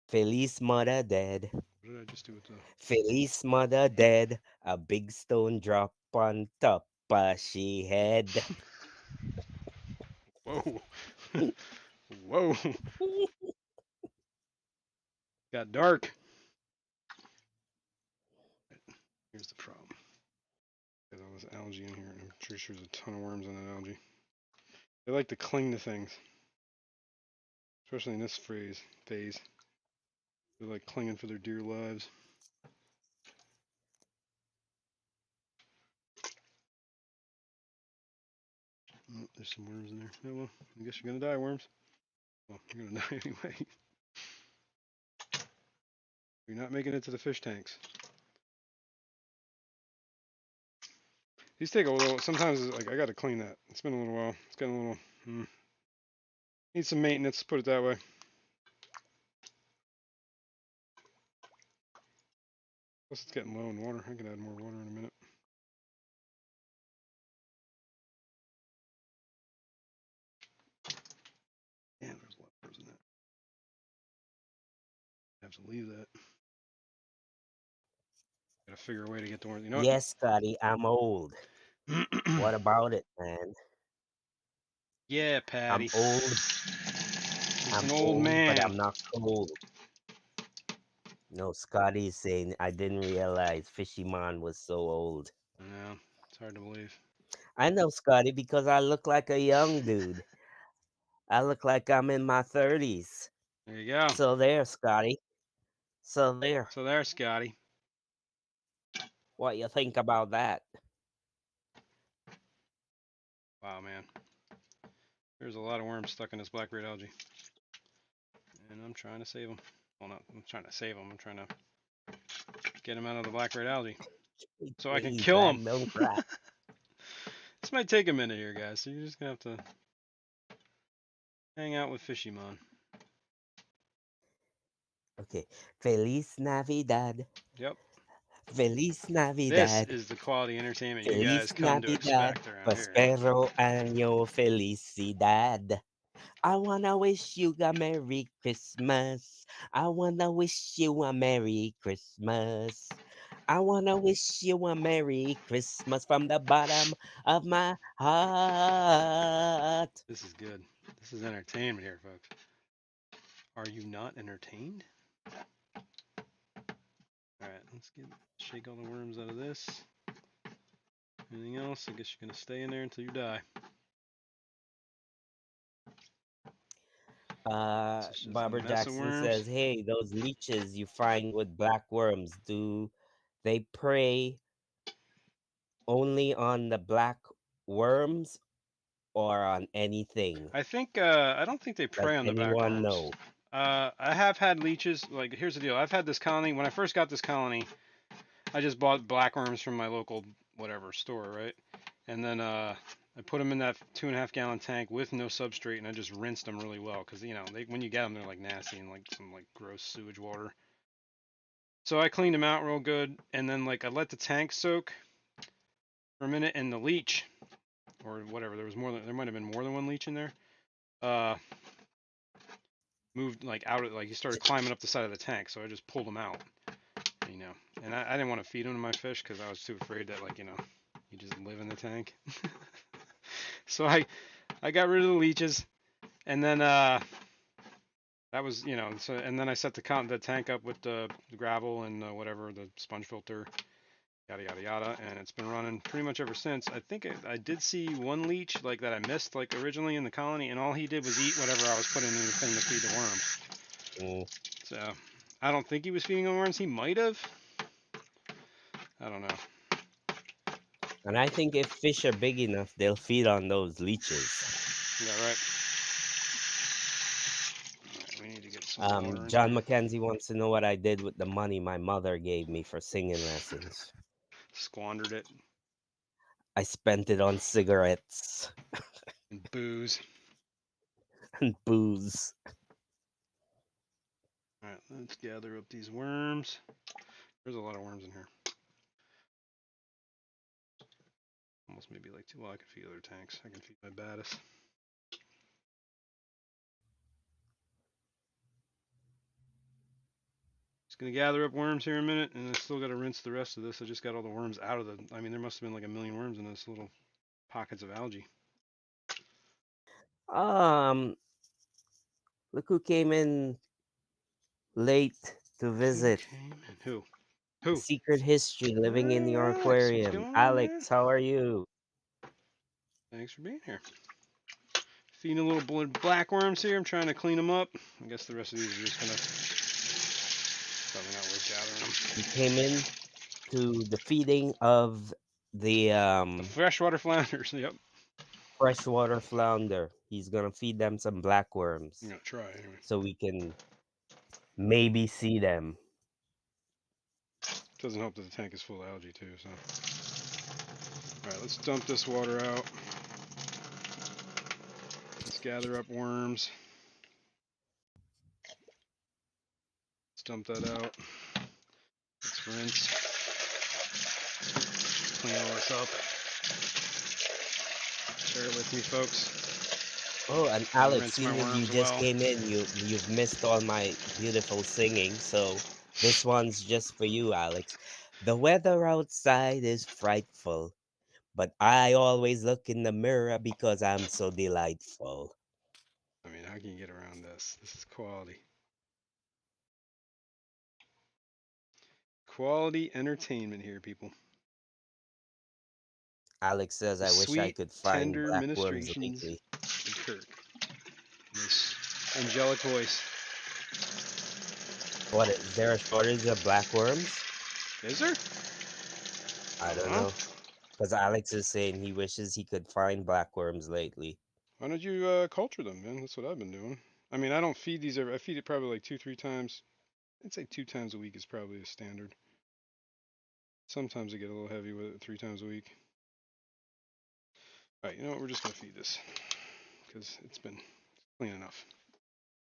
Feliz Mother Dead. What did I just do with the? Feliz Mother Dead. A big stone drop on top of she head. Whoa. Whoa. Got dark. Here's the problem. There's all this algae in here, and I'm pretty sure there's a ton of worms on that algae. They like to cling to things. especially in this phase. They're like clinging for their dear lives. Oh, there's some worms in there. Oh well, I guess you're gonna die, worms. Well, you're gonna die anyway. You're not making it to the fish tanks. These take a little. Sometimes like I got to clean that. It's been a little while. It's getting a little. Needs some maintenance. Put it that way. Plus it's getting low in water. I can add more water in a minute. Yeah, there's leftovers in that. I have to leave that. Gotta figure a way to get the worms. You know Yes, Scotty, I'm old. what? What about it, man? Yeah, I'm Patty. old. He's I'm an old old, but man. I'm not cold. No, Scotty is saying I didn't realize Fishy-Man was so old. No, it's hard to believe. I know, Scotty, because I look like a young dude. I look like I'm in my 30s. There you go. So there, Scotty. So there. So there, Scotty. What you think about that? Wow, man. There's a lot of worms stuck in this black red algae, and I'm trying to save them. Well, not I'm trying to save them. I'm trying to get them out of the black red algae so I can Hey, kill them. Brad, don't cry. This might take a minute here, guys. So you're just gonna have to hang out with Fishymon. Okay. Feliz Navidad. Yep. Feliz This Navidad. is the quality entertainment you guys Feliz come to Navidad. expect around here. Prospero año felicidad. I wanna wish you a Merry Christmas. I wanna wish you a Merry Christmas. I wanna wish you a Merry Christmas from the bottom of my heart. This is good. This is entertainment here, folks. Are you not entertained? All right, let's shake all the worms out of this. Anything else? I guess you're gonna stay in there until you die. This is just a Barbara mess of Jackson worms. says, "Hey, those leeches you find with black worms, do they prey only on the black worms or on anything? I don't think they Does prey on the black anyone worms. know?" I have had leeches. Like, here's the deal. I've had this colony. When I first got this colony, I just bought black worms from my local whatever store, right? And then I put them in that 2.5 gallon tank with no substrate, and I just rinsed them really well because when you get them, they're like nasty and like some like gross sewage water. So I cleaned them out real good, and then like I let the tank soak for a minute, and the leech or whatever, there might have been more than one leech in there. Uh, moved like out of like he started climbing up the side of the tank, so I just pulled him out, you know. And I didn't want to feed him to my fish because I was too afraid that you just live in the tank. So I got rid of the leeches, and then that was so and then I set the tank up with the gravel and whatever the sponge filter, yada yada yada, and it's been running pretty much ever since. I think I did see one leech like that I missed like originally in the colony, and all he did was eat whatever I was putting in the thing to feed the worms. Mm. So I don't think he was feeding the worms. He might have. I don't know. And I think if fish are big enough, they'll feed on those leeches. Is that right? All right, we need to get some water in John here. McKenzie wants to know what I did with the money my mother gave me for singing lessons. Squandered it I spent it on cigarettes and booze. and booze. All right, let's gather up these worms. There's a lot of worms in here. Almost maybe like two. Well, I can feed other tanks. I can feed my baddest. Just gonna gather up worms here in a minute, and I still gotta rinse the rest of this. I just got all the worms out of the. I mean, there must have been like a million worms in this little pockets of algae. Um, Look who came in late to Who visit. came in? Who? Who? Secret History living in Hey, your Alex, what's aquarium. going on, man? Alex, how are you? Thanks for being here. Feeding a little black worms here. I'm trying to clean them up. I guess the rest of these are just gonna probably not worth gathering them. He came in to the feeding of the The freshwater flounders. Yep. freshwater flounder. He's gonna feed them some black I'm worms gonna try anyway. so we can maybe see them. Doesn't help that the tank is full of algae too. So, all right, let's dump this water out. Let's gather up worms. Let's dump that out. Let's rinse. Clean all this up. Share it with me, folks. Oh, and I Alex, rinse my seeing as you worms just well. came in, you've missed all my beautiful singing, so this one's just for you, Alex. The weather outside is frightful, but I always look in the mirror because I'm so delightful. I mean, how can you get around this? This is quality. Quality entertainment here, people. Alex says, The I wish I sweet, could find tender black worms ministrations lately. of Kirk. This angelic voice. What, is there a shortage of black worms? Is there? I don't Huh? know. Because Alex is saying he wishes he could find black worms lately. Why don't you culture them, man? That's what I've been doing. I mean, I don't feed these I feed it probably like 2, 3 times. I'd say 2 times a week is probably a standard. Sometimes I get a little heavy with it 3 times a week. All right, you know what? We're just gonna feed this because it's been clean enough.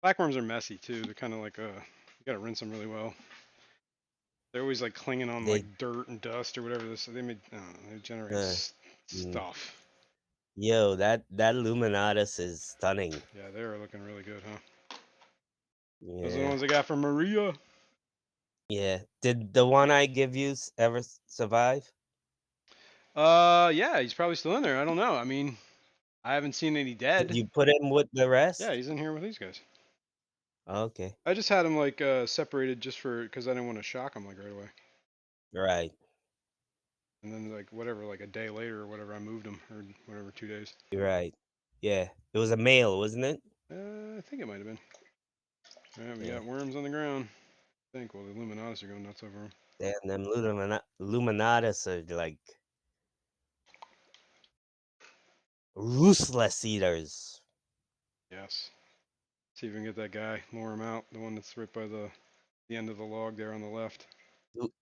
Blackworms are messy too. They're kind of like you gotta rinse them really well. They're always like clinging on They, like dirt and dust or whatever this. They I don't know. They generate uh, mm. stuff. Yo, that Luminatus is stunning. Yeah, they're looking really good, huh? Those are the Yeah. ones I got from Maria. Yeah. Did the one I give you ever survive? Yeah, he's probably still in there. I don't know. I mean, I haven't seen any Did dead. you put him with the Yeah, rest? he's in here with these guys. Okay. I just had him like separated just for because I didn't want to shock him like right away. Right. And then like whatever, like a day later or whatever, I moved him or whatever, 2 days. You're right. Yeah. It was a male, wasn't it? I think it might have been. All right, we Yeah. got worms on the ground. I think. Well, the Illuminatus are going nuts over them. Damn, them Luminatus are like ruthless eaters. Yes. See if we can get that guy, lure him out. The one that's right by the end of the log there on the left. Do,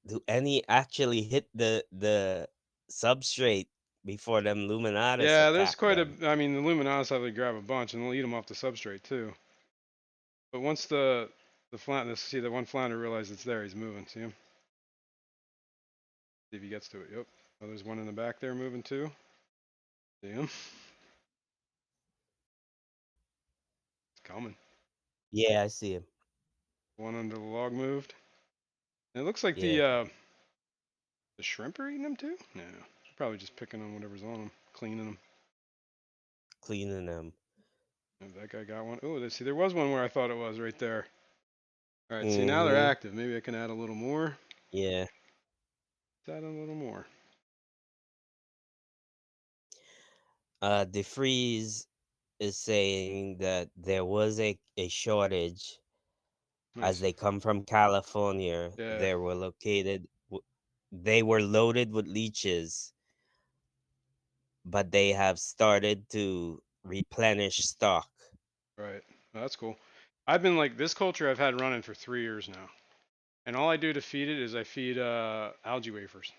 do any actually hit the substrate before them Luminatus Yeah, there's attack quite a. them? I mean, the Luminatus have to grab a bunch, and they'll eat them off the substrate too. But once the flounder, see the one flounder realizes it's there, he's moving. See him? See if he gets to it. Yep. Oh, there's one in the back there moving too. See him? It's coming. Yeah, I see him. One under the log moved. And it looks like Yeah, the shrimp are eating them too. No, probably just picking on whatever's on them, cleaning them. cleaning them. Oh, that guy got one. Oh, see, there was one where I thought it was right there. All right, see, now they're Mm-hmm. active. Maybe I can add a little more. Yeah. Let's add a little more. DeFreeze is saying that there was a shortage as Nice. they come from California. Yeah, They were they were loaded with leeches, but they have started to replenish stock. right. Oh, that's cool. I've been like this culture I've had running for 3 years now. And all I do to feed it is I feed algae wafers.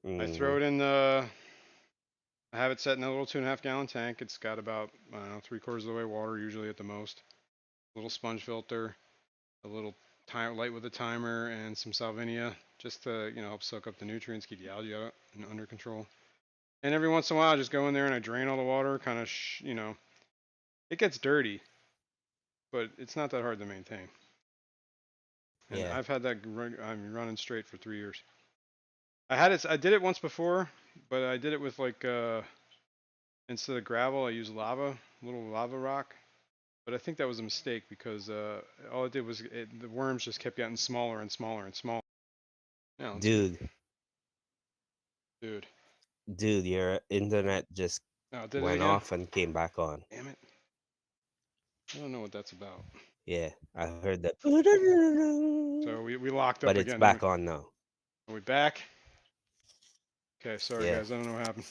I Mm-hmm. throw it in I have it set in a little 2.5 gallon tank. It's got about, I don't know, 3/4 of the way water, usually at the most. A little sponge filter, a little light with a timer, and some salvinia just to, help soak up the nutrients, keep the algae out and under control. And every once in a while, I just go in there and I drain all the water, kind of, it gets dirty, but it's not that hard to maintain. And Yeah. I've had that, I'm running straight for 3 years. I did it once before, but I did it with like, instead of gravel, I used lava, little lava rock. But I think that was a mistake because all it did was the worms just kept getting smaller and smaller and smaller. Yeah, let's see. Dude, Dude. dude, your internet just Oh, did it Went again? off and came back on. Damn it. I don't know what that's about. Yeah, I heard that. So we locked But up it's again, didn't back on now. we? Are we back? Okay, sorry Yeah. guys, I don't know what happened.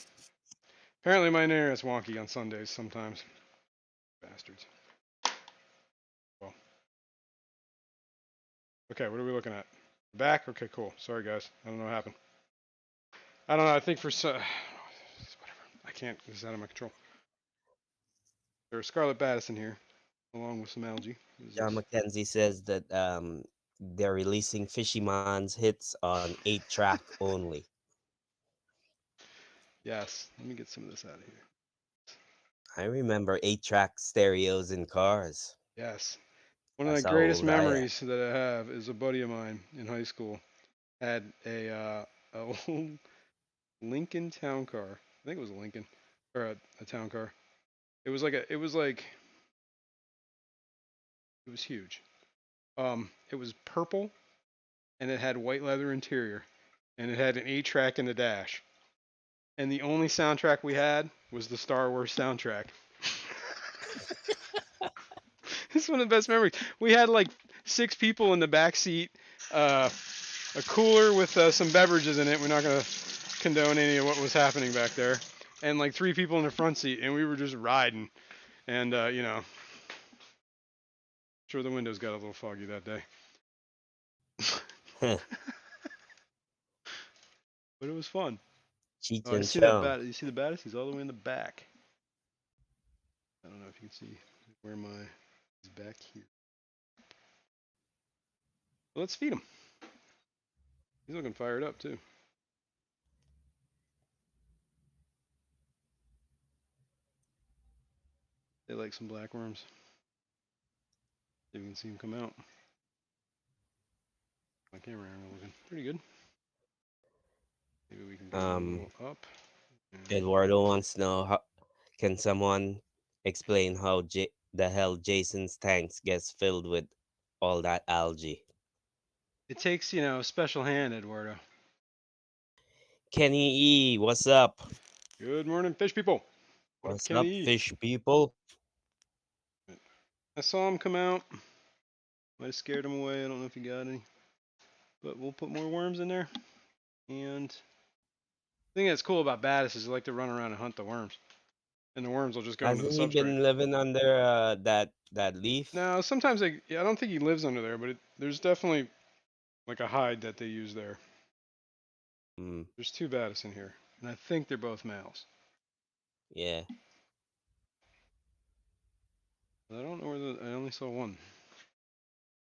Apparently my internet's wonky on Sundays sometimes. Bastards. Well. Okay, what are we looking at? Back? Okay, cool. Sorry guys. I don't know what happened. I don't know, I think for whatever. I can't, this is out of my control. There's Scarlet Baddis in here, along with some algae. What is John this? McKenzie says that they're releasing Fishyman's hits on 8-track only. Yes. Let me get some of this out of here. I remember 8-track stereos in cars. Yes. One of the That's how greatest old I am. memories that I have is a buddy of mine in high school had a old Lincoln town car. I think it was a Lincoln or a town car. It was huge. It was purple and it had white leather interior and it had an 8-track in the dash. And the only soundtrack we had was the Star Wars soundtrack. It's one of the best memories. We had like 6 people in the back seat, a cooler with some beverages in it. We're not gonna condone any of what was happening back there, and like 3 people in the front seat, and we were just riding. And sure the windows got a little foggy that day, but it was fun. Cheech Oh, I and see that Chong. bat. You see the baddest? He's all the way in the back. I don't know if you can see where he's back here. Well, let's feed him. He's looking fired up too. They like some black worms. See if we can see him come out. My camera angle looking pretty good. Maybe we can bring him a little up. Eduardo wants to know how can someone explain how the hell Jason's tanks gets filled with all that algae. It takes, a special hand, Eduardo. Kenny E, what's up? Good morning, fish people. What up, What's up, Kenny? fish people? I saw him come out. Might have scared him away. I don't know if he got any. But we'll put more worms in there. And the thing that's cool about Baddis is they like to run around and hunt the worms. And the worms will just go into the Hasn't he substrate. been living under that leaf? Now, sometimes I don't think he lives under there, but there's definitely like a hide that they use there. Mm, There's 2 Baddis in here. And I think they're both males. yeah. But I don't know I only saw one.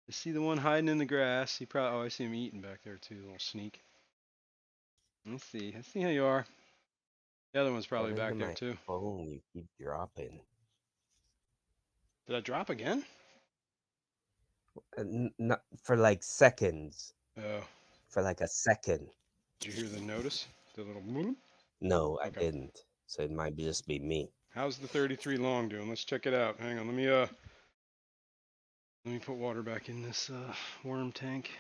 I see the one hiding in the grass. I see him eating back there too, a little sneak. Let's see. I see how you are. The other one's What probably into back there my too. phone you keep dropping? Did I drop again? Not for like seconds. Oh, For like a second. did you hear the notice? The little bloop? No, I Okay. didn't. So it might just be me. How's the 33 long doing? Let's check it out. Hang on. Let me put water back in this worm tank.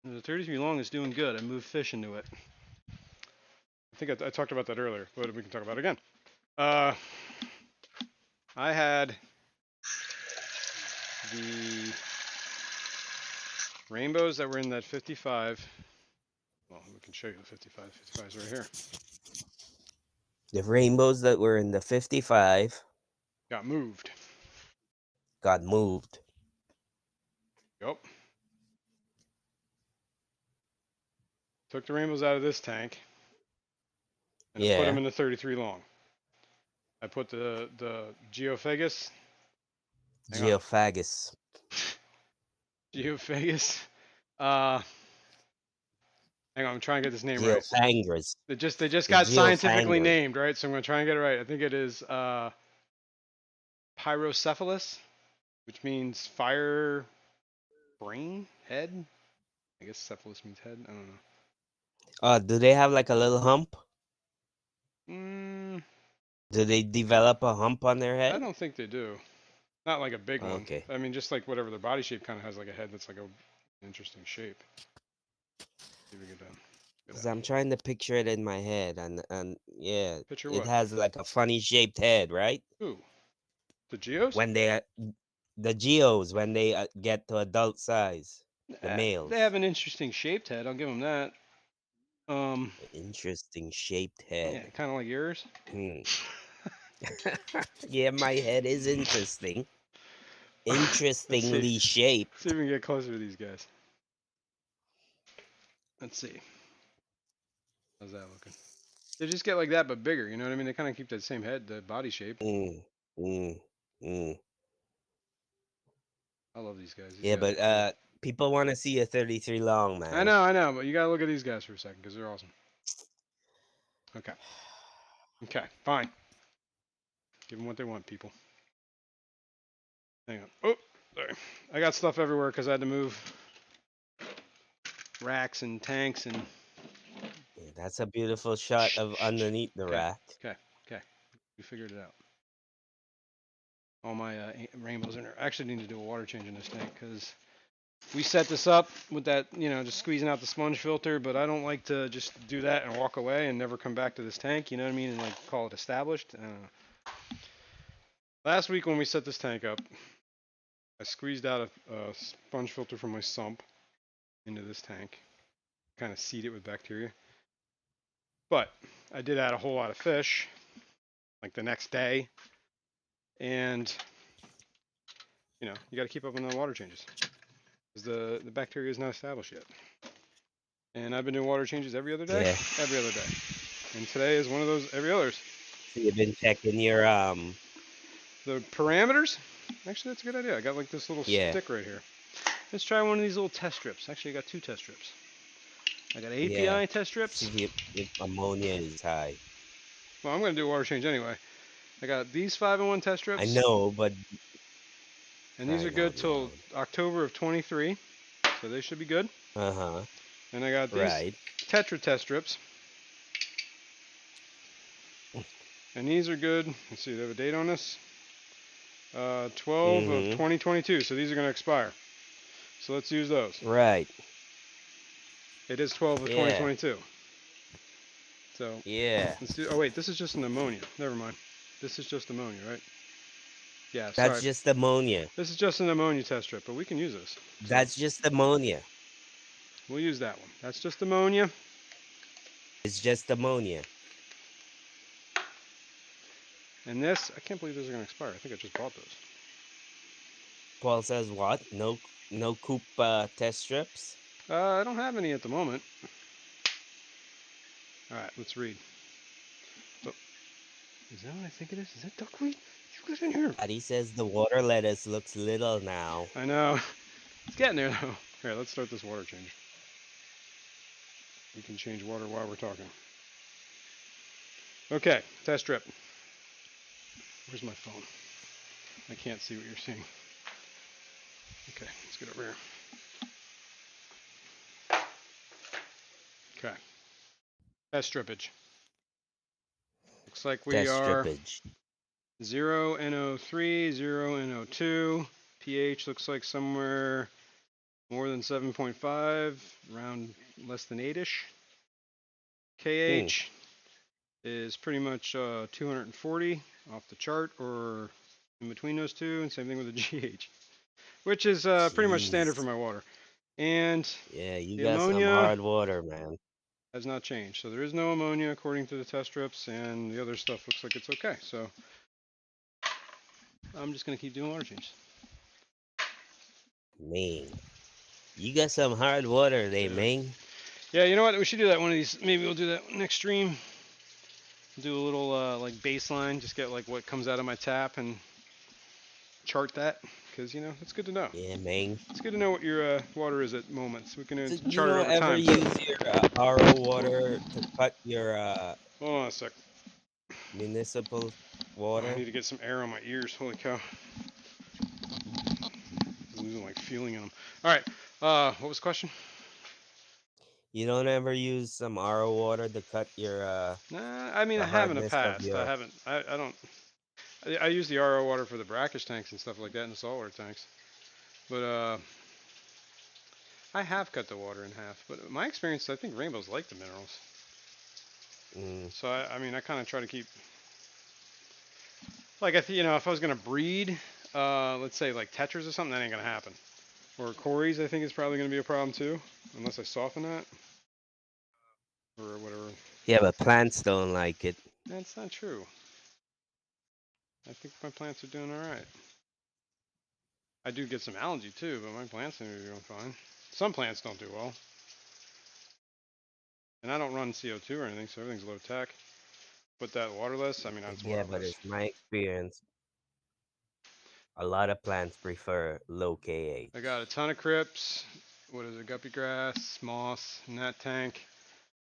The 33 long is doing good. I moved fish into it. I think I talked about that earlier, but we can talk about it again. I had the rainbows that were in that 55. Well, we can show you the 55. 55 is right here. The rainbows that were in the 55 Got moved. got moved. Yep. Took the rainbows out of this tank and I put them Yeah. in the 33 long. I put the geophagus. Hang on. Geophagus. Geophagus. Uh, hang on. I'm trying to get this name right. Geophangers. They just The got scientifically geophangers. named, right? So I'm gonna try and get it right. I think it is pyrocephalus, which means fire brain head. I guess cephalus means head. I don't know. Do they have like a little hump? Mm, Do they develop a hump on their I head? don't think they do. Not like a big one. Okay. I mean, just like whatever their body shape kind of has like a head that's like a interesting shape. See if we get it Because out. I'm trying to picture it in my head, and yeah, Picture it what? has like a funny shaped head, right? Ooh, the Geos? When the geos when they get to adult size, the They have males. an interesting shaped head. I'll give them that. Um, Interesting shaped yeah, head. kind of like yours. Hmm. Yeah, my head is interesting. Let's see. Interestingly See shaped. if we can get closer to these guys. Let's see. How's that looking? They just get like that, but bigger. You know what I mean? They kind of keep that same head, the body shape. Mm, mm, mm. I love these guys. These Yeah, guys but are cool. people want to see a 33 long, man. I know, but you gotta look at these guys for a second because they're awesome. Okay, okay, fine. Give them what they want, people. Hang on. Oh, sorry. I got stuff everywhere because I had to move racks and tanks and. Yeah, that's a beautiful shot of underneath the Okay, rack. okay, okay. We figured it out. All my rainbows in there. I actually need to do a water change in this tank because we set this up with that, just squeezing out the sponge filter, but I don't like to just do that and walk away and never come back to this tank, you know what I mean, and like call it established. Last week when we set this tank up, I squeezed out a sponge filter from my sump into this tank, kind of seed it with bacteria. But I did add a whole lot of fish, like the next day, and you got to keep up on the water changes because the bacteria is not established yet. And I've been doing water changes every other day, Yeah. every other day, and today is one of those every others. So you've been checking your The parameters, actually, that's a good idea. I got like this little yeah, stick right here. Let's try one of these little test strips. Actually, I got two test strips. I got yeah. API test strips. See if ammonia is high. Well, I'm going to do a water change anyway. I got these 5-in-1 test I strips, know, but and these are crying good out till loud. October of 23, so they should be good. Uh-huh. And I got these Right. Tetra test strips, and these are good. Let's see, they have a date on this. 12 of Mm-hmm. 2022, so these are going to expire. So let's use those. Right. It is 12 of Yeah. 2022. So Yeah. let's do. Oh wait, this is just an ammonia. Never mind. This is just ammonia, right? Yeah. That's Sorry. just ammonia. This is just an ammonia test strip, but we can use this. So That's just ammonia. we'll use that one. That's just ammonia. It's just ammonia. And this, I can't believe those are going to expire. I think I just bought those. Paul says what? No coop test strips? I don't have any at the moment. All right, let's read. Oh, is that what I think it is? Is that duckweed? You get in here. Daddy says the water lettuce looks little now. I know. It's getting there though. Here, let's start this water change. We can change water while we're talking. Okay, test strip. Where's my phone? I can't see what you're seeing. Okay, let's get over here. Okay, test strippage. Looks like we Test are strippage. 0 NO3, 0 NO2. pH looks like somewhere more than 7.5, around less than 8-ish. Hmm. KH is pretty much 240 off the chart or in between those two, and same thing with the GH, which is pretty much standard for Jeez. my water. And Yeah, you the got some ammonia hard water, man. has not changed. So there is no ammonia according to the test strips, and the other stuff looks like it's okay. So I'm just going to keep doing water changes. Man. You got some hard water there, Yeah. man. Yeah, you know what? We should do that one of these. Maybe we'll do that next stream. Do a little like baseline, just get like what comes out of my tap and chart that, because it's good to know. Yeah, man. It's good to know what your water is at moments. We can So you chart it don't over ever time too. use your RO water to cut your Hold on a sec. municipal Oh, I need water? to get some air on my ears. Holy cow! I'm losing like feeling in them. All right. What was the question? You don't ever use some RO water to cut your Nah, I mean I the have in the hardness of past. I your haven't. I don't. I use the RO water for the brackish tanks and stuff like that in the saltwater tanks. But I have cut the water in half, but my experience, I think rainbows like the minerals. Mm. So I mean, I kind of try to keep like if I was gonna breed, let's say like tetras or something, that ain't gonna happen. Or cories, I think is probably gonna be a problem too, unless I soften that or whatever. Yeah, but plants don't like it. That's not true. I think my plants are doing all right. I do get some algae too, but my plants seem to be doing fine. Some plants don't do well, and I don't run CO2 or anything, so everything's low tech. But that waterless, I mean, that's Yeah, but waterless. it's my experience. A lot of plants prefer low I got a KH. ton of crypts. What is it? Guppy grass, moss, in that tank.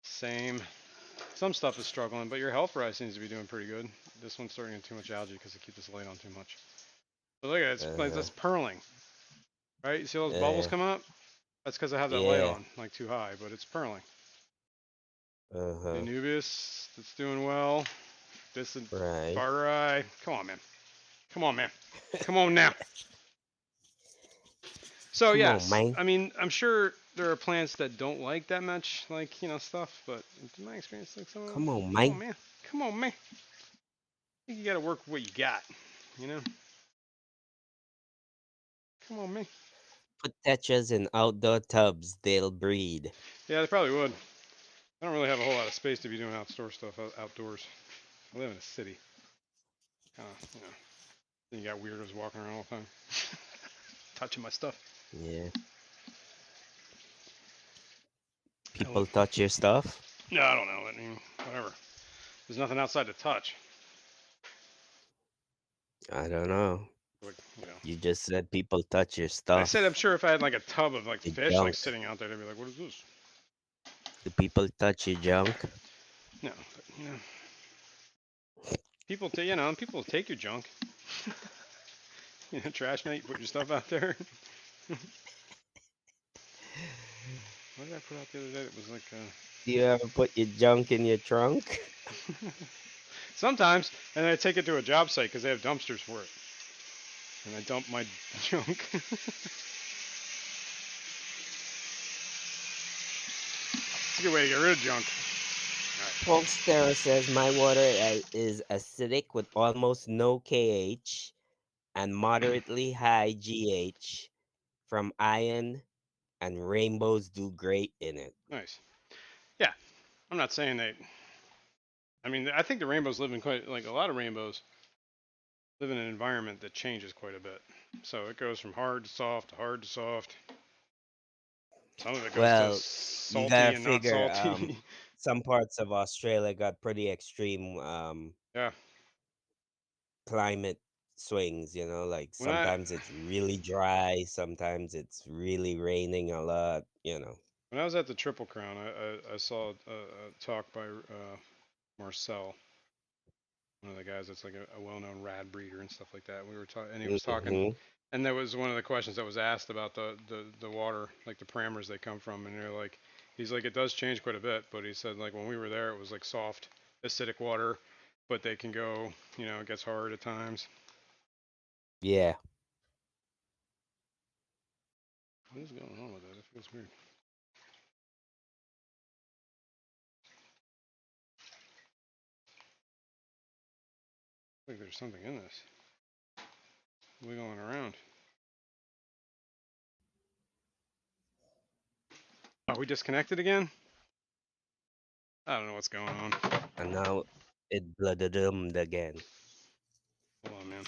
Same. Some stuff is struggling, but your health rise seems to be doing pretty good. This one's starting to get too much algae because I keep this light on too much. But look at it, Uh-huh. that's purling, right? You see those bubbles Uh, come up? That's because I have that light yeah. on, like too high, but it's purling. Uh-huh. Anubis, that's doing well. This and Right. Barterai. Come on, man. Come on, man. Come on now. So Come on, yes, man. I mean I'm sure there are plants that don't like that much, like stuff. But in my experience, like some of them, Come on, come on, man. man. Come on, man. I think you got to work with what you got. You know. Come on, man. Put tetras in outdoor tubs. They'll breed. Yeah, they probably would. I don't really have a whole lot of space to be doing outdoor stuff outdoors. I live in a city. Kind of, Then you got weirdos walking around all the time, touching my stuff. Yeah. Hello. People touch your stuff. No, I don't know. I mean, whatever. There's nothing outside to touch. I don't know. Like, You just said people touch your I said I'm stuff. sure if I had like a tub of like Your fish like junk. sitting out there, they'd be like, "What is this?" Do people touch your junk? No, but people, people take your junk. Trash night. Put your stuff out there. What did I put out the other day? It was like, Do you ever put your junk in your trunk? sometimes, and then I take it to a job site because they have dumpsters for it, and I dump my junk. It's a good way to get rid of junk. Polstera says my water is acidic with almost no KH and moderately high GH from iron, and rainbows do great in it. Nice. Yeah, I'm not saying they. I mean, I think the rainbows live in quite like a lot of rainbows live in an environment that changes quite a bit. So it goes from hard to soft to hard to soft. Some of it goes to Well, you salty gotta and not figure salty. some parts of Australia got pretty extreme Yeah. climate swings, like When I sometimes it's really dry, sometimes it's really raining a lot. when I was at the Triple Crown, I saw a talk by Marcel, one of the guys that's like a well-known rad breeder and stuff like that. We were talking, and he was talking, Hmm. and that was one of the questions that was asked about the water, like the parameters they come from, and they're like, he's like, it does change quite a bit, but he said like when we were there, it was like soft, acidic water, but they can go, it gets hard at times. Yeah. What is going on with that? It feels weird. Like there's something in this wiggling around. Are we disconnected again? I don't know what's going on. And now it blooded again. Hold on, man.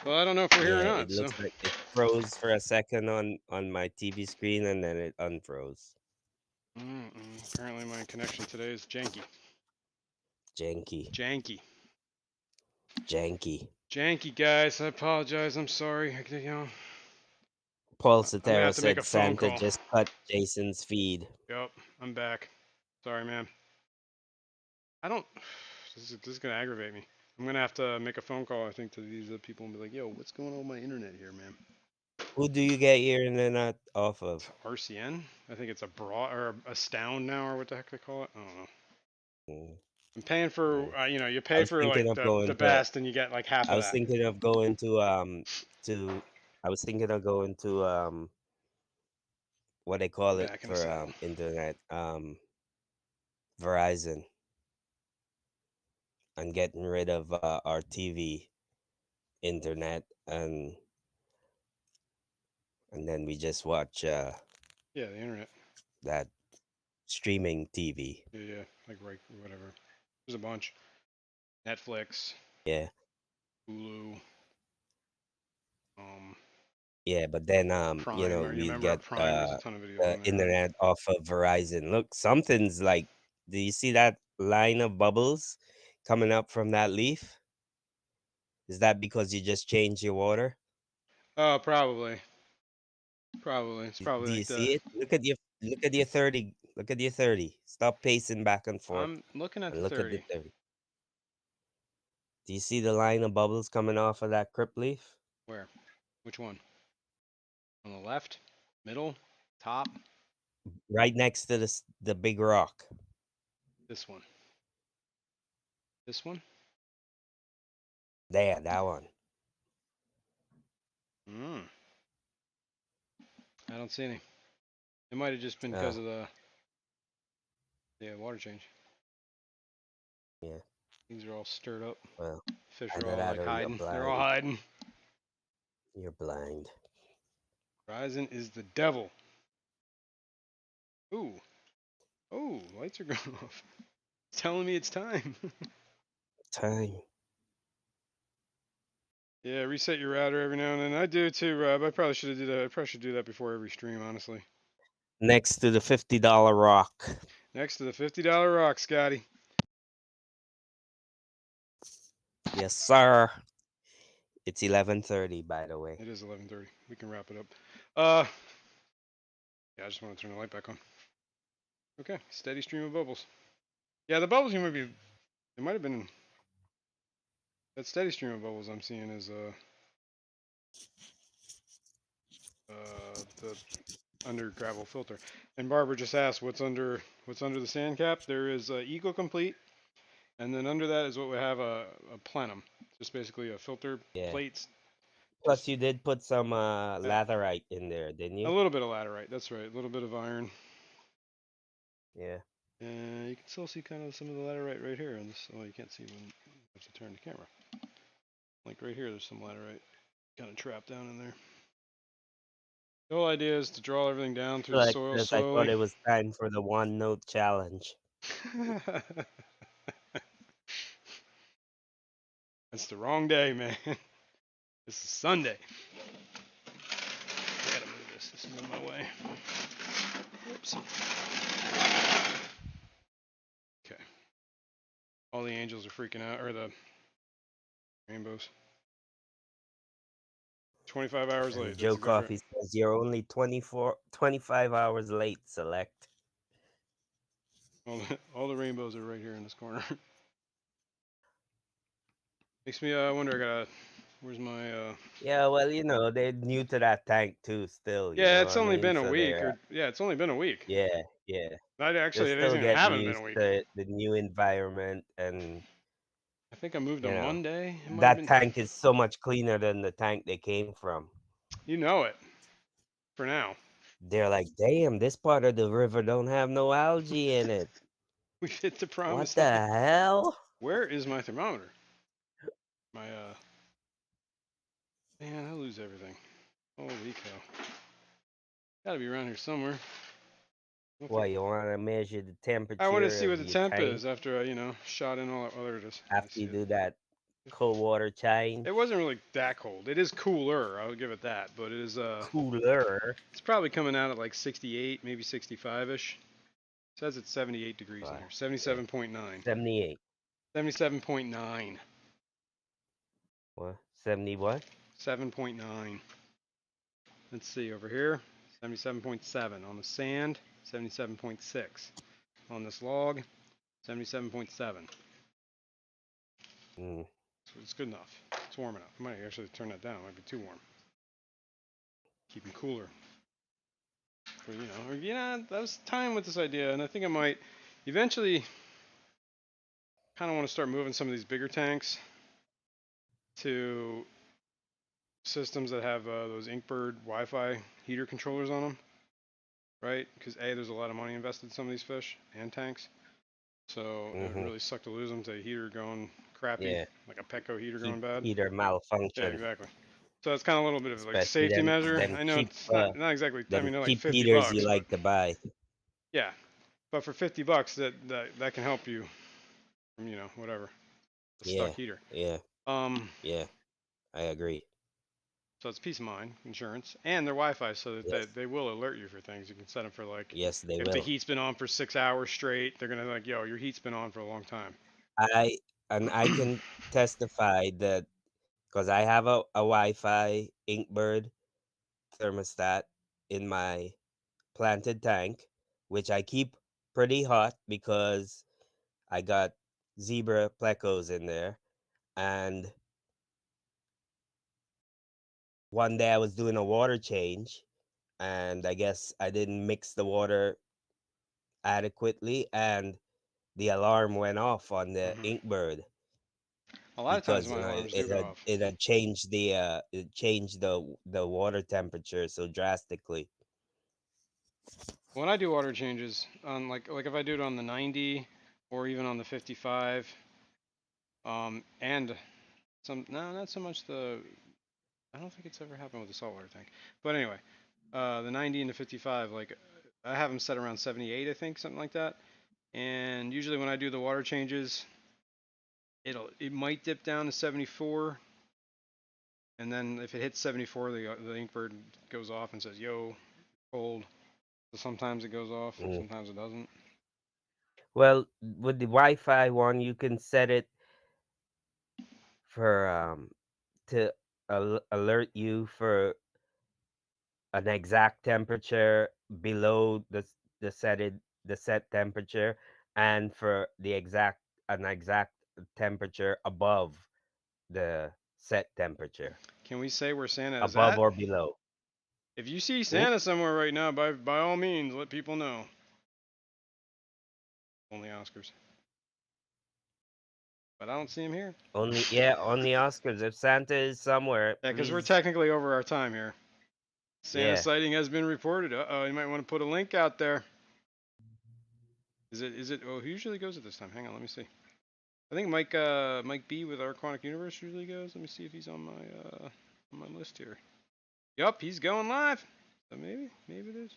Well, I don't know if we're here or Yeah, not. it So looks like it froze for a second on my TV screen and then it unfroze. apparently my connection today is janky. Janky. Janky. Janky. Janky, guys. I apologize. I'm sorry. Paul I'm gonna Cetera have to make said a phone Santa call. just cut Jason's feed. Yep, I'm back. Sorry, man. I don't. This is gonna aggravate me. I'm gonna have to make a phone call. I think to these people and be like, "Yo, what's going on with my internet here, man?" Who do you get your internet off of? RCN. I think it's a broad or a Astound now, or what the heck they call it. I don't know. Mm, I'm paying for. mm. You I pay was for thinking like of the going to best, and you get like half I of was that. thinking of going to I was thinking of going to what they call it Back in the for saddle. internet, Verizon, and getting rid of our TV internet, and then we just watch Yeah, the internet. that streaming TV. Yeah, yeah, like right, whatever. There's a bunch. Netflix, Yeah, Hulu, um, yeah, but then Prime. Are you a we'll member of get Prime? There's a ton of videos the on there, right? internet off of Verizon. Look, something's like, do you see that line of bubbles coming up from that leaf? Is that because you just changed your water? Oh, probably. Probably. It's Do probably you like the. see it? Look at your 30. Look at your 30. Stop pacing back and forth I'm looking at the and look at the 30. 30. Do you see the line of bubbles coming off of that crip leaf? Where? Which one? On the left? Middle? Top? Right next to the big rock. This one. This one? There, that one. Hmm. I don't see any. It might have just been Oh, because of the water change. yeah. These are all stirred up. Well, Fish are either all that like or you're hiding. They're all blind. hiding. You're blind. Horizon is the devil. Ooh. Oh, lights are going off. It's telling me it's time. Time. Yeah, reset your router every now and then. I do too, Rob. I probably should do that. I probably should do that before every stream, honestly. Next to the $50 rock. Next to the $50 rock, Scotty. Yes, sir. It's 11:30, by the way. It is 11:30. We can wrap it up. Uh, yeah, I just want to turn the light back on. Okay, steady stream of bubbles. Yeah, the bubbles you might be. It might have been that steady stream of bubbles I'm seeing is the under gravel filter. And Barbara just asked what's under the sand cap. There is Eco Complete, and then under that is what we have a plenum. Just basically a filter Yeah. plates. Plus, Just you did put some that. laterite in there, didn't A you? little bit of laterite. That's right. A little bit of iron. Yeah. And you can still see kind of some of the laterite right here. And this, well, you can't see when you have to turn the camera. Like right here, there's some laterite kind of trapped down in there. The whole idea is to draw everything down through So the I soil says I thought slowly. it was time for the one note challenge. That's the wrong day, man. This is Sunday. I gotta move this. This is in my way. Oops. Okay. All the angels are freaking out, or the rainbows. 25 hours And late. That's Joe exactly Coffee right. says you're only 25 hours late. Select. All the rainbows are right here in this corner. Makes me wonder. Where's my Yeah, well, they're new to that tank too. Still, you Yeah, know it's what I only mean. been a So week, they're or yeah, it's only been a week. yeah, yeah. Not They're actually, it still isn't. It getting haven't been used a week. to the new environment, and I think I moved you on know Monday. It might have that been. tank is so much cleaner than the tank they came from. You know it. For now, They're like, damn, this part of the river don't have no algae in it. we've hit the What promised the land. hell? Where is my thermometer? My man, I lose everything. Holy cow! Gotta be around here somewhere. I don't Why, think. you want to measure the I want to temperature see what of the your temp tank is after I shot in all that. Oh, there it is. I after see you it. do that cold water change? It wasn't really that cold. It is cooler. I'll give it that. But it is Cooler. it's probably coming out at like 68, maybe 65 ish. It says it's 78 degrees in Wow. here. Okay. 77.9. 78. 77.9. What? 70 what? 7.9. Let's see over here. 77.7 on the sand. 77.6 on this log. 77.7. Mm. So it's good enough. It's warm enough. I might actually turn that down. It might be too warm. Keep them cooler. For that was time with this idea, and I think I might eventually kind of want to start moving some of these bigger tanks to systems that have those Inkbird Wi-Fi heater controllers on them. right? Because A, there's a lot of money invested in some of these fish and tanks. So it would Mm-hmm. really suck to lose them to a heater going crappy, Yeah. like a Petco heater Heat going bad. heater Yeah, malfunction, exactly. So it's kind of a little bit of like a especially safety measure. them I know cheap it's not exactly. I mean, they're like cheap 50 heaters you bucks, but like to buy. yeah. But for 50 bucks, that can help you from whatever a stuck Yeah. heater. Yeah. Um, Yeah. I agree. so it's peace of mind, insurance, and their Wi-Fi, so that Yes. they will alert you for things. You can set them for like Yes, they if the will. heat's been on for 6 hours straight, they're gonna like, yo, your heat's been on for a long time. I I can testify that because I have a Wi-Fi Inkbird thermostat in my planted tank, which I keep pretty hot because I got zebra plecos in there. And one day I was doing a water change, and I guess I didn't mix the water adequately, and the alarm went off on the Hmm. Inkbird A lot of times because my alarms do go off. it had changed it changed the water temperature so drastically. When I do water changes on like if I do it on the 90 or even on the 55, and some no, not so much the. I don't think it's ever happened with the saltwater tank. But anyway, the 90 and the 55, like I have them set around 78, I think, something like that. And usually when I do the water changes, it might dip down to 74, and then if it hits 74, the Inkbird goes off and says, "Yo, cold." So sometimes it goes off, Mm. sometimes it doesn't. Well, with the Wi-Fi one, you can set it for to alert you for an exact temperature below the set temperature, and for the exact temperature above the set temperature, Can we say where Santa is above at? or below. If you see Mm? Santa somewhere right now, by all means, let people know. Only Oscars, but I don't see him here. Only, yeah, on the Oscars. If Santa is somewhere, Yeah, because we're please. technically over our time here. Santa Yeah. sighting has been reported. Uh-oh, you might want to put a link out there. Is it? Oh, who usually goes at this time? Hang on, let me see. I think Mike B with our Aquatic Universe usually goes. Let me see if he's on my list here. Yup, he's going live. So maybe it is.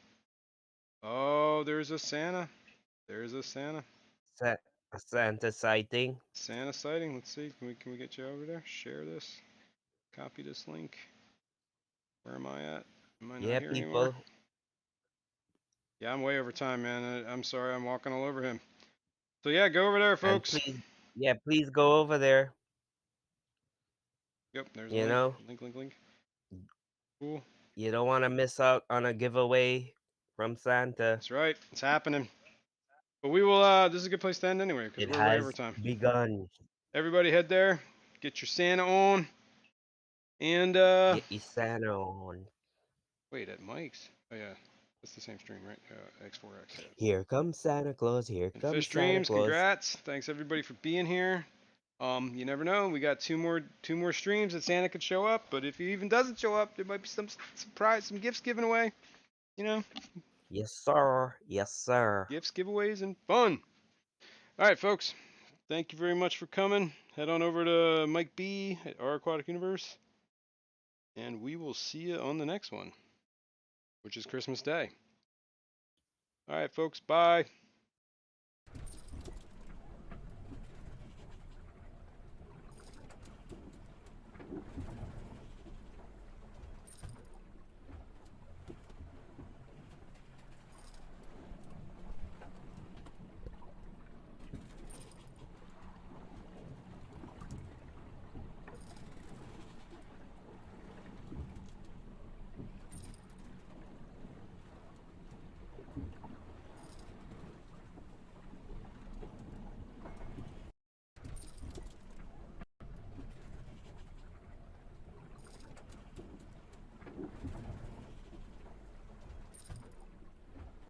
Oh, there's a Santa. There's a Santa. Sa- a Santa sighting. Santa sighting. Let's see. Can we get you over there? Share this. Copy this link. Where am I at? Am I not Yeah, here anymore? people. Yeah, I'm way over time, man. I'm sorry. I'm walking all over him. So yeah, go over there, And folks. please, yeah, please go over there. Yep, there's a You link. know, Link. Cool. you don't want to miss out on a giveaway from Santa. That's right. It's happening. But we will. This is a good place to end anyway because It we're way over has time. begun. Everybody head there. Get your Santa on. And Get your Santa on. wait, at Mike's. Oh yeah, that's the same stream, right? X4X. Yeah. Here comes Santa Claus. Here And comes Fish Santa Dreams, Claus. congrats. Thanks everybody for being here. You never know. We got two more streams that Santa could show up, but if he even doesn't show up, there might be some surprise, some gifts given away. You know, Yes, sir. Yes, sir. gifts, giveaways, and fun. All right, folks. Thank you very much for coming. Head on over to Mike B at Our Aquatic Universe, and we will see you on the next one, which is Christmas Day. All right, folks. Bye.